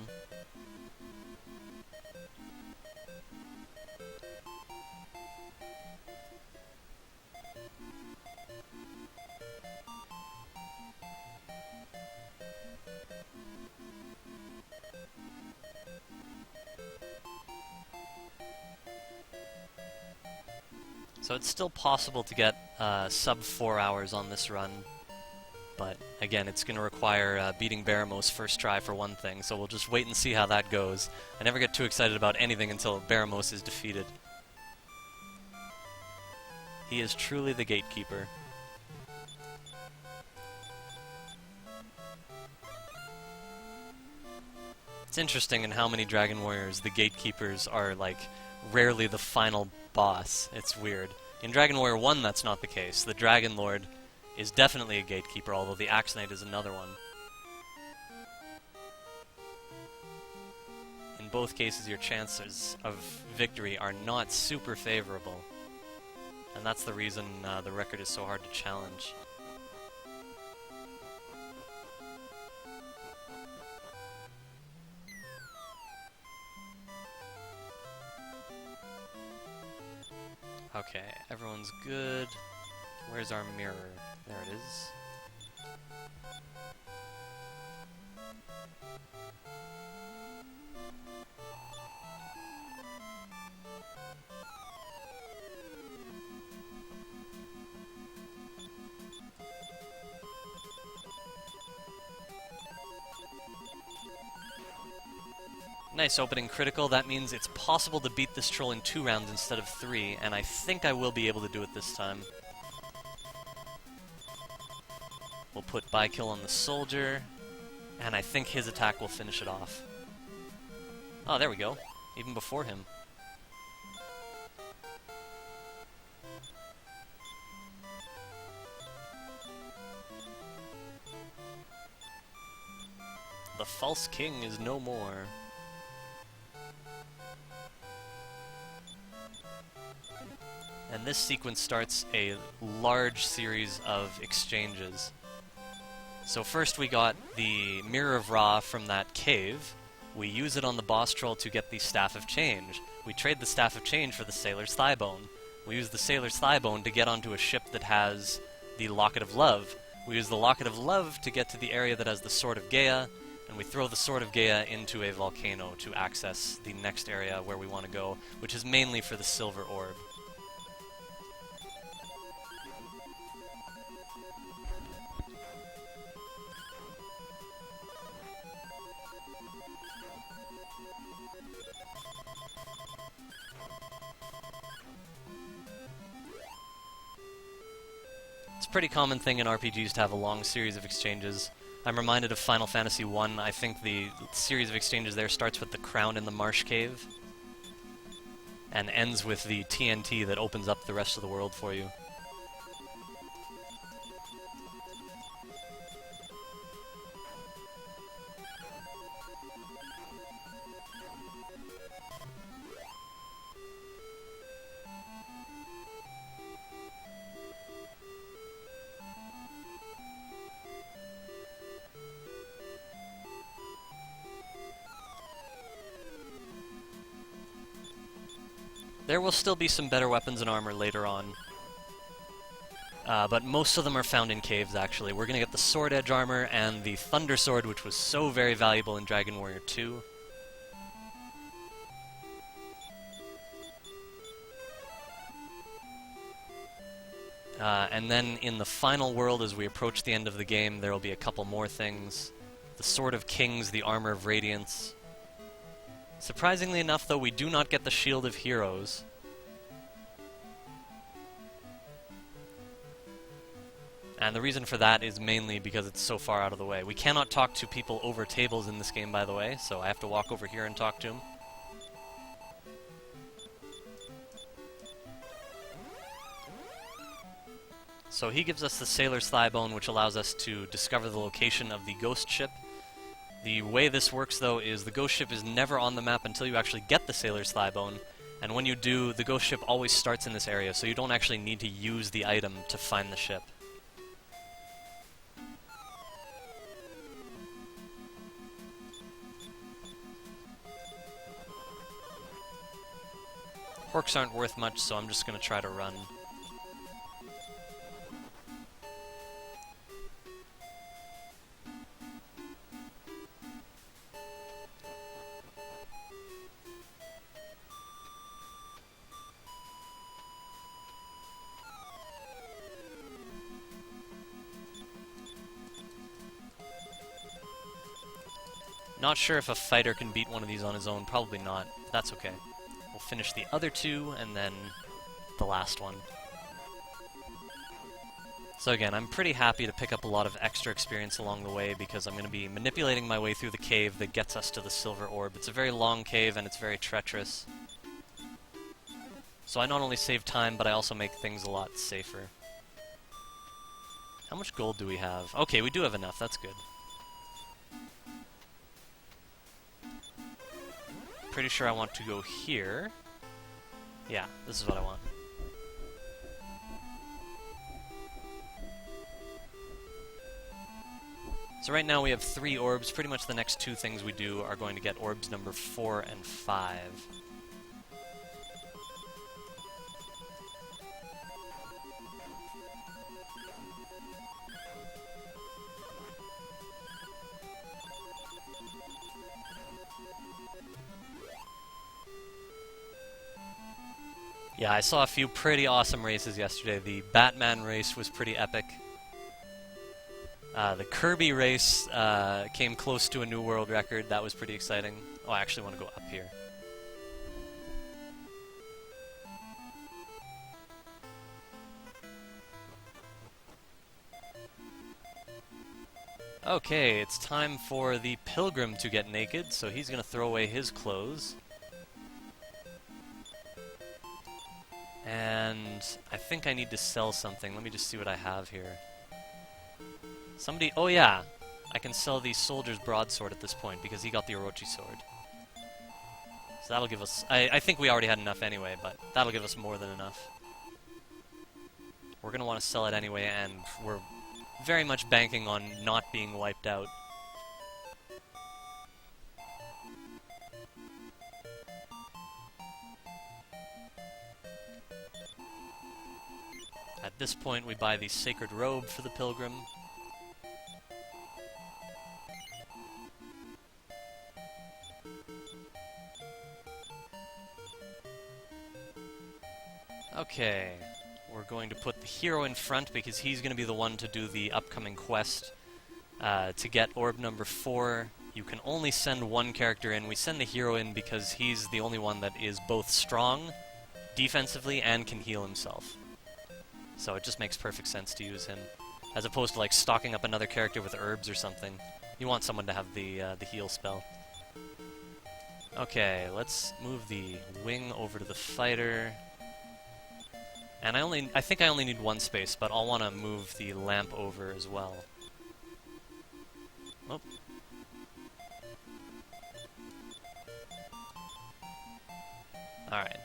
So it's still possible to get sub 4 hours on this run, but again, it's going to require beating Baramos first try for one thing, so we'll just wait and see how that goes. I never get too excited about anything until Baramos is defeated. He is truly the gatekeeper. It's interesting in how many Dragon Warriors the gatekeepers are, like, rarely the final boss. It's weird. In Dragon Warrior 1, that's not the case. The Dragon Lord is definitely a gatekeeper, although the Axe Knight is another one. In both cases, your chances of victory are not super favorable. And that's the reason the record is so hard to challenge. Okay, everyone's good. Where's our mirror? There it is. Nice opening critical. That means it's possible to beat this troll in 2 rounds instead of 3, and I think I will be able to do it this time. We'll put buy kill on the soldier, and I think his attack will finish it off. Oh, there we go. Even before him. The false king is no more. And this sequence starts a large series of exchanges. So first we got the Mirror of Ra from that cave. We use it on the boss troll to get the Staff of Change. We trade the Staff of Change for the Sailor's Thigh Bone. We use the Sailor's Thigh Bone to get onto a ship that has the Locket of Love. We use the Locket of Love to get to the area that has the Sword of Gaia, and we throw the Sword of Gaia into a volcano to access the next area where we want to go, which is mainly for the Silver Orb. It's a pretty common thing in RPGs to have a long series of exchanges. I'm reminded of Final Fantasy 1. I think the series of exchanges there starts with the crown in the Marsh Cave and ends with the TNT that opens up the rest of the world for you. There will still be some better weapons and armor later on. But most of them are found in caves, actually. We're going to get the Sword Edge armor and the Thunder Sword, which was so very valuable in Dragon Warrior 2. And then in the final world, as we approach the end of the game, there will be a couple more things. The Sword of Kings, the Armor of Radiance. Surprisingly enough, though, we do not get the Shield of Heroes. And the reason for that is mainly because it's so far out of the way. We cannot talk to people over tables in this game, by the way, so I have to walk over here and talk to them. So he gives us the Sailor's Thigh Bone, which allows us to discover the location of the ghost ship. The way this works, though, is the ghost ship is never on the map until you actually get the Sailor's Thigh Bone, and when you do, the ghost ship always starts in this area, so you don't actually need to use the item to find the ship. Horks aren't worth much, so I'm just going to try to run. Not sure if a fighter can beat one of these on his own. Probably not. That's okay. We'll finish the other two, and then the last one. So again, I'm pretty happy to pick up a lot of extra experience along the way, because I'm going to be manipulating my way through the cave that gets us to the Silver Orb. It's a very long cave, and it's very treacherous. So I not only save time, but I also make things a lot safer. How much gold do we have? Okay, we do have enough. That's good. Pretty sure I want to go here. Yeah, this is what I want. So right now we have 3 orbs. Pretty much the next 2 things we do are going to get orbs number 4 and 5. Yeah, I saw a few pretty awesome races yesterday. The Batman race was pretty epic. The Kirby race came close to a new world record. That was pretty exciting. Oh, I actually want to go up here. Okay, it's time for the Pilgrim to get naked, so he's going to throw away his clothes. And I think I need to sell something. Let me just see what I have here. Somebody... Oh yeah! I can sell the Soldier's Broadsword at this point, because he got the Orochi Sword. So that'll give us... I think we already had enough anyway, but that'll give us more than enough. We're going to want to sell it anyway, and we're very much banking on not being wiped out. At this point, we buy the Sacred Robe for the Pilgrim. Okay, we're going to put the hero in front because he's going to be the one to do the upcoming quest. To get orb number 4, you can only send one character in. We send the hero in because he's the only one that is both strong defensively and can heal himself. So it just makes perfect sense to use him, as opposed to like stocking up another character with herbs or something. You want someone to have the heal spell. Okay, let's move the wing over to the fighter. And I think I only need 1 space, but I'll want to move the lamp over as well. Oh. Alright.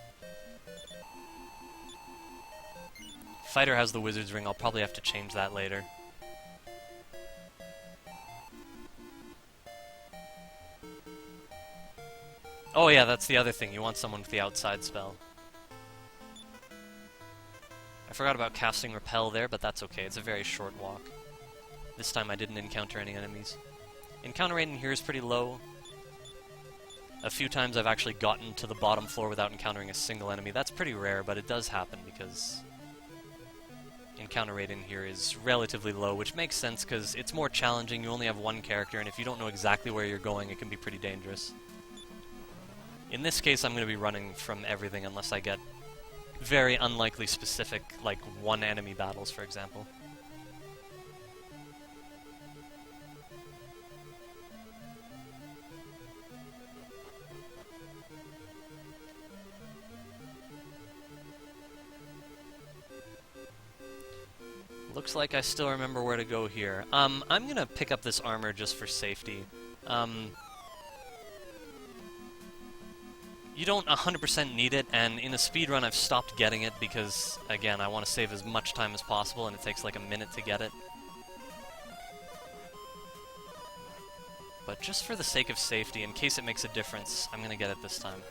Fighter has the Wizard's Ring. I'll probably have to change that later. Oh yeah, that's the other thing. You want someone with the outside spell. I forgot about casting Repel there, but that's okay. It's a very short walk. This time I didn't encounter any enemies. Encounter rate in here is pretty low. A few times I've actually gotten to the bottom floor without encountering a single enemy. That's pretty rare, but it does happen because encounter rate in here is relatively low, which makes sense because it's more challenging. You only have one character, and if you don't know exactly where you're going, it can be pretty dangerous. In this case, I'm going to be running from everything unless I get very unlikely specific, like one enemy battles, for example. Looks like I still remember where to go here. I'm gonna pick up this armor just for safety. You don't 100% need it, and in a speedrun I've stopped getting it because, again, I want to save as much time as possible, and it takes like a minute to get it. But just for the sake of safety, in case it makes a difference, I'm gonna get it this time.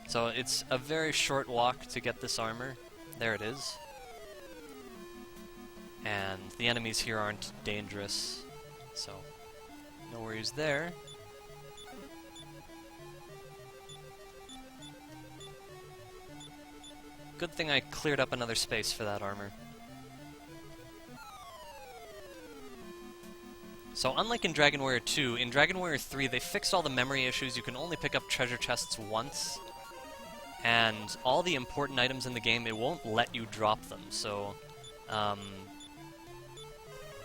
So it's a very short walk to get this armor. There it is. And the enemies here aren't dangerous, so no worries there. Good thing I cleared up another space for that armor. So unlike in Dragon Warrior 2, in Dragon Warrior 3 they fixed all the memory issues. You can only pick up treasure chests once. And all the important items in the game, it won't let you drop them, so...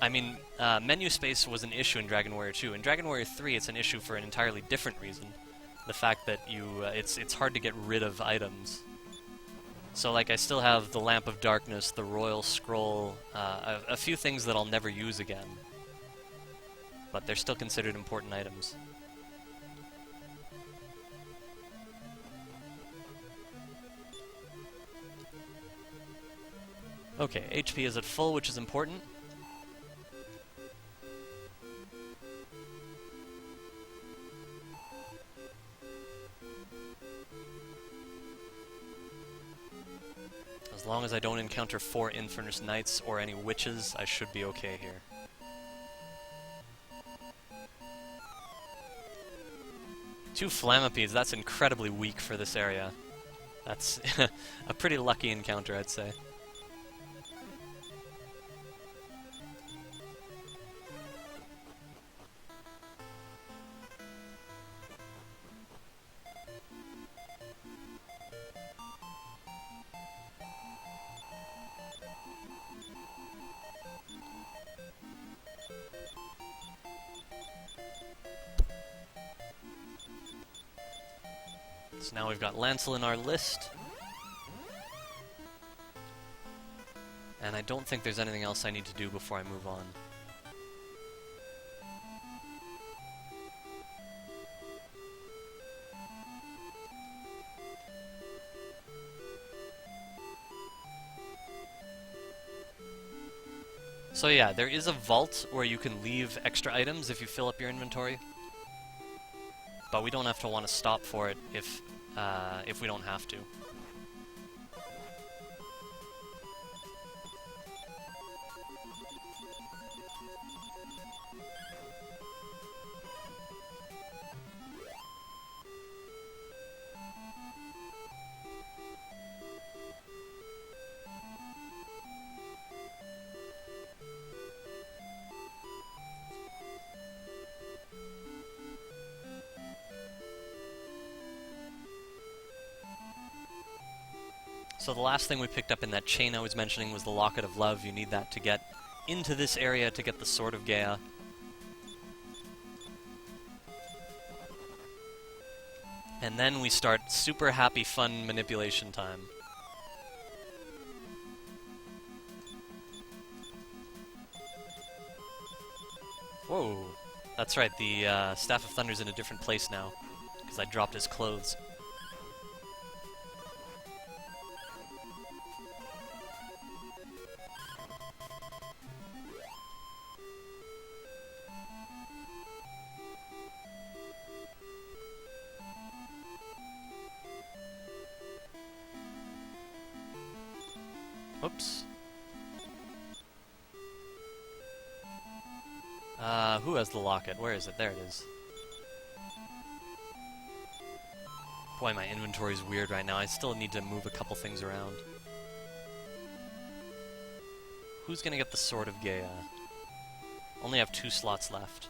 menu space was an issue in Dragon Warrior 2. In Dragon Warrior 3, it's an issue for an entirely different reason. The fact that it's hard to get rid of items. So, like, I still have the Lamp of Darkness, the Royal Scroll, a few things that I'll never use again. But they're still considered important items. Okay, HP is at full, which is important. As long as I don't encounter 4 Infernus Knights or any witches, I should be okay here. Two Flamipedes, that's incredibly weak for this area. That's a pretty lucky encounter, I'd say. So now we've got Lancel in our list. And I don't think there's anything else I need to do before I move on. So yeah, there is a vault where you can leave extra items if you fill up your inventory. But we don't have to want to stop for it if we don't have to. So the last thing we picked up in that chain I was mentioning was the Locket of Love. You need that to get into this area to get the Sword of Gaia. And then we start super happy, fun manipulation time. Whoa! That's right, the Staff of Thunder's in a different place now, because I dropped his clothes. Oops. Who has the locket? Where is it? There it is. Boy, my inventory's weird right now. I still need to move a couple things around. Who's gonna get the Sword of Gaia? Only have 2 slots left.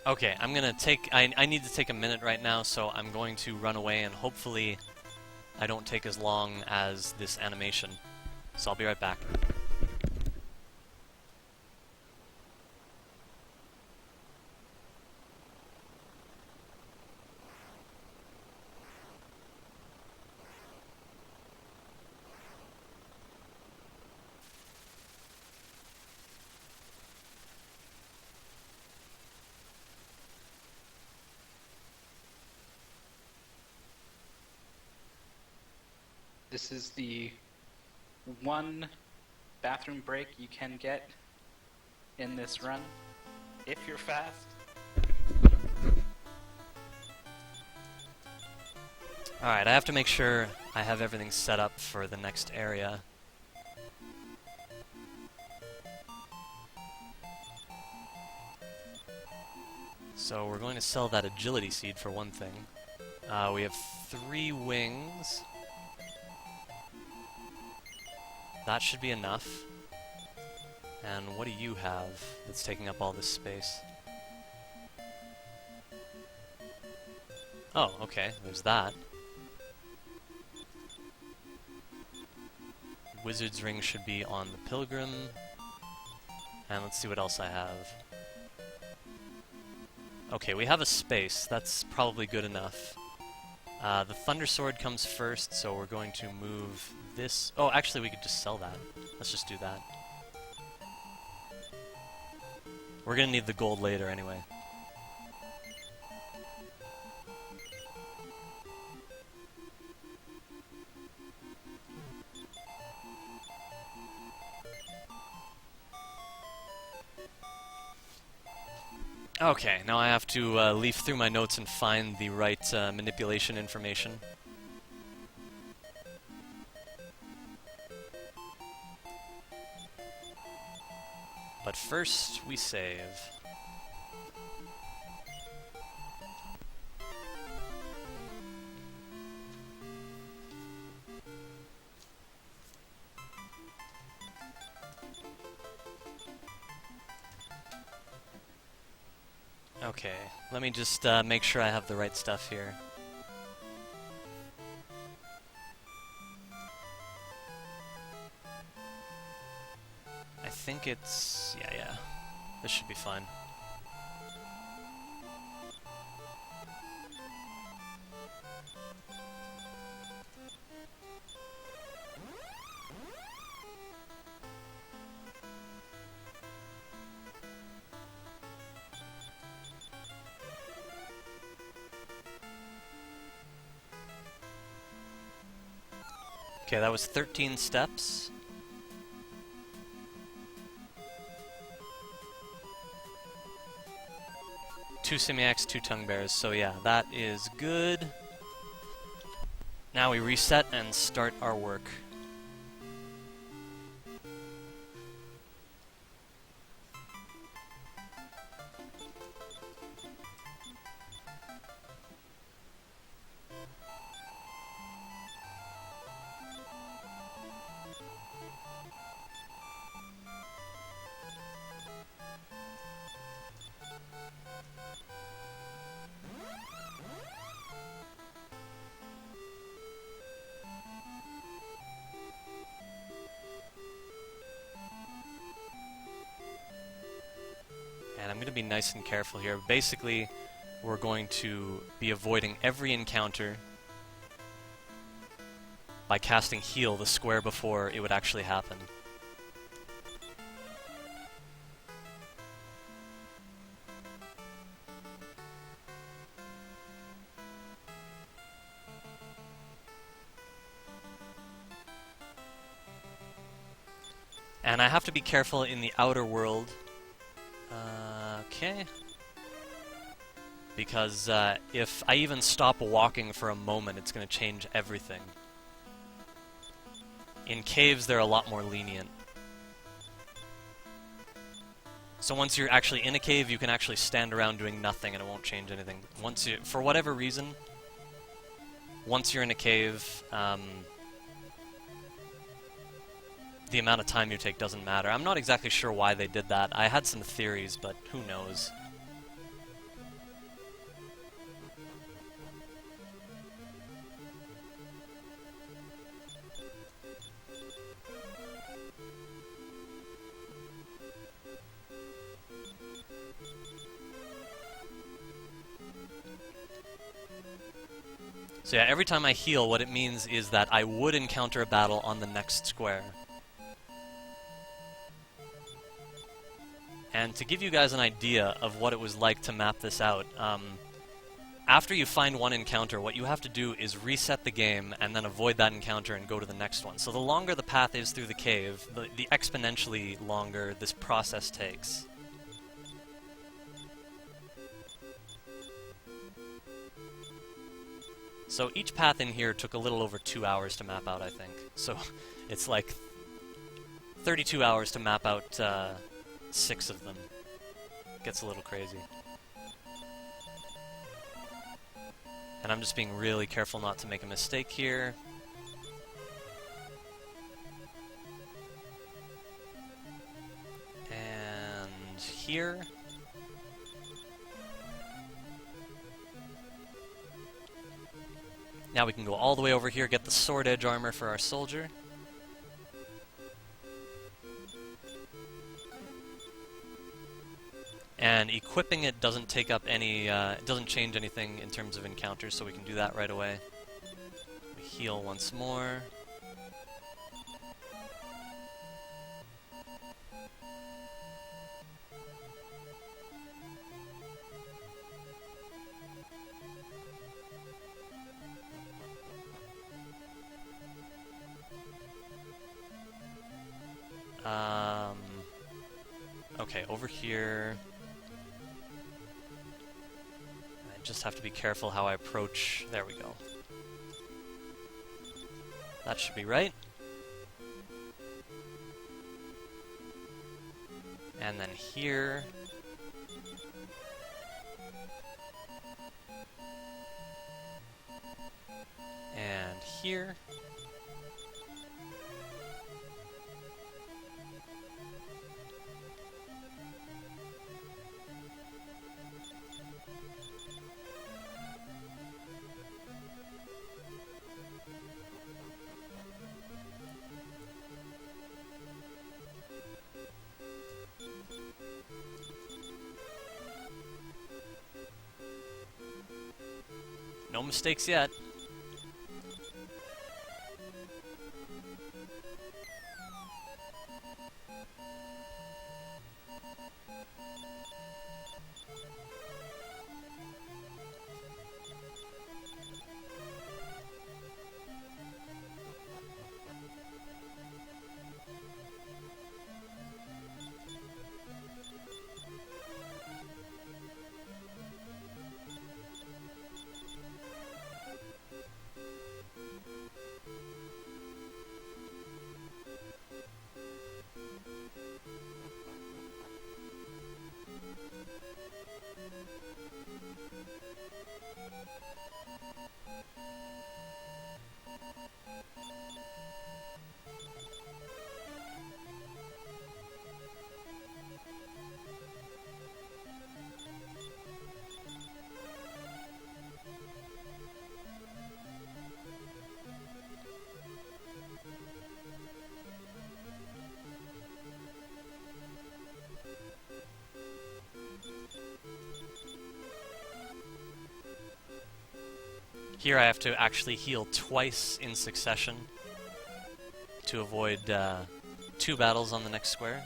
Okay, I'm gonna take... I need to take a minute right now, so I'm going to run away, and hopefully I don't take as long as this animation. So I'll be right back. This is the one bathroom break you can get in this run, if you're fast. Alright, I have to make sure I have everything set up for the next area. So we're going to sell that agility seed for one thing. We have 3 wings. That should be enough. And what do you have that's taking up all this space? Oh, okay, there's that. Wizard's ring should be on the pilgrim. And let's see what else I have. Okay, we have a space. That's probably good enough. The Thunder Sword comes first, so we're going to move this... Oh, actually, we could just sell that. Let's just do that. We're gonna need the gold later anyway. Okay, now I have to leaf through my notes and find the right manipulation information. But first, we save. Okay, let me just make sure I have the right stuff here. I think it's... yeah. This should be fine. Okay, that was 13 steps. Two Simiacs, 2 Tongue Bears, so yeah, that is good. Now we reset and start our work. And I'm going to be nice and careful here. Basically, we're going to be avoiding every encounter by casting heal the square before it would actually happen. And I have to be careful in the outer world. Okay. Because if I even stop walking for a moment, it's going to change everything. In caves, they're a lot more lenient. So once you're actually in a cave, you can actually stand around doing nothing and it won't change anything. Once you, for whatever reason, once you're in a cave, the amount of time you take doesn't matter. I'm not exactly sure why they did that. I had some theories, but who knows. So yeah, every time I heal, what it means is that I would encounter a battle on the next square. And to give you guys an idea of what it was like to map this out, after you find one encounter, what you have to do is reset the game and then avoid that encounter and go to the next one. So the longer the path is through the cave, the exponentially longer this process takes. So each path in here took a little over 2 hours to map out, I think. So it's like 32 hours to map out 6 of them. Gets a little crazy. And I'm just being really careful not to make a mistake here. And here. Now we can go all the way over here, get the sword edge armor for our soldier. And equipping it doesn't take up any, it doesn't change anything in terms of encounters, so we can do that right away. We heal once more. Okay, over here. I just have to be careful how I approach. There we go. That should be right. And then here. And here. No mistakes yet. Here I have to actually heal twice in succession to avoid 2 battles on the next square.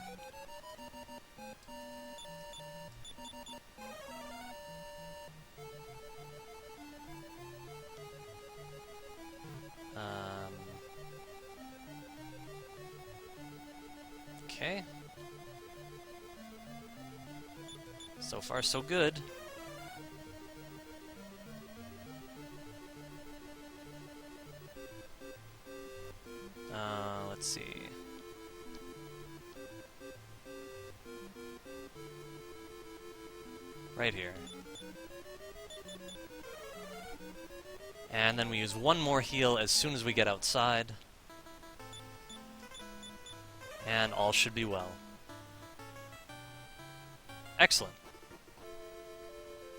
Okay. So far, so good. Let's see. Right here. And then we use one more heal as soon as we get outside. And all should be well. Excellent.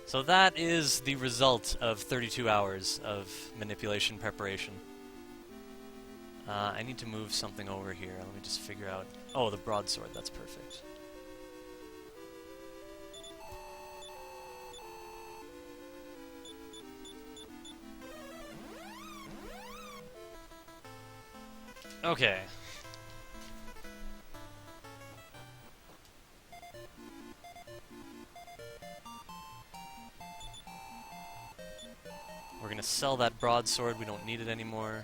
So that is the result of 32 hours of manipulation preparation. I need to move something over here. Let me just figure out... Oh, the broadsword. That's perfect. Okay. We're gonna sell that broadsword. We don't need it anymore.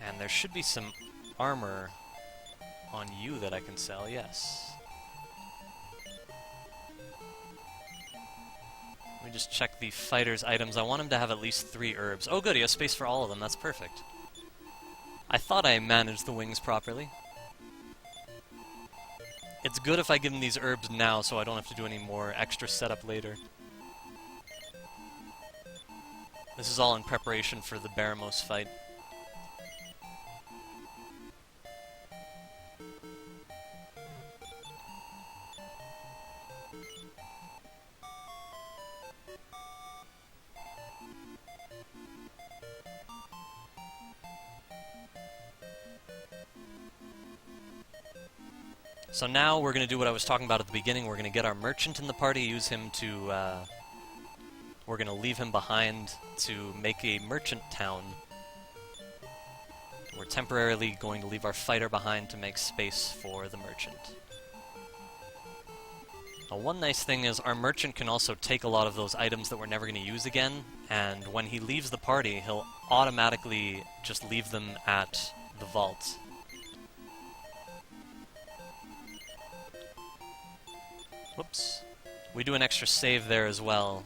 And there should be some armor on you that I can sell, yes. Let me just check the fighter's items. I want him to have at least 3 herbs. Oh good, he has space for all of them, that's perfect. I thought I managed the wings properly. It's good if I give him these herbs now so I don't have to do any more extra setup later. This is all in preparation for the Baramos fight. So now we're going to do what I was talking about at the beginning. We're going to get our merchant in the party, use him to... we're going to leave him behind to make a merchant town. We're temporarily going to leave our fighter behind to make space for the merchant. Now, one nice thing is our merchant can also take a lot of those items that we're never going to use again, and when he leaves the party, he'll automatically just leave them at the vault. Whoops. We do an extra save there as well,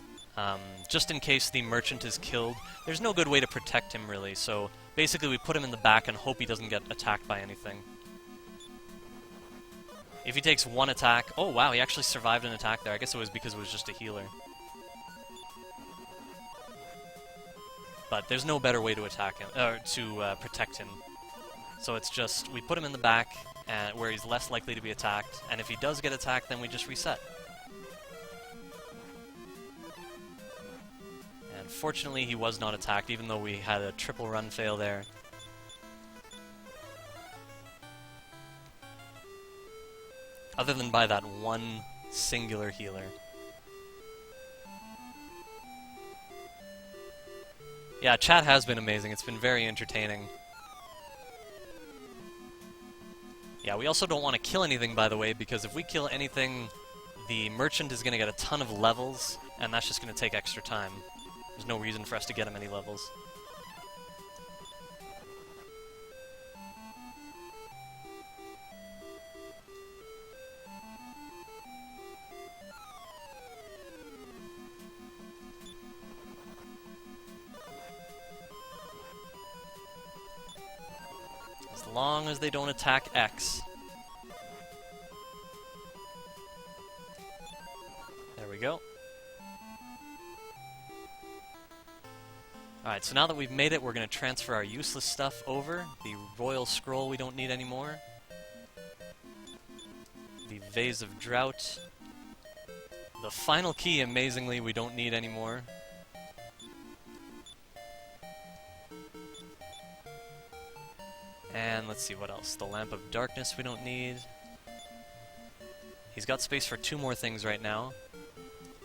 just in case the merchant is killed. There's no good way to protect him, really, so basically we put him in the back and hope he doesn't get attacked by anything. If he takes 1 attack... Oh, wow, he actually survived an attack there. I guess it was because it was just a healer. But there's no better way to attack him, or to protect him. So it's just, we put him in the back, where he's less likely to be attacked, and if he does get attacked, then we just reset. And fortunately, he was not attacked, even though we had a triple run fail there. Other than by that one singular healer. Yeah, chat has been amazing. It's been very entertaining. Yeah, we also don't want to kill anything, by the way, because if we kill anything, the merchant is going to get a ton of levels, and that's just going to take extra time. There's no reason for us to get him any levels. As long as they don't attack X. There we go. Alright, so now that we've made it, we're going to transfer our useless stuff over. The Royal Scroll we don't need anymore. The Vase of Drought. The final key, amazingly, we don't need anymore. And let's see what else. The Lamp of Darkness we don't need. He's got space for 2 more things right now.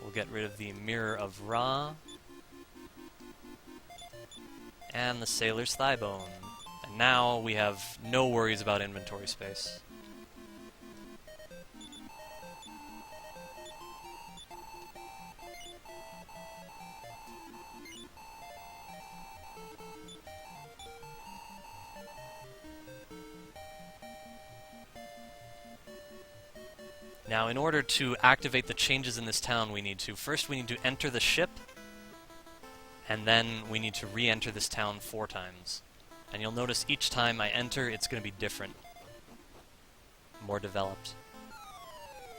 We'll get rid of the Mirror of Ra. And the Sailor's Thigh Bone. And now we have no worries about inventory space. Now, in order to activate the changes in this town, first we need to enter the ship, and then we need to re-enter this town 4 times. And you'll notice each time I enter, it's going to be different. More developed.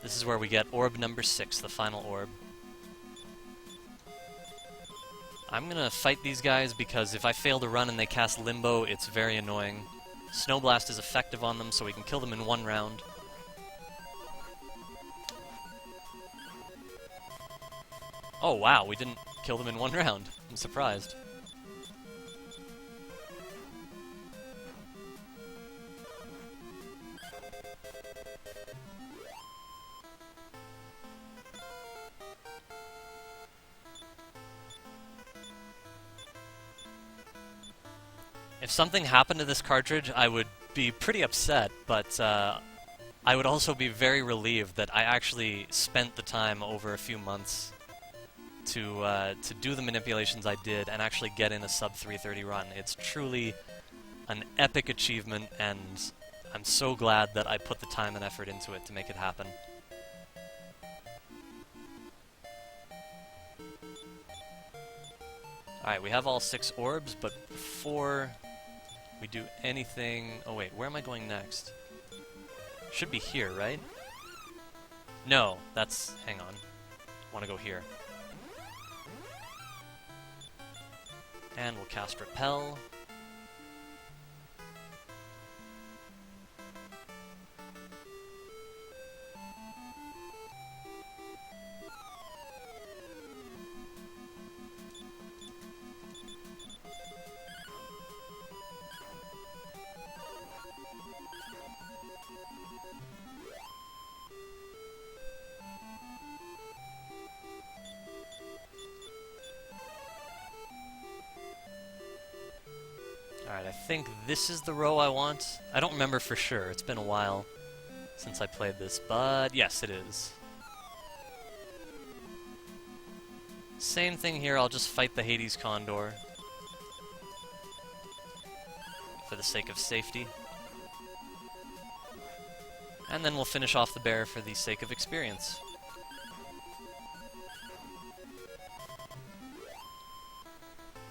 This is where we get orb number 6, the final orb. I'm going to fight these guys because if I fail to run and they cast Limbo, it's very annoying. Snow Blast is effective on them, so we can kill them in 1 round. Oh wow, we didn't kill them in 1 round. I'm surprised. If something happened to this cartridge, I would be pretty upset, but I would also be very relieved that I actually spent the time over a few months to do the manipulations I did and actually get in a sub 330 run. It's truly an epic achievement, and I'm so glad that I put the time and effort into it to make it happen. Alright, we have all 6 orbs, but before we do anything... Oh wait, where am I going next? Should be here, right? No, that's... hang on. I want to go here. And we'll cast Repel. Alright, I think this is the row I want. I don't remember for sure. It's been a while since I played this, but yes, it is. Same thing here, I'll just fight the Hades Condor for the sake of safety. And then we'll finish off the bear for the sake of experience.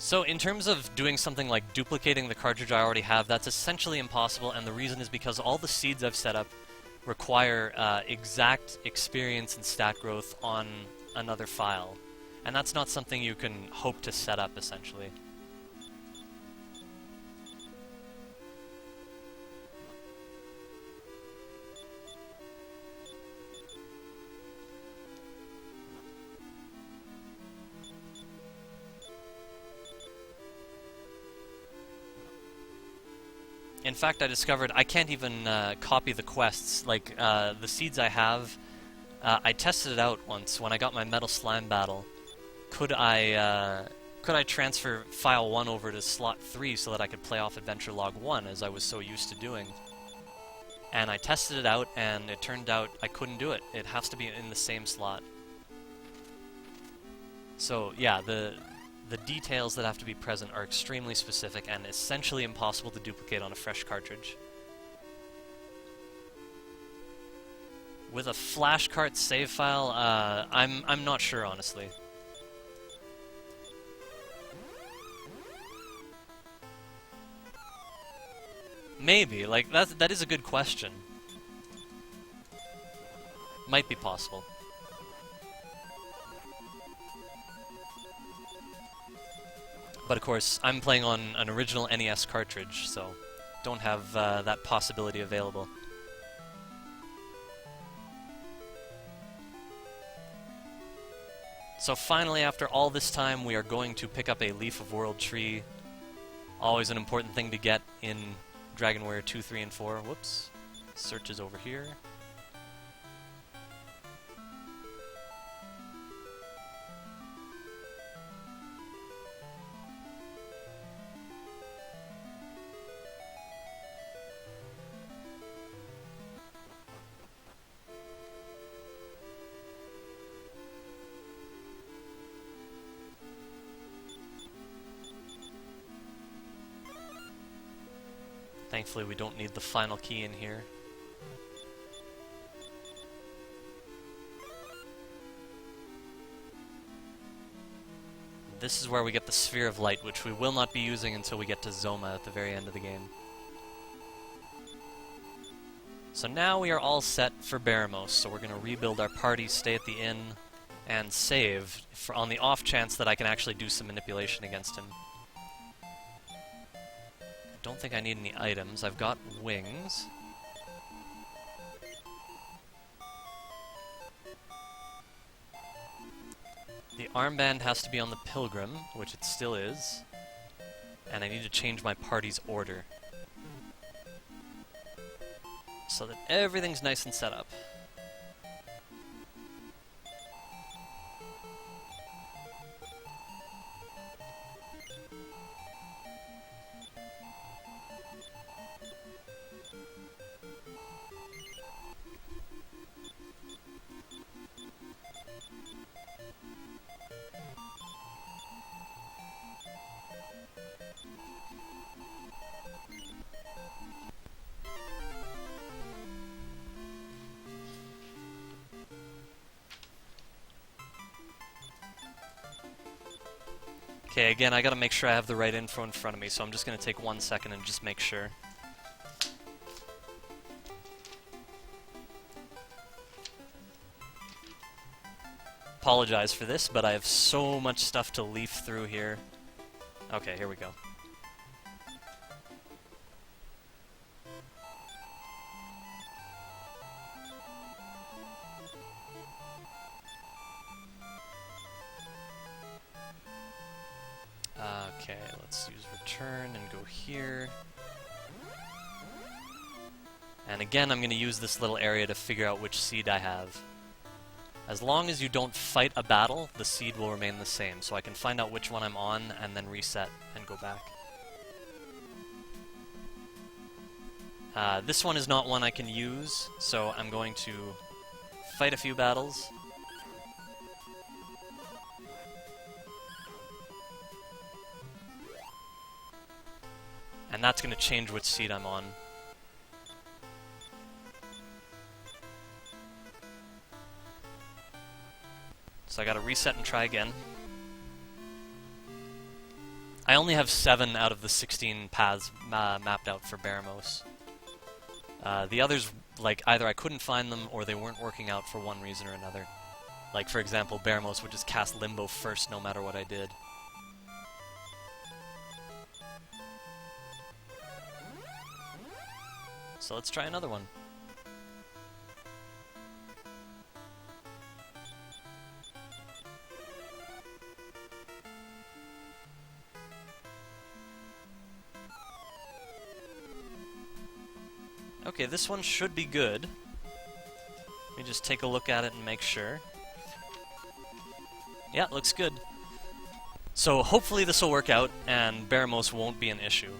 So in terms of doing something like duplicating the cartridge I already have, that's essentially impossible, and the reason is because all the seeds I've set up require exact experience and stat growth on another file. And that's not something you can hope to set up, essentially. In fact, I discovered I can't even copy the quests. Like, the seeds I have, I tested it out once when I got my Metal Slime battle. Could I transfer file 1 over to slot 3 so that I could play off Adventure Log 1, as I was so used to doing? And I tested it out, and it turned out I couldn't do it. It has to be in the same slot. So, yeah, the details that have to be present are extremely specific and essentially impossible to duplicate on a fresh cartridge. With a flashcart save file, I'm not sure, honestly. Maybe, like, that is a good question. Might be possible. But of course, I'm playing on an original NES cartridge, so don't have that possibility available. So finally, after all this time, we are going to pick up a Leaf of World tree. Always an important thing to get in Dragon Warrior 2, 3, and 4. Whoops. Search is over here. Thankfully we don't need the final key in here. This is where we get the Sphere of Light, which we will not be using until we get to Zoma at the very end of the game. So now we are all set for Baramos, so we're going to rebuild our party, stay at the inn, and save on the off chance that I can actually do some manipulation against him. I don't think I need any items. I've got wings. The armband has to be on the Pilgrim, which it still is. And I need to change my party's order, so that everything's nice and set up. Okay, again, I gotta make sure I have the right info in front of me, so I'm just gonna take 1 second and just make sure. Apologize for this, but I have so much stuff to leaf through here. Okay, here we go. Okay, let's use return and go here. And again, I'm going to use this little area to figure out which seed I have. As long as you don't fight a battle, the seed will remain the same, so I can find out which one I'm on and then reset and go back. This one is not one I can use, so I'm going to fight a few battles. And that's going to change which seed I'm on. So I gotta reset and try again. I only have 7 out of the 16 paths mapped out for Baramos. The others, like, either I couldn't find them or they weren't working out for one reason or another. Like, for example, Baramos would just cast Limbo first no matter what I did. So let's try another one. Okay, this one should be good. Let me just take a look at it and make sure. Yeah, looks good. So hopefully this will work out and Baramos won't be an issue.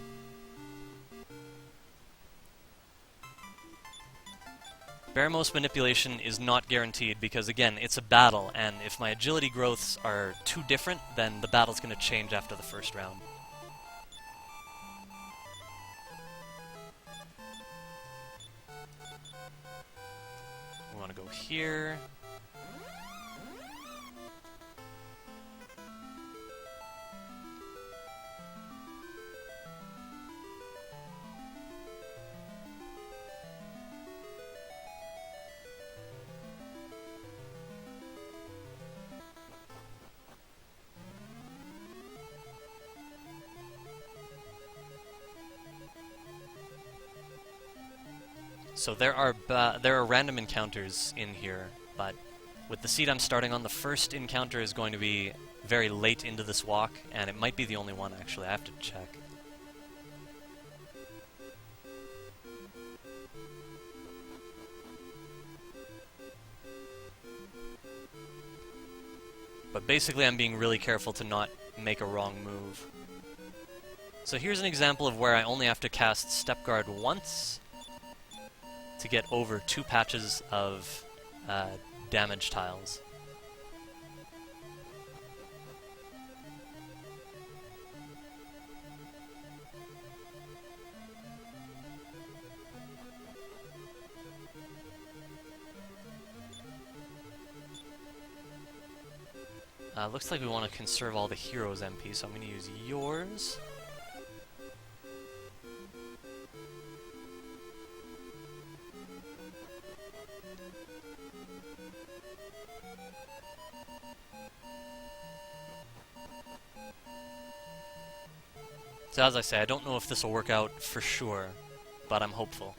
Baramos manipulation is not guaranteed because, again, it's a battle, and if my agility growths are too different, then the battle's going to change after the first round. We want to go here. So there are random encounters in here, but with the seed I'm starting on, the first encounter is going to be very late into this walk, and it might be the only one, actually. I have to check. But basically I'm being really careful to not make a wrong move. So here's an example of where I only have to cast Step Guard once to get over 2 patches of damage tiles. Looks like we want to conserve all the heroes' MP, so I'm going to use yours. So as I say, I don't know if this will work out for sure, but I'm hopeful.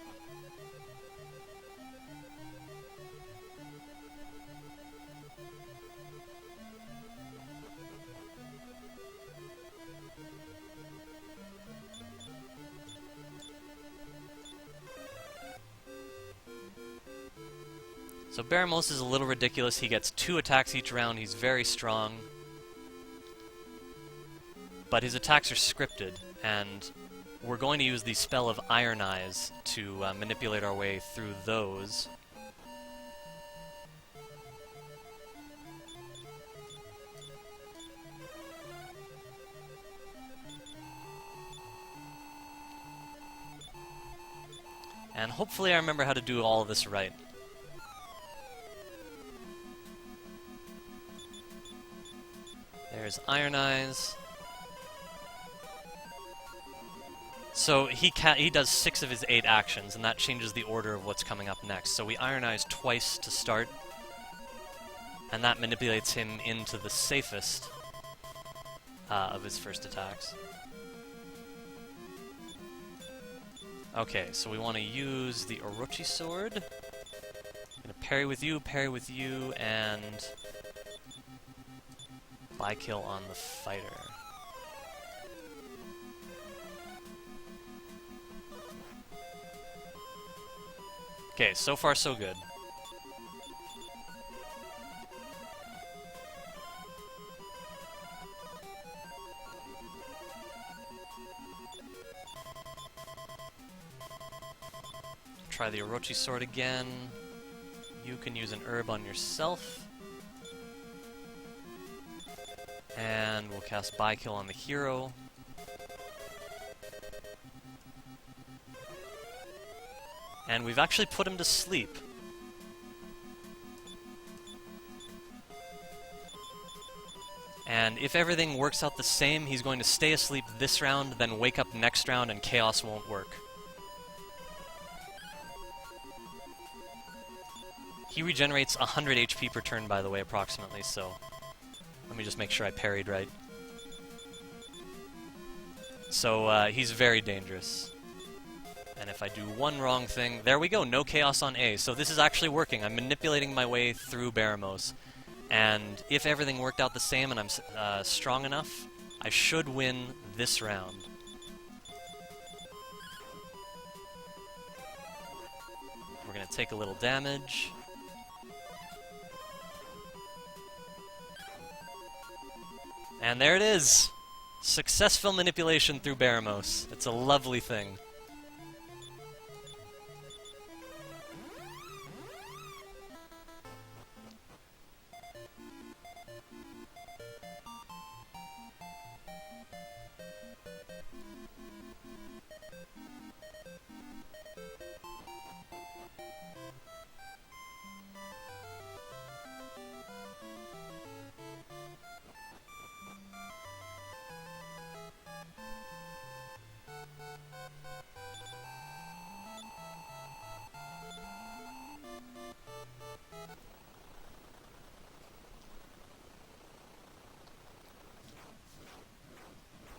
So Baramos is a little ridiculous. He gets 2 attacks each round. He's very strong. But his attacks are scripted, and we're going to use the spell of Iron Eyes to manipulate our way through those. And hopefully I remember how to do all of this right. There's Iron Eyes. So he does 6 of his 8 actions, and that changes the order of what's coming up next. So we Iron Eyes twice to start, and that manipulates him into the safest of his first attacks. Okay, so we want to use the Orochi Sword. I'm going to parry with you, and by-kill on the fighter. Okay, so far so good. Try the Orochi Sword again. You can use an herb on yourself. And we'll cast by-kill on the hero. And we've actually put him to sleep. And if everything works out the same, he's going to stay asleep this round, then wake up next round, and Chaos won't work. He regenerates 100 HP per turn, by the way, approximately, so let me just make sure I parried right. So he's very dangerous. And if I do one wrong thing... There we go, no Chaos on A. So this is actually working. I'm manipulating my way through Baramos. And if everything worked out the same and I'm strong enough, I should win this round. We're going to take a little damage. And there it is! Successful manipulation through Baramos. It's a lovely thing.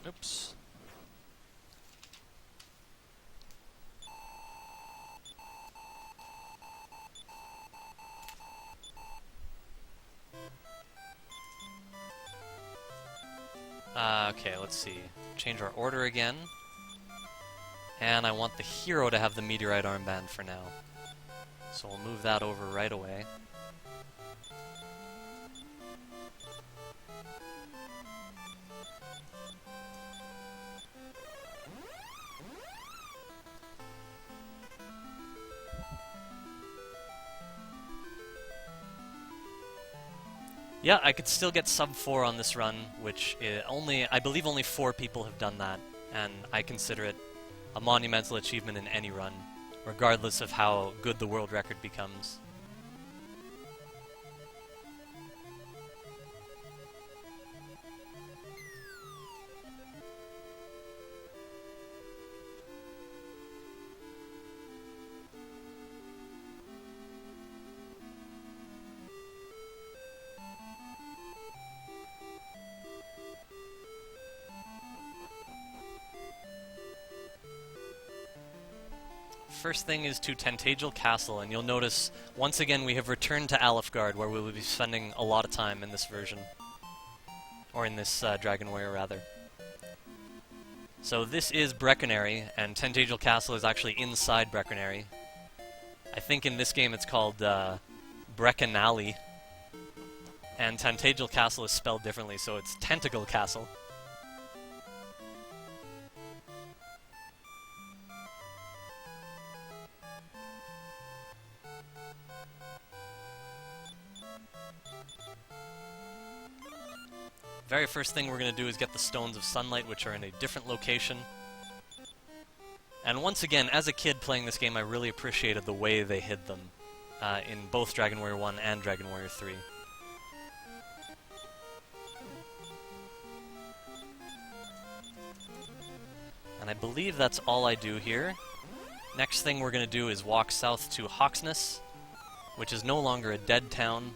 Oops. Okay, let's see. Change our order again. And I want the hero to have the meteorite armband for now. So we'll move that over right away. Yeah, I could still get sub 4 on this run, which I believe only 4 people have done that, and I consider it a monumental achievement in any run, regardless of how good the world record becomes. first thing is to Tantagel Castle, and you'll notice, once again, we have returned to Alefgard, where we will be spending a lot of time in this version. Or in this Dragon Warrior, rather. So this is Brecconary, and Tantagel Castle is actually inside Brecconary. I think in this game it's called Brecconally. And Tantagel Castle is spelled differently, so it's Tentacle Castle. Very first thing we're going to do is get the Stones of Sunlight, which are in a different location. And once again, as a kid playing this game, I really appreciated the way they hid them in both Dragon Warrior 1 and Dragon Warrior 3. And I believe that's all I do here. Next thing we're going to do is walk south to Hawksness, which is no longer a dead town.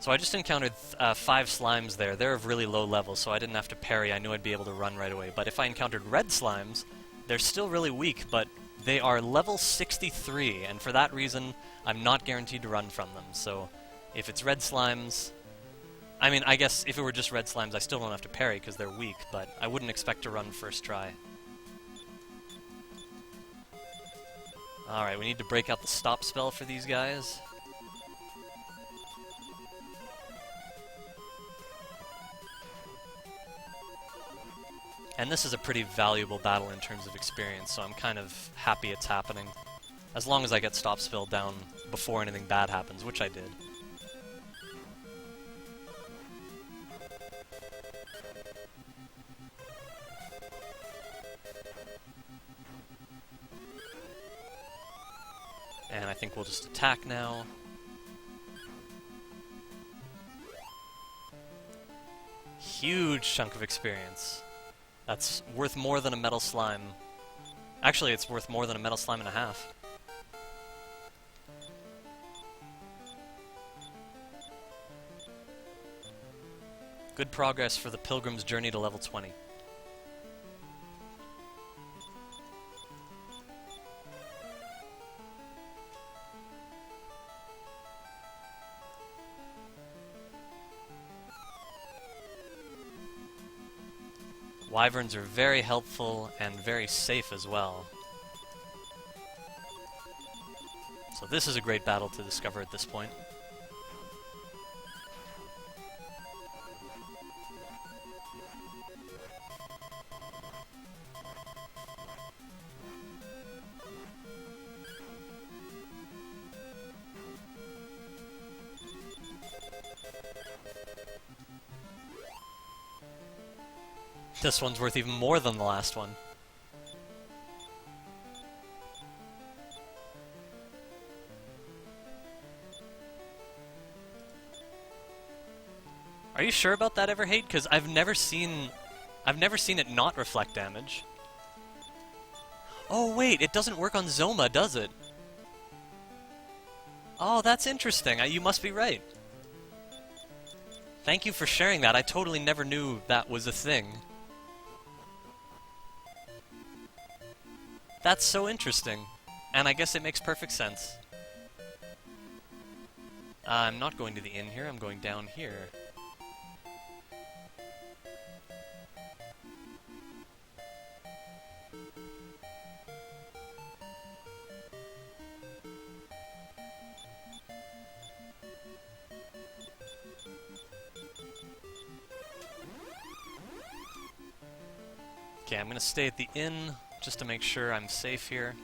So I just encountered 5 slimes there. They're of really low level, so I didn't have to parry. I knew I'd be able to run right away. But if I encountered red slimes, they're still really weak, but they are level 63, and for that reason, I'm not guaranteed to run from them. So if it's red slimes... I mean, I guess if it were just red slimes, I still don't have to parry because they're weak, but I wouldn't expect to run first try. Alright, we need to break out the stop spell for these guys. And this is a pretty valuable battle in terms of experience, so I'm kind of happy it's happening. As long as I get stop spell down before anything bad happens, which I did. And I think we'll just attack now. Huge chunk of experience. That's worth more than a metal slime. Actually, it's worth more than a metal slime and a half. Good progress for the Pilgrim's Journey to level 20. Wyverns are very helpful and very safe as well. So this is a great battle to discover at this point. This one's worth even more than the last one. Are you sure about that, Everhate? Because I've never seen it not reflect damage. Oh wait, it doesn't work on Zoma, does it? Oh, that's interesting. You must be right. Thank you for sharing that. I totally never knew that was a thing. That's so interesting. And I guess it makes perfect sense. I'm not going to the inn here, I'm going down here. Okay, I'm gonna stay at the inn just to make sure I'm safe here.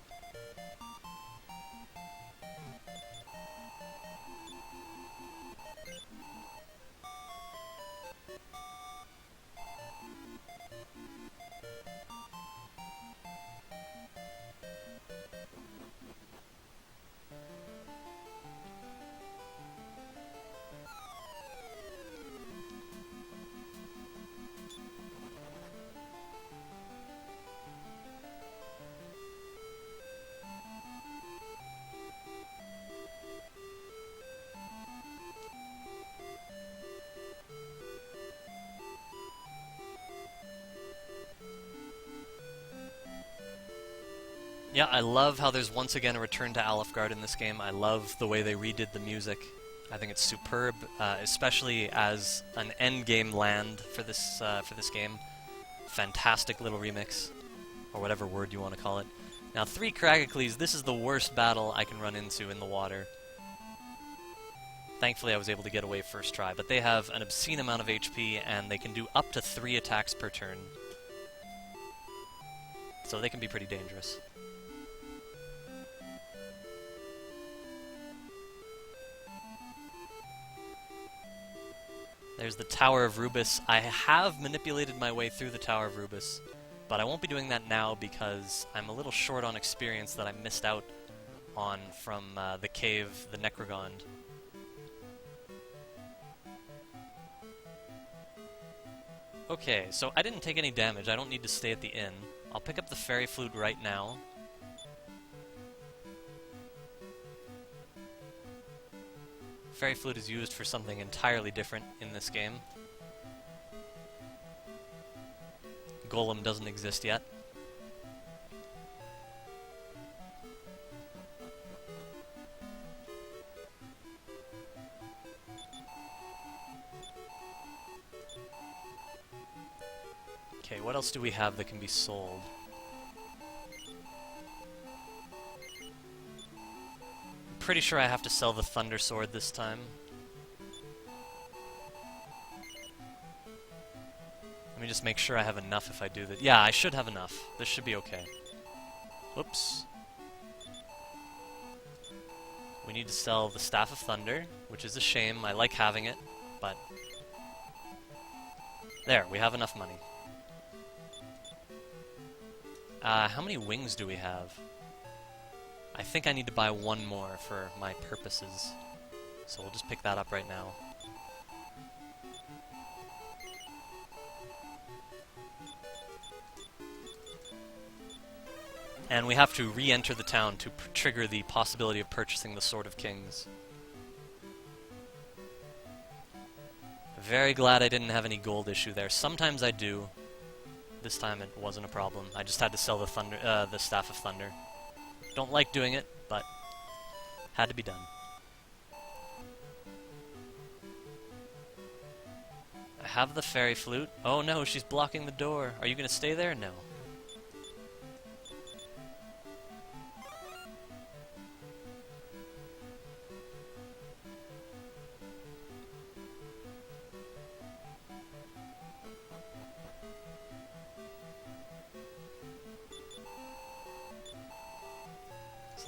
Yeah, I love how there's once again a return to Alefgard in this game. I love the way they redid the music. I think it's superb, especially as an endgame land for this game. Fantastic little remix, or whatever word you want to call it. Now, 3 Kragaklees, this is the worst battle I can run into in the water. Thankfully, I was able to get away first try, but they have an obscene amount of HP, and they can do up to 3 attacks per turn. So they can be pretty dangerous. There's the Tower of Rubus. I have manipulated my way through the Tower of Rubus, but I won't be doing that now because I'm a little short on experience that I missed out on from the cave, the Necrogond. Okay, so I didn't take any damage. I don't need to stay at the inn. I'll pick up the Fairy Flute right now. Fairy Flute is used for something entirely different in this game. Golem doesn't exist yet. Okay, what else do we have that can be sold? Pretty sure I have to sell the Thunder Sword this time. Let me just make sure I have enough if I do this. Yeah, I should have enough. This should be okay. Whoops. We need to sell the Staff of Thunder, which is a shame. I like having it, but... There, we have enough money. How many wings do we have? I think I need to buy 1 more for my purposes. So we'll just pick that up right now. And we have to re-enter the town to trigger the possibility of purchasing the Sword of Kings. Very glad I didn't have any gold issue there. Sometimes I do. This time it wasn't a problem. I just had to sell the Staff of Thunder. Don't like doing it, but had to be done. I have the Fairy Flute. Oh no, she's blocking the door. Are you gonna stay there? No.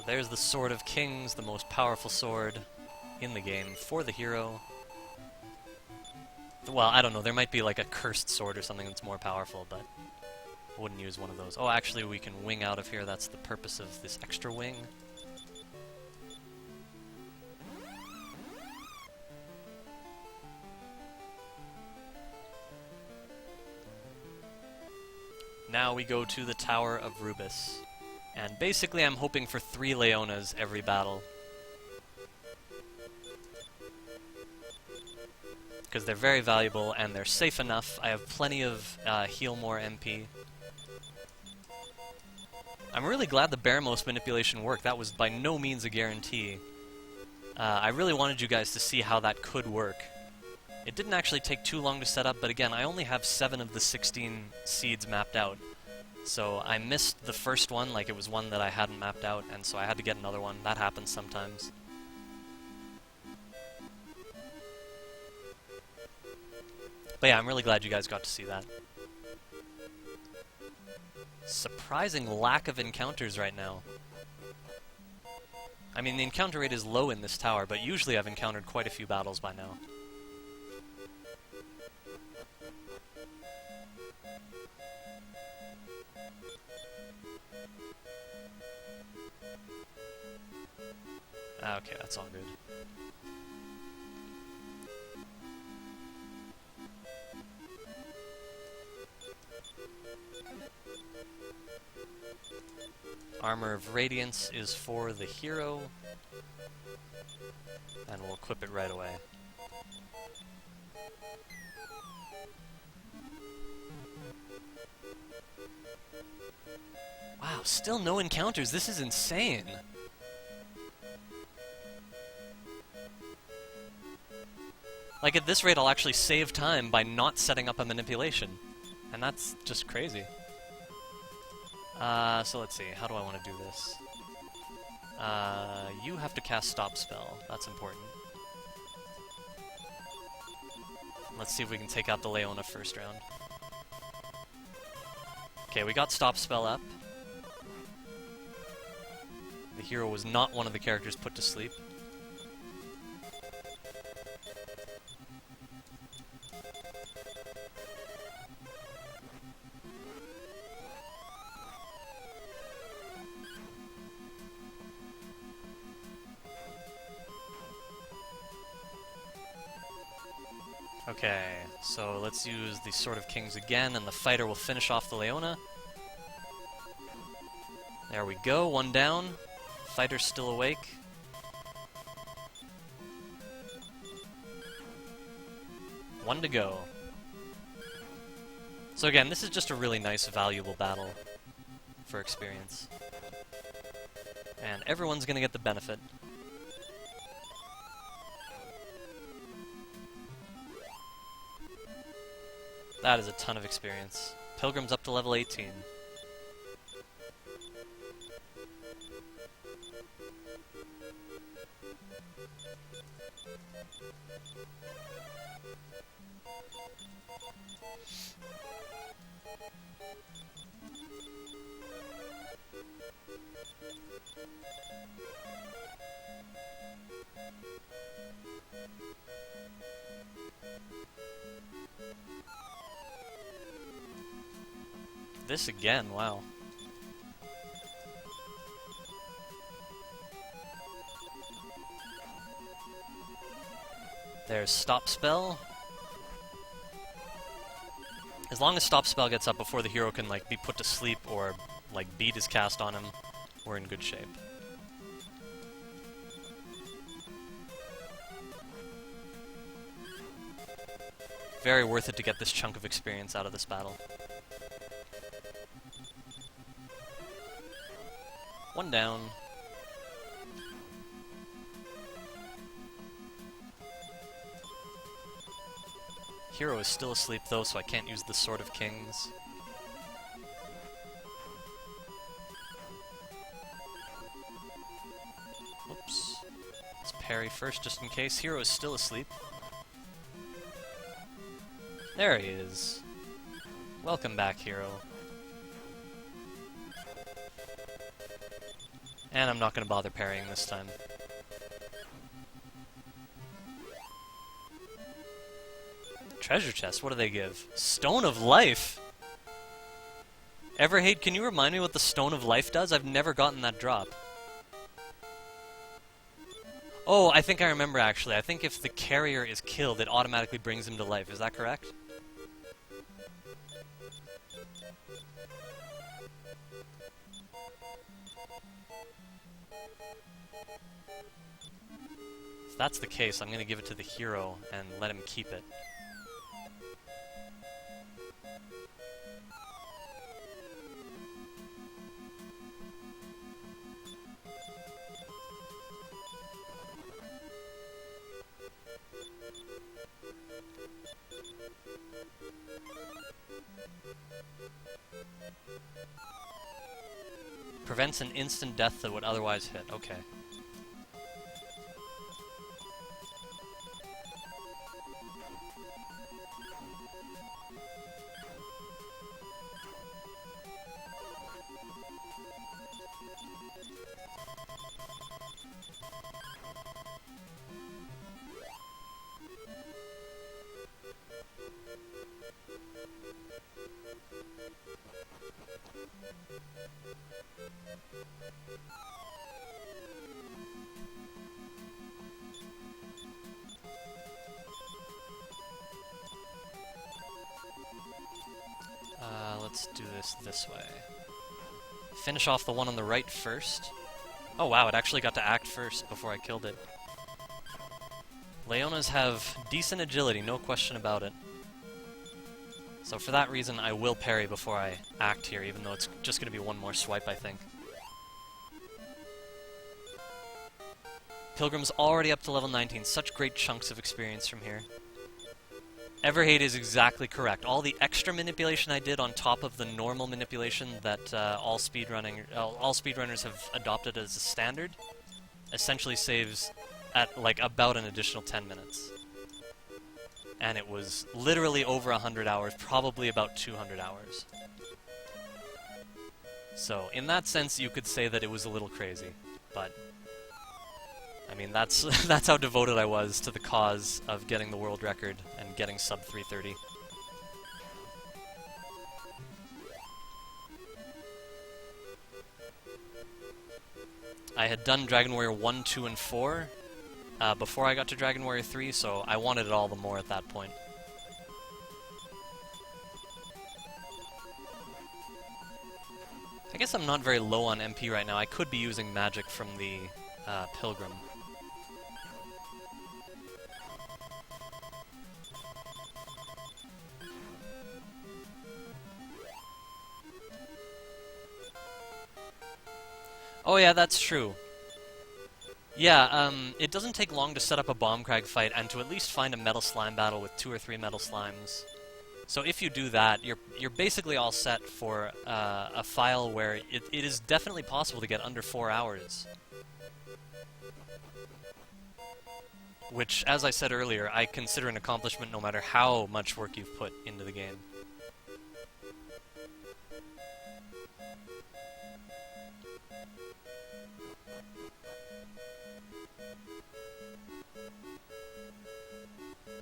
There's the Sword of Kings, the most powerful sword in the game for the hero. Well, I don't know, there might be like a cursed sword or something that's more powerful, but I wouldn't use one of those. Oh, actually we can wing out of here, that's the purpose of this extra wing. Now we go to the Tower of Rubus. And basically I'm hoping for 3 Leonas every battle. Because they're very valuable and they're safe enough. I have plenty of heal more MP. I'm really glad the Baramos manipulation worked. That was by no means a guarantee. I really wanted you guys to see how that could work. It didn't actually take too long to set up, but again, I only have 7 of the 16 seeds mapped out. So I missed the first one, like it was one that I hadn't mapped out, and so I had to get another one. That happens sometimes. But yeah, I'm really glad you guys got to see that. Surprising lack of encounters right now. I mean, the encounter rate is low in this tower, but usually I've encountered quite a few battles by now. Okay, that's all good. Armor of Radiance is for the hero, and we'll equip it right away. Wow, still no encounters. This is insane. Like, at this rate, I'll actually save time by not setting up a manipulation. And that's just crazy. So let's see. How do I want to do this? You have to cast Stop Spell. That's important. Let's see if we can take out the Leona first round. Okay, we got Stop Spell up. The hero was not one of the characters put to sleep. Okay, so let's use the Sword of Kings again, and the fighter will finish off the Leona. There we go, one down. Fighter's still awake. One to go. So again, this is just a really nice, valuable battle for experience. And everyone's gonna get the benefit. That is a ton of experience. Pilgrim's up to level 18. This again, wow. There's Stop Spell. As long as Stop Spell gets up before the hero can, like, be put to sleep or, like, beat is cast on him, we're in good shape. Very worth it to get this chunk of experience out of this battle. One down. Hero is still asleep though, so I can't use the Sword of Kings. Oops. Let's parry first just in case. Hero is still asleep. There he is. Welcome back, Hero. And I'm not going to bother parrying this time. Treasure chest, what do they give? Stone of Life! Everhate, can you remind me what the Stone of Life does? I've never gotten that drop. Oh, I think I remember actually. I think if the carrier is killed, it automatically brings him to life. Is that correct? If that's the case, I'm going to give it to the hero and let him keep it. Prevents an instant death that would otherwise hit. Okay. Let's do this way. Finish off the one on the right first. Oh wow, it actually got to act first before I killed it. Leonas have decent agility, no question about it. So for that reason, I will parry before I act here, even though it's just going to be one more swipe, I think. Pilgrim's already up to level 19. Such great chunks of experience from here. Everhate is exactly correct. All the extra manipulation I did on top of the normal manipulation that all speedrunners have adopted as a standard essentially saves at like about an additional 10 minutes. And it was literally over 100 hours, probably about 200 hours. So in that sense, you could say that it was a little crazy, but I mean, that's that's how devoted I was to the cause of getting the world record and getting sub 330. I had done Dragon Warrior 1, 2, and 4 before I got to Dragon Warrior 3, so I wanted it all the more at that point. I guess I'm not very low on MP right now. I could be using magic from the Pilgrim. Oh yeah, that's true. Yeah, it doesn't take long to set up a Bomb Crag fight and to at least find a Metal Slime battle with 2 or 3 Metal Slimes. So if you do that, you're basically all set for a file where it is definitely possible to get under 4 hours. Which, as I said earlier, I consider an accomplishment no matter how much work you've put into the game.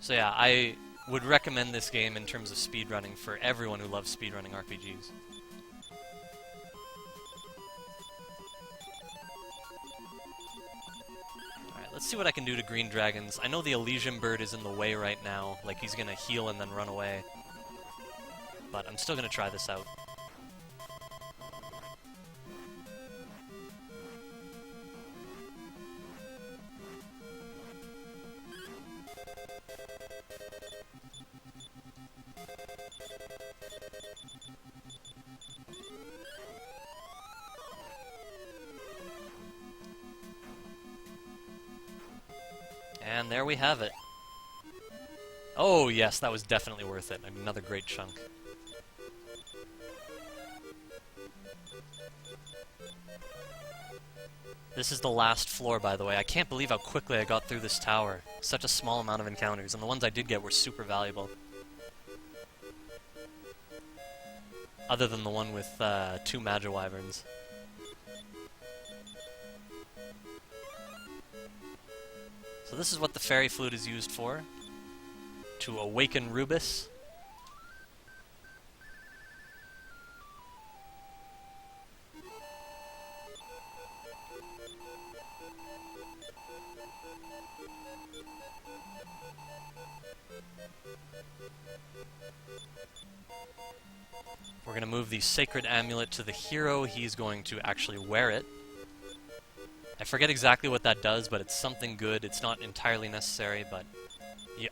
So yeah, I would recommend this game in terms of speedrunning for everyone who loves speedrunning RPGs. Alright, let's see what I can do to Green Dragons. I know the Elysium Bird is in the way right now, like he's gonna heal and then run away. But I'm still gonna try this out. And there we have it. Oh yes, that was definitely worth it. Another great chunk. This is the last floor, by the way. I can't believe how quickly I got through this tower. Such a small amount of encounters, and the ones I did get were super valuable. Other than the one with 2 Magiwyverns. So this is what the Fairy Flute is used for. To awaken Rubus. We're going to move the Sacred Amulet to the hero. He's going to actually wear it. I forget exactly what that does, but it's something good. It's not entirely necessary, but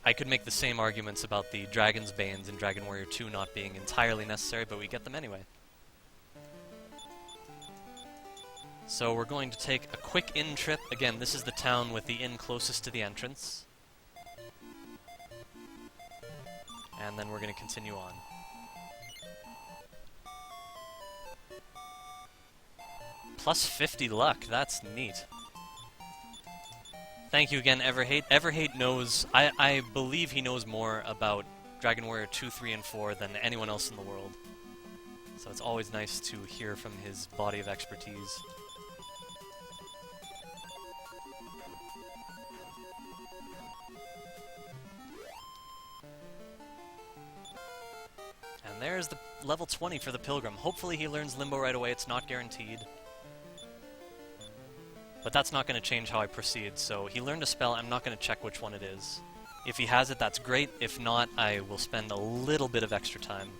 I could make the same arguments about the Dragon's Banes in Dragon Warrior 2 not being entirely necessary, but we get them anyway. So we're going to take a quick inn trip. Again, this is the town with the inn closest to the entrance. And then we're going to continue on. Plus 50 luck, that's neat. Thank you again, Everhate. Everhate knows, I believe he knows more about Dragon Warrior 2, 3, and 4 than anyone else in the world. So it's always nice to hear from his body of expertise. And there's the level 20 for the Pilgrim. Hopefully he learns Limbo right away, it's not guaranteed. But that's not going to change how I proceed, so he learned a spell, I'm not going to check which one it is. If he has it, that's great. If not, I will spend a little bit of extra time.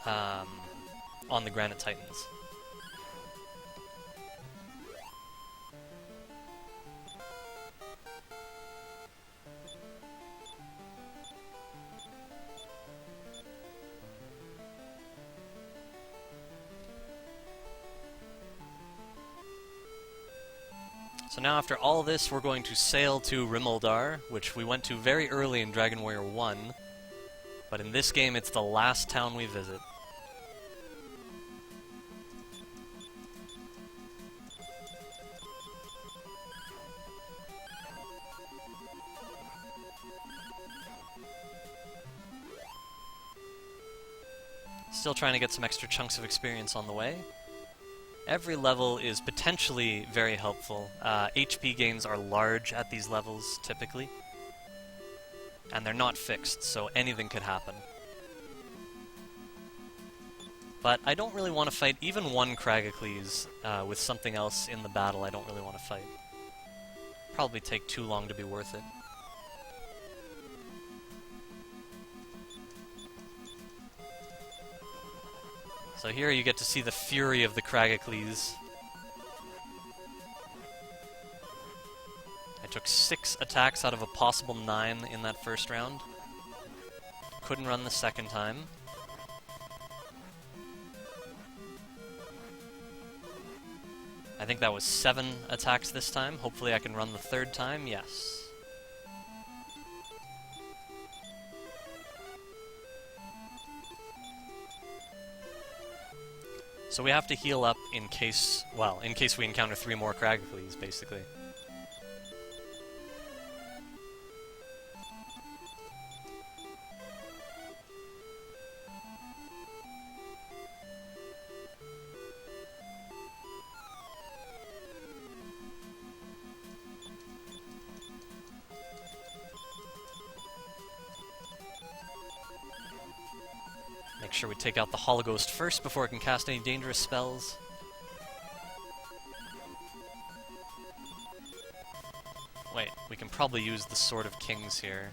On the Granite Titans. So now after all this, we're going to sail to Rimuldar, which we went to very early in Dragon Warrior 1, but in this game it's the last town we visit. Still trying to get some extra chunks of experience on the way. Every level is potentially very helpful. HP gains are large at these levels, typically. And they're not fixed, so anything could happen. But I don't really want to fight even one Kragacles with something else in the battle I don't really want to fight. Probably take too long to be worth it. So here you get to see the fury of the Kragacles. I took 6 attacks out of a possible 9 in that first round. Couldn't run the second time. I think that was 7 attacks this time. Hopefully I can run the third time. Yes. So we have to heal up in case, well, in case we encounter 3 more Kragacles, basically. Make sure we take out the Hologhost first before it can cast any dangerous spells. Wait, we can probably use the Sword of Kings here.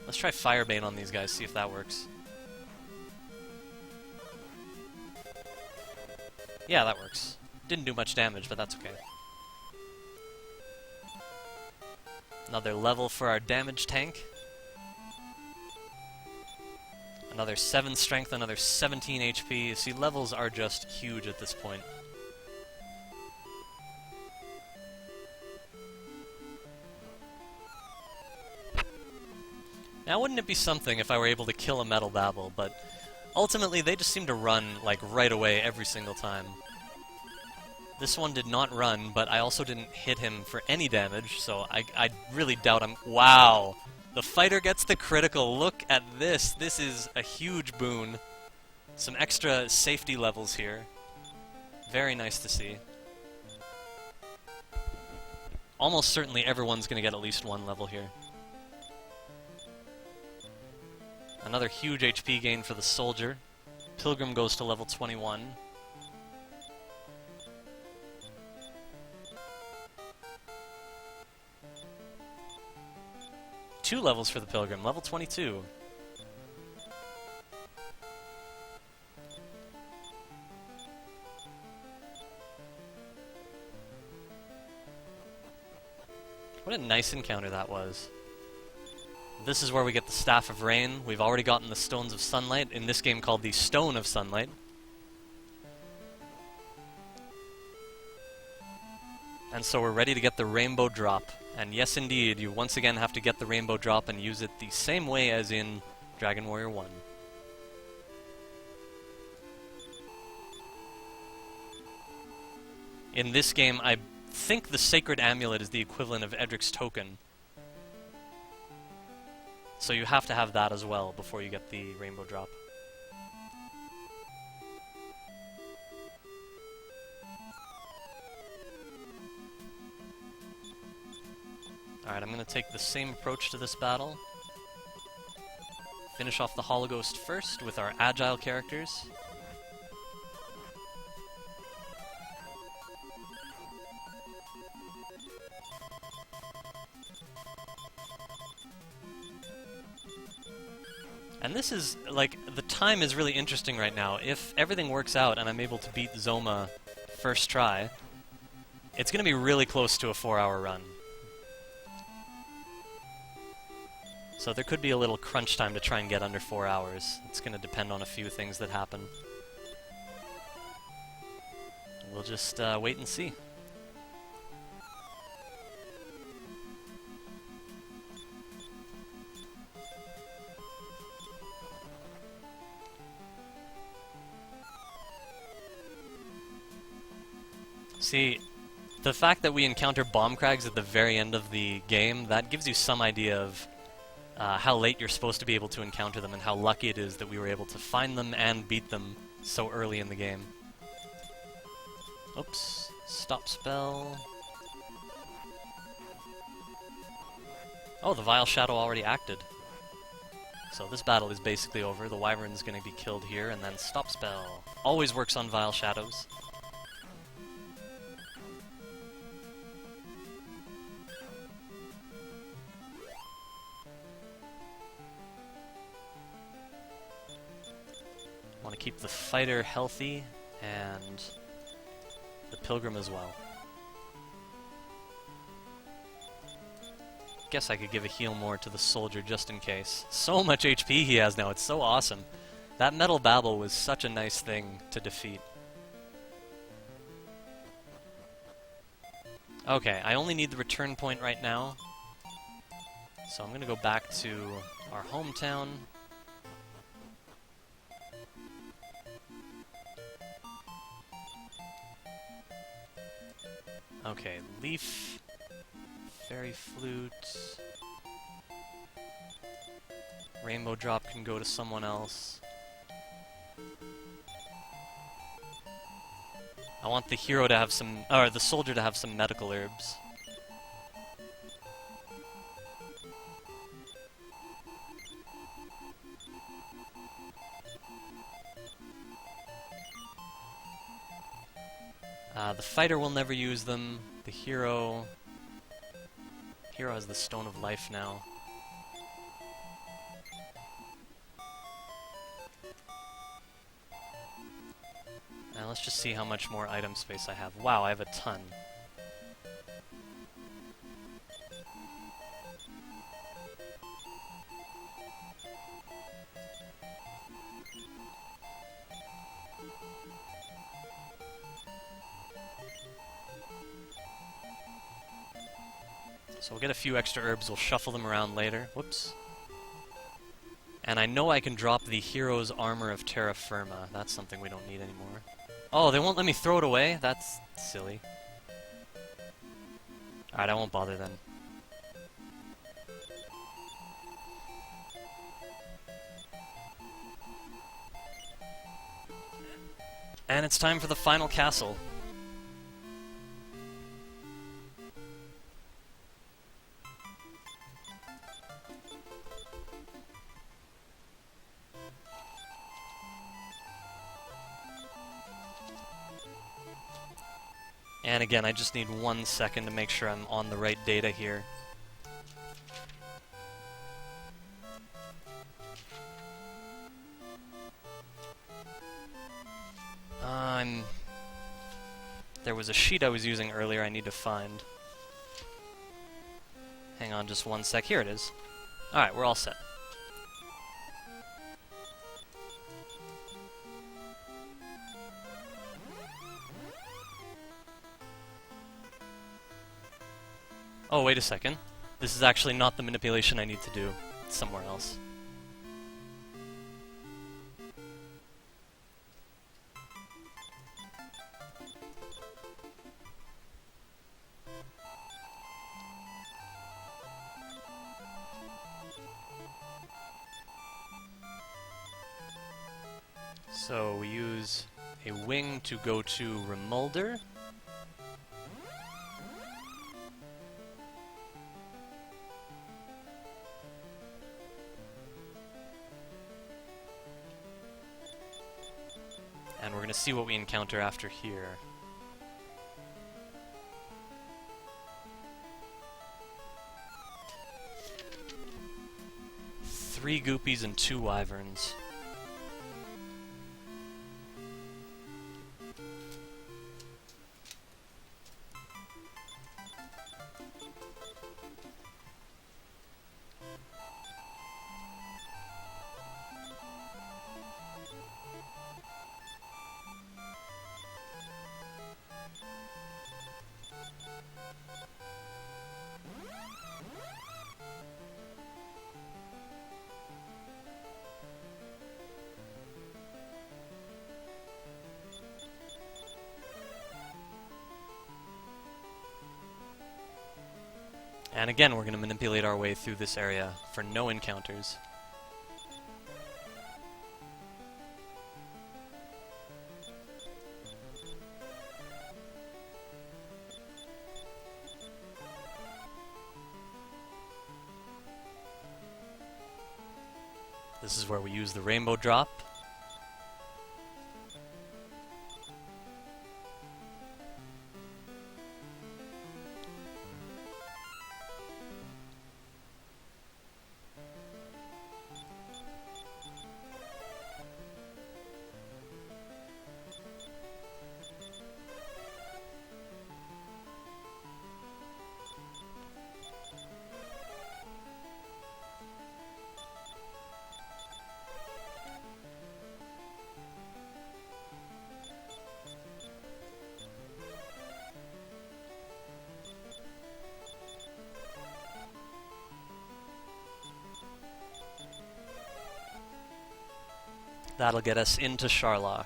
Let's try Firebane on these guys, see if that works. Yeah, that works. Didn't do much damage, but that's okay. Another level for our damage tank. Another 7 strength, another 17 HP. See, levels are just huge at this point. Now, wouldn't it be something if I were able to kill a Metal Babel, but ultimately they just seem to run, like, right away every single time. This one did not run, but I also didn't hit him for any damage, so I really doubt I'm... Wow! The fighter gets the critical. Look at this. This is a huge boon. Some extra safety levels here. Very nice to see. Almost certainly everyone's going to get at least 1 level here. Another huge HP gain for the soldier. Pilgrim goes to level 21. Two levels for the Pilgrim, level 22. What a nice encounter that was. This is where we get the Staff of Rain. We've already gotten the Stones of Sunlight, in this game called the Stone of Sunlight. And so we're ready to get the Rainbow Drop. And yes, indeed, you once again have to get the Rainbow Drop and use it the same way as in Dragon Warrior 1. In this game, I think the Sacred Amulet is the equivalent of Edric's Token. So you have to have that as well before you get the Rainbow Drop. Alright, I'm going to take the same approach to this battle. Finish off the Hologhost first with our agile characters. And this is, like, the time is really interesting right now. If everything works out and I'm able to beat Zoma first try, it's going to be really close to a 4-hour run. So there could be a little crunch time to try and get under 4 hours. It's going to depend on a few things that happen. We'll just wait and see. See, the fact that we encounter bomb crags at the very end of the game, that gives you some idea of how late you're supposed to be able to encounter them and how lucky it is that we were able to find them and beat them so early in the game. Oops. Stop spell. Oh, the Vile Shadow already acted. So this battle is basically over. The Wyvern's gonna be killed here, and then Stop Spell. Always works on Vile Shadows. Want to keep the fighter healthy, and the pilgrim as well. Guess I could give a heal more to the soldier just in case. So much HP he has now, it's so awesome. That Metal Babel was such a nice thing to defeat. Okay, I only need the return point right now. So I'm gonna go back to our hometown. Okay, Leaf, Fairy Flute, Rainbow Drop can go to someone else. I want the hero to have some, or the soldier to have some medical herbs. The fighter will never use them. The hero has the Stone of Life now. Now let's just see how much more item space I have. Wow, I have a ton. So we'll get a few extra herbs, we'll shuffle them around later. Whoops. And I know I can drop the Hero's Armor of Terra Firma. That's something we don't need anymore. Oh, they won't let me throw it away? That's silly. Alright, I won't bother then. And it's time for the final castle. And again, I just need 1 second to make sure I'm on the right data here. There was a sheet I was using earlier I need to find. Hang on just 1 sec. Here it is. Alright, we're all set. Oh, wait a second. This is actually not the manipulation I need to do. It's somewhere else. So we use a wing to go to Remulder. And we're going to see what we encounter after here. Three Goopies and 2 Wyverns. And again, we're going to manipulate our way through this area for no encounters. This is where we use the rainbow drop. That'll get us into Sharlock.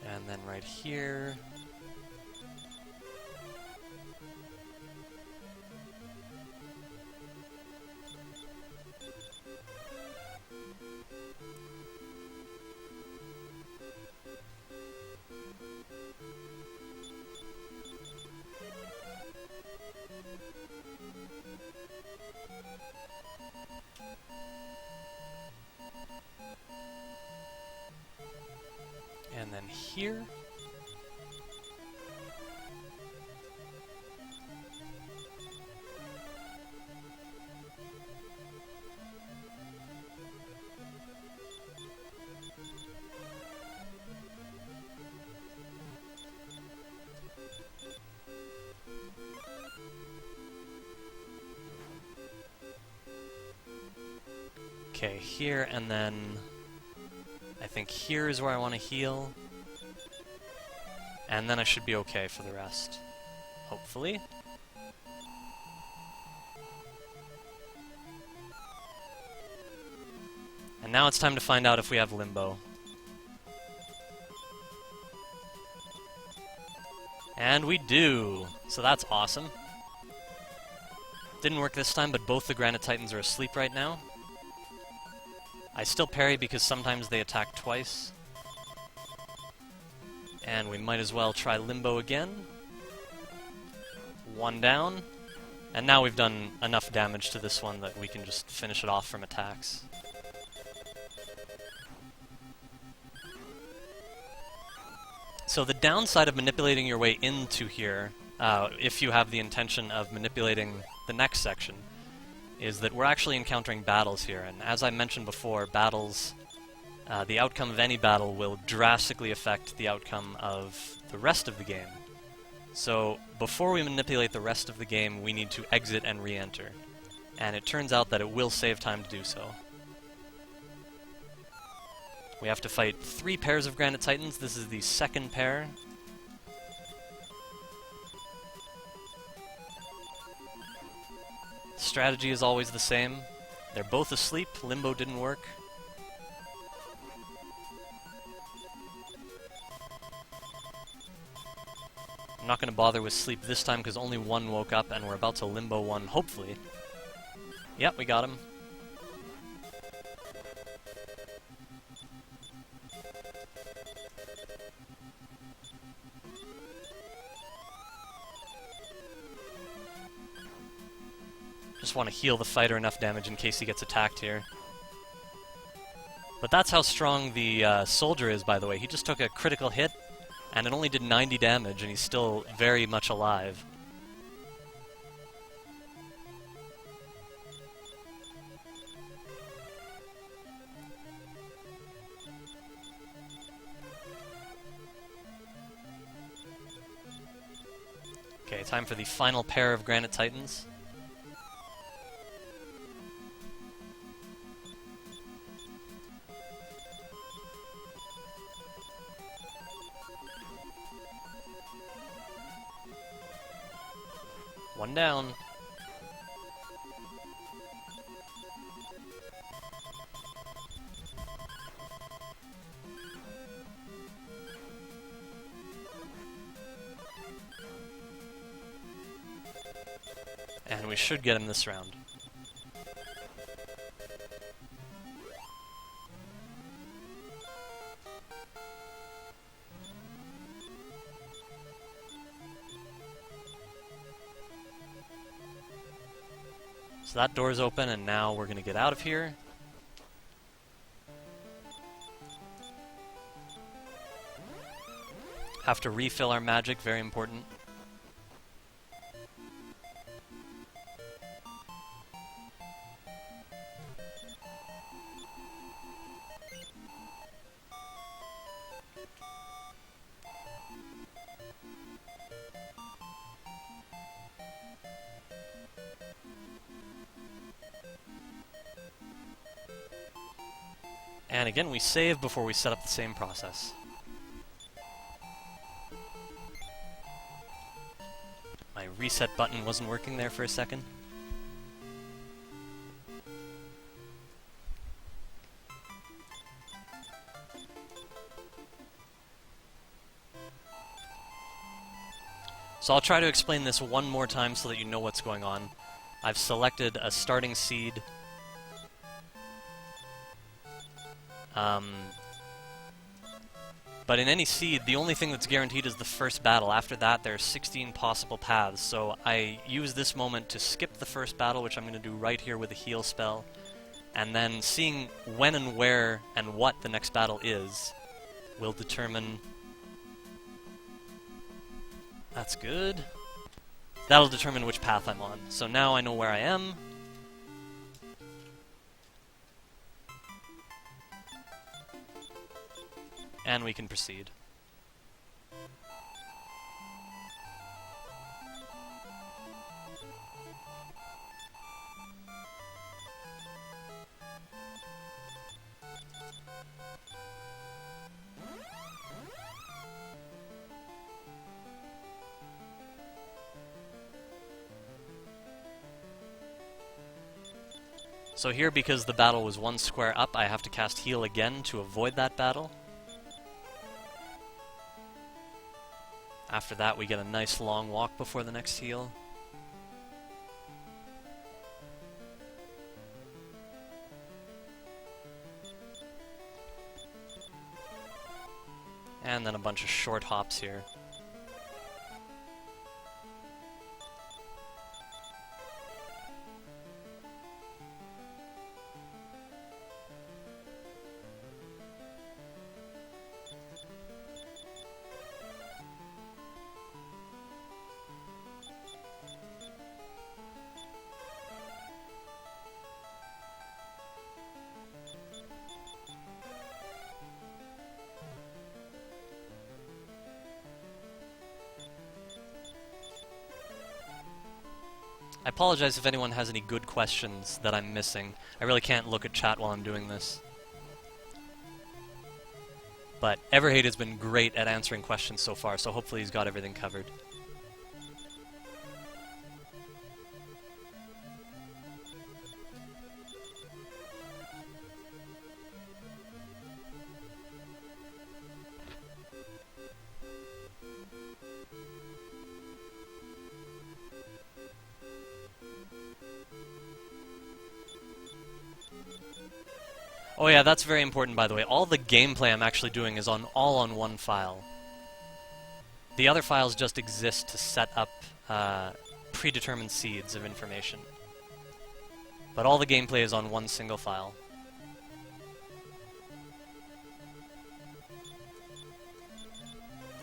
And then right here. And then here. Okay, here, and then I think here is where I want to heal. And then I should be okay for the rest. Hopefully. And now it's time to find out if we have Limbo. And we do! So that's awesome. Didn't work this time, but both the Granite Titans are asleep right now. I still parry because sometimes they attack twice. And we might as well try Limbo again. One down. And now we've done enough damage to this one that we can just finish it off from attacks. So the downside of manipulating your way into here, if you have the intention of manipulating the next section, is that we're actually encountering battles here. And as I mentioned before, battles, the outcome of any battle will drastically affect the outcome of the rest of the game. So before we manipulate the rest of the game, we need to exit and re-enter. And it turns out that it will save time to do so. We have to fight 3 pairs of Granite Titans. This is the second pair. Strategy is always the same. They're both asleep. Limbo didn't work. I'm not going to bother with sleep this time because only one woke up and we're about to Limbo one, hopefully. Yep, we got him. Just want to heal the fighter enough damage in case he gets attacked here. But that's how strong the soldier is, by the way. He just took a critical hit, and it only did 90 damage, and he's still very much alive. Okay, time for the final pair of Granite Titans. One down. And we should get him this round. So that door's open, and now we're going to get out of here. Have to refill our magic, very important. And again, we save before we set up the same process. My reset button wasn't working there for a second. So I'll try to explain this one more time so that you know what's going on. I've selected a starting seed. But in any seed, the only thing that's guaranteed is the first battle. After that, there are 16 possible paths. So I use this moment to skip the first battle, which I'm going to do right here with a heal spell. And then seeing when and where and what the next battle is will determine... That's good. That'll determine which path I'm on. So now I know where I am. And we can proceed. So here, because the battle was one square up, I have to cast heal again to avoid that battle. After that, we get a nice long walk before the next heal. And then a bunch of short hops here. I apologize if anyone has any good questions that I'm missing. I really can't look at chat while I'm doing this. But Everhate has been great at answering questions so far, so hopefully he's got everything covered. Oh yeah, that's very important, by the way. All the gameplay I'm actually doing is all on one file. The other files just exist to set up predetermined seeds of information. But all the gameplay is on one single file.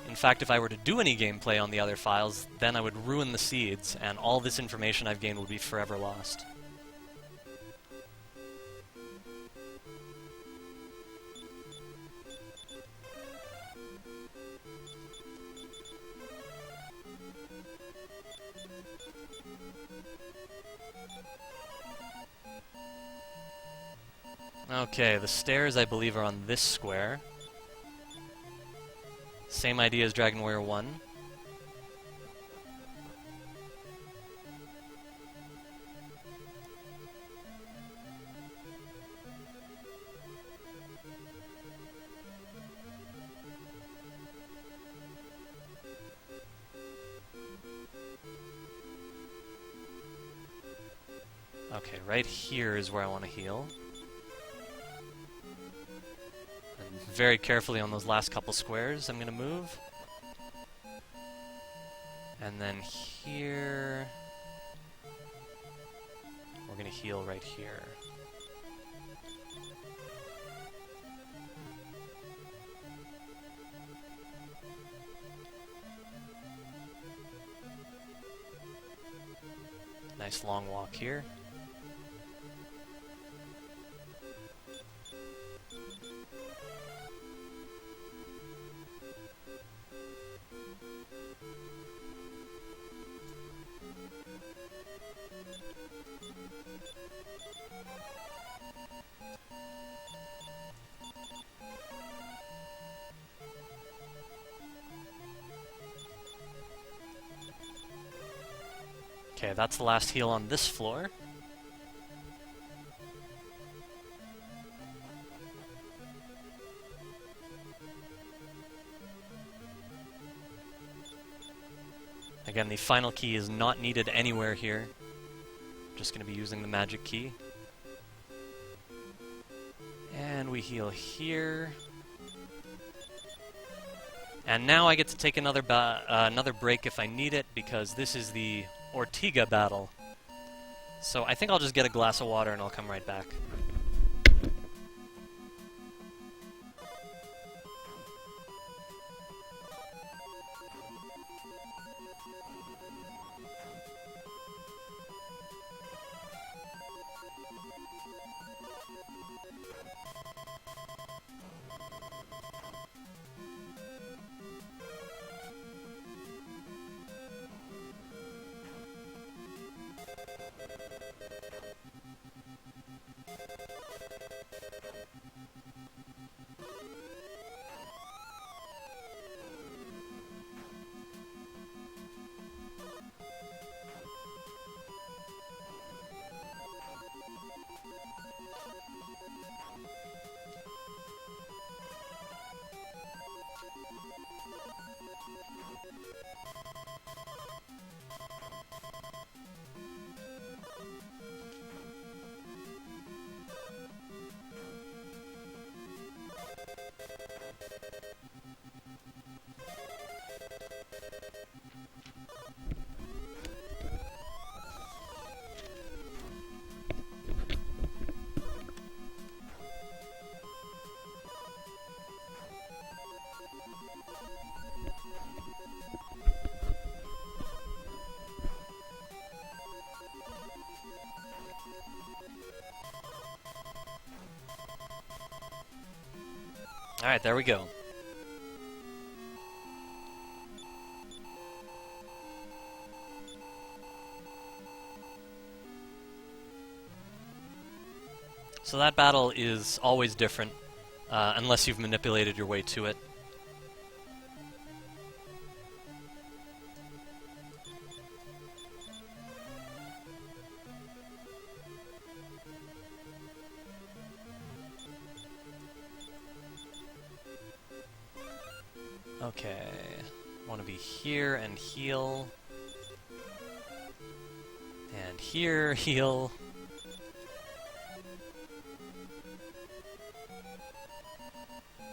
In fact, if I were to do any gameplay on the other files, then I would ruin the seeds, and all this information I've gained would be forever lost. Okay, the stairs, I believe, are on this square. Same idea as Dragon Warrior 1. Okay, right here is where I want to heal. And very carefully on those last couple squares, I'm going to move. And then here... we're going to heal right here. Nice long walk here. Okay, that's the last heal on this floor. Again, the final key is not needed anywhere here. Just going to be using the magic key. And we heal here. And now I get to take another break if I need it, because this is the Ortega battle. So I think I'll just get a glass of water and I'll come right back. Alright, there we go. So that battle is always different, unless you've manipulated your way to it. Okay, want to be here and heal. And here, heal.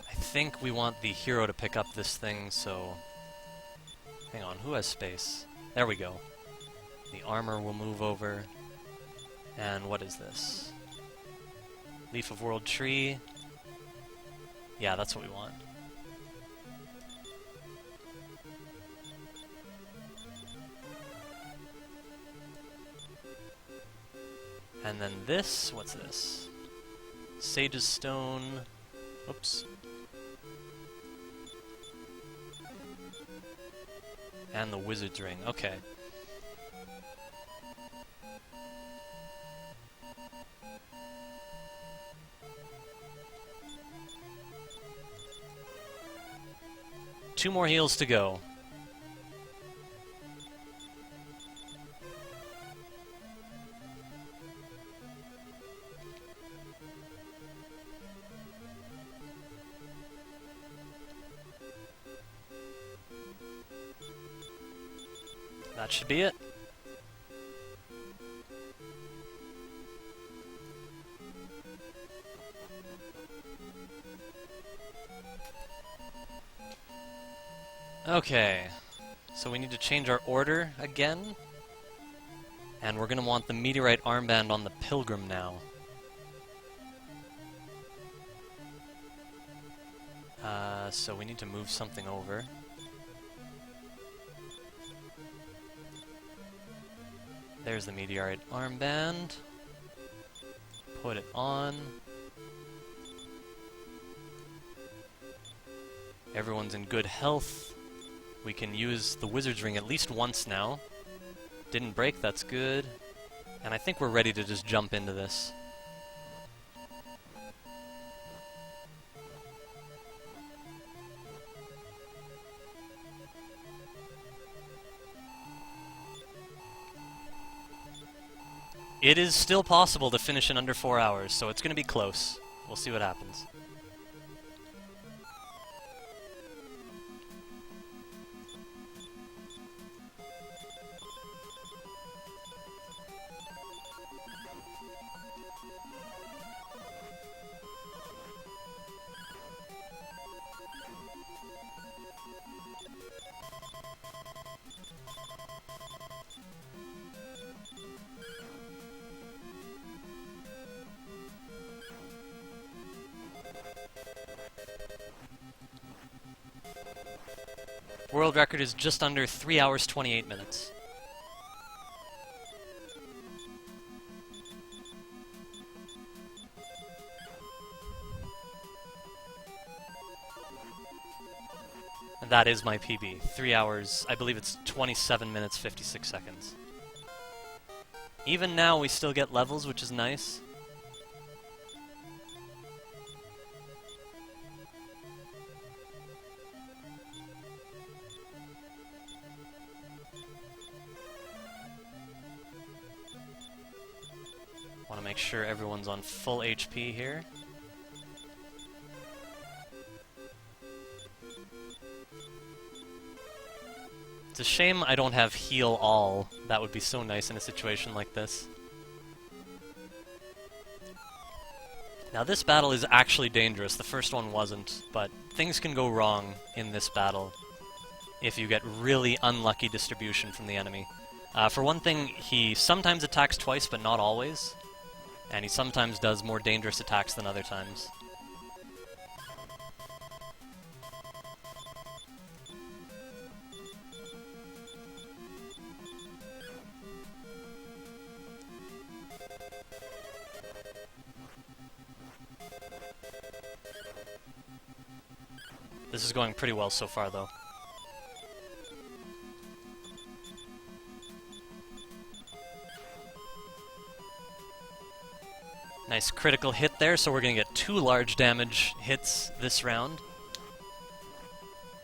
I think we want the hero to pick up this thing, so... hang on, who has space? There we go. The armor will move over. And what is this? Leaf of World Tree. Yeah, that's what we want. And then this, what's this? Sage's Stone. Oops. And the Wizard's Ring. Okay. Two more heals to go. That should be it. Okay, so we need to change our order again. And we're going to want the meteorite armband on the pilgrim now. So we need to move something over. There's the meteorite armband. Put it on. Everyone's in good health. We can use the wizard's ring at least once now. Didn't break, that's good. And I think we're ready to just jump into this. It is still possible to finish in under 4 hours, so it's going to be close. We'll see what happens. World record is just under 3 hours 28 minutes. And that is my PB. 3 hours, I believe it's 27 minutes 56 seconds. Even now we still get levels, which is nice. Want to make sure everyone's on full HP here. It's a shame I don't have heal all. That would be so nice in a situation like this. Now this battle is actually dangerous. The first one wasn't, but things can go wrong in this battle if you get really unlucky distribution from the enemy. For one thing, he sometimes attacks twice, but not always. And he sometimes does more dangerous attacks than other times. This is going pretty well so far, though. Nice critical hit there, so we're going to get 2 large damage hits this round.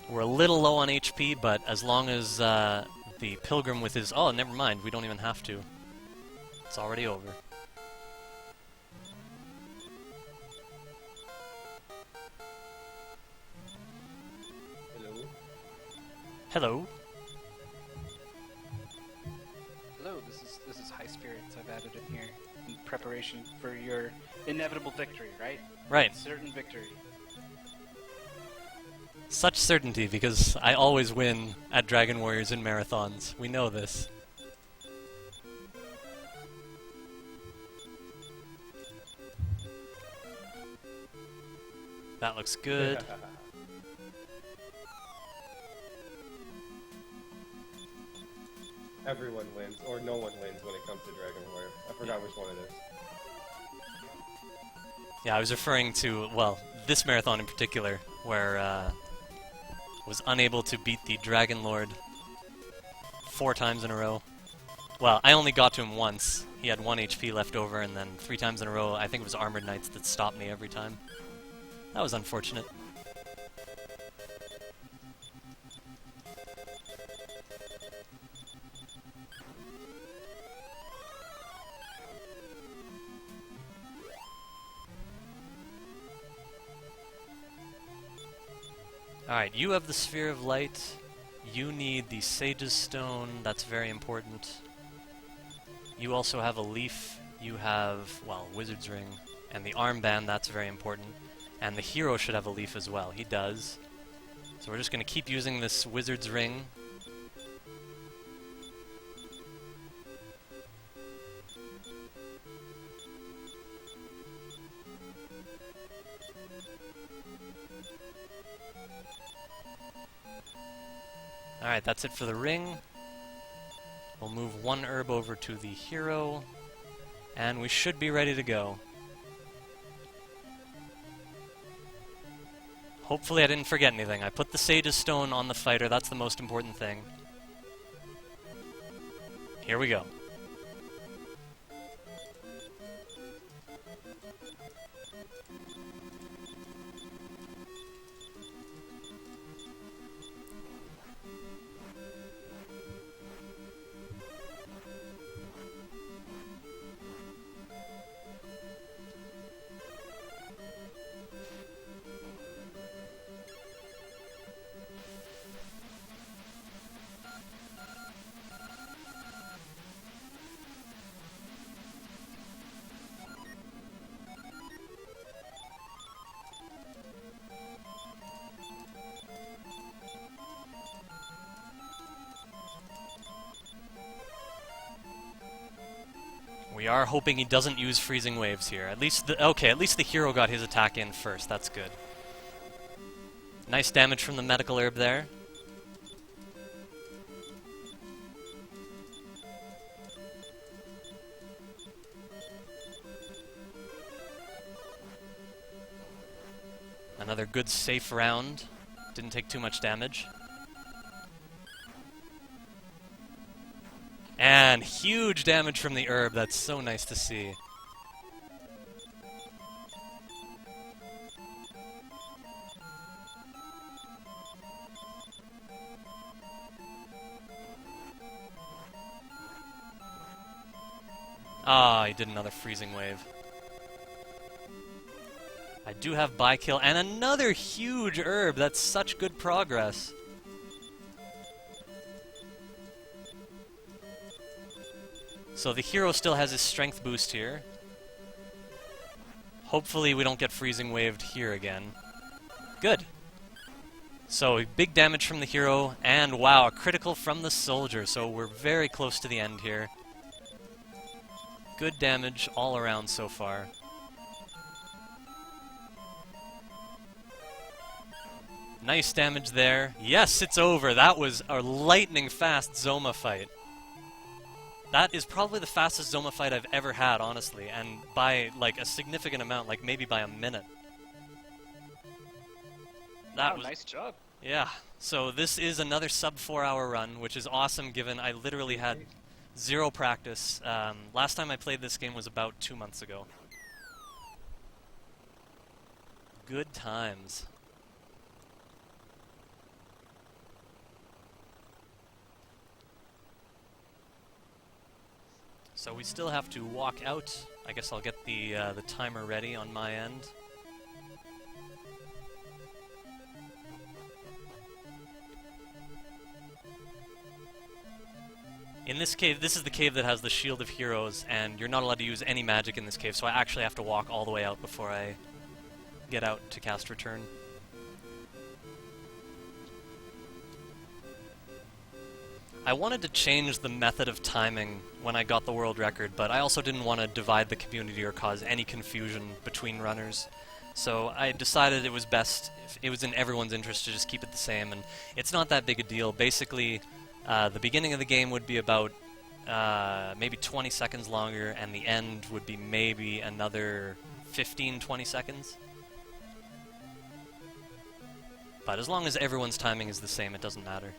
We're a little low on HP, but as long as the pilgrim with his... Oh, never mind, we don't even have to. It's already over. Hello. Hello. Hello, this is high spirits. I've added in here in preparation for your inevitable victory, right? Right. Certain victory. Such certainty, because I always win at Dragon Warriors in marathons. We know this. That looks good. Everyone wins, or no one wins when it comes to Dragon Warrior. I forgot which one it is. Yeah, I was referring to, well, this marathon in particular, where was unable to beat the Dragon Lord 4 times in a row. Well, I only got to him once. He had 1 HP left over, and then 3 times in a row, I think it was Armored Knights that stopped me every time. That was unfortunate. Alright, you have the Sphere of Light. You need the Sage's Stone. That's very important. You also have a leaf. You have, well, Wizard's Ring. And the armband, that's very important. And the hero should have a leaf as well. He does. So we're just going to keep using this wizard's ring. Alright, that's it for the ring. We'll move one herb over to the hero, and we should be ready to go. Hopefully I didn't forget anything. I put the Sage's Stone on the fighter, that's the most important thing. Here we go. We are hoping he doesn't use freezing waves here. At least the hero got his attack in first. That's good. Nice damage from the medical herb there. Another good safe round. Didn't take too much damage. And huge damage from the herb. That's so nice to see. Ah, he did another freezing wave. I do have by-kill and another huge herb. That's such good progress. So the hero still has his strength boost here. Hopefully we don't get freezing waved here again. Good. So big damage from the hero, and wow, a critical from the soldier. So we're very close to the end here. Good damage all around so far. Nice damage there. Yes, it's over. That was a lightning fast Zoma fight. That is probably the fastest Zoma fight I've ever had, honestly, and by, like, a significant amount, like, maybe by a minute. That was nice job. Yeah, so this is another sub 4 hour run, which is awesome given I literally had zero practice. Last time I played this game was about 2 months ago. Good times. So we still have to walk out. I guess I'll get the timer ready on my end. In this cave, this is the cave that has the Shield of Heroes, and you're not allowed to use any magic in this cave, so I actually have to walk all the way out before I get out to cast Return. I wanted to change the method of timing when I got the world record, but I also didn't want to divide the community or cause any confusion between runners. So I decided it was best, if it was in everyone's interest to just keep it the same, and it's not that big a deal. Basically, the beginning of the game would be about maybe 20 seconds longer, and the end would be maybe another 15-20 seconds. But as long as everyone's timing is the same, it doesn't matter.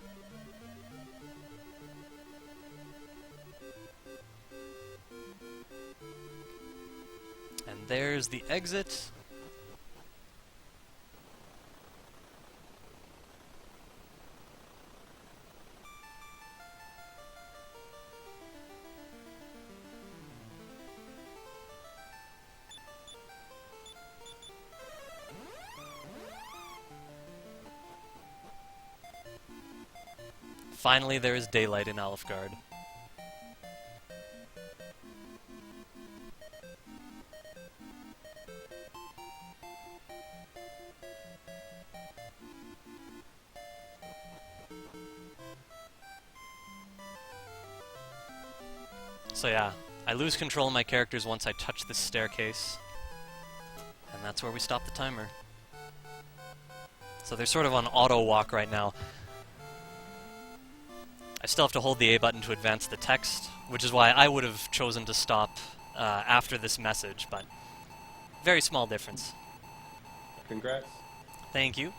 And there's the exit. Finally, there is daylight in Alfgard. So yeah, I lose control of my characters once I touch this staircase. And that's where we stop the timer. So they're sort of on auto walk right now. I still have to hold the A button to advance the text, which is why I would have chosen to stop after this message, but very small difference. Congrats. Thank you.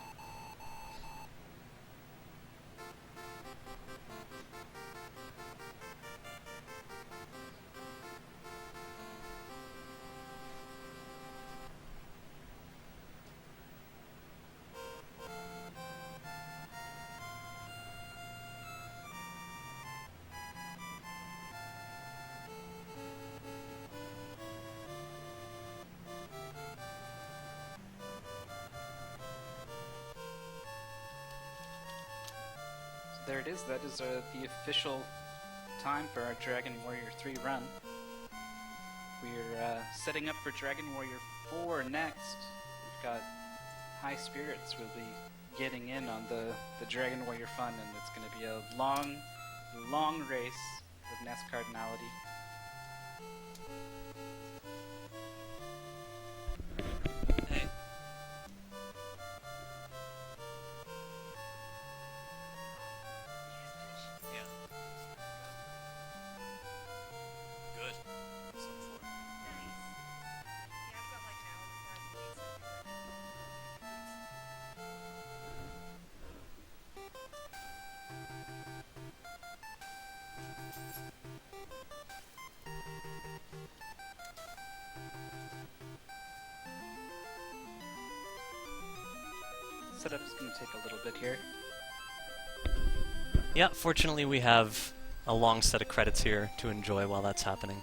There it is. That is the official time for our Dragon Warrior 3 run. We're setting up for Dragon Warrior 4 next. We've got high spirits. We'll be getting in on the Dragon Warrior fun, and it's going to be a long race with NES cardinality. Hey. Yeah. Good. Setup is going to take a little bit here. Yeah, fortunately we have a long set of credits here to enjoy while that's happening.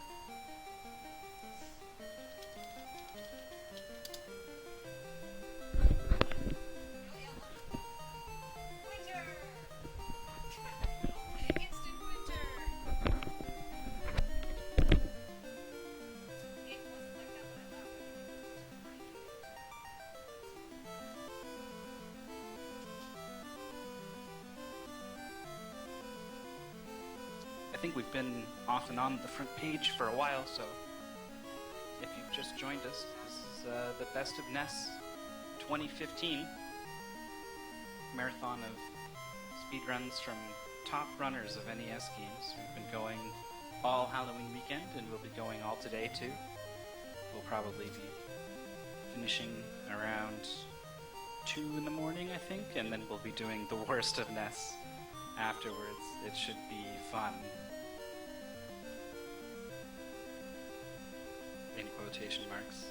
I think we've been off and on the front page for a while, so if you've just joined us, this is the Best of NES 2015 marathon of speedruns from top runners of NES games. We've been going all Halloween weekend, and we'll be going all today too. We'll probably be finishing around 2 in the morning, I think, and then we'll be doing the worst of NES afterwards. It should be fun. In quotation marks.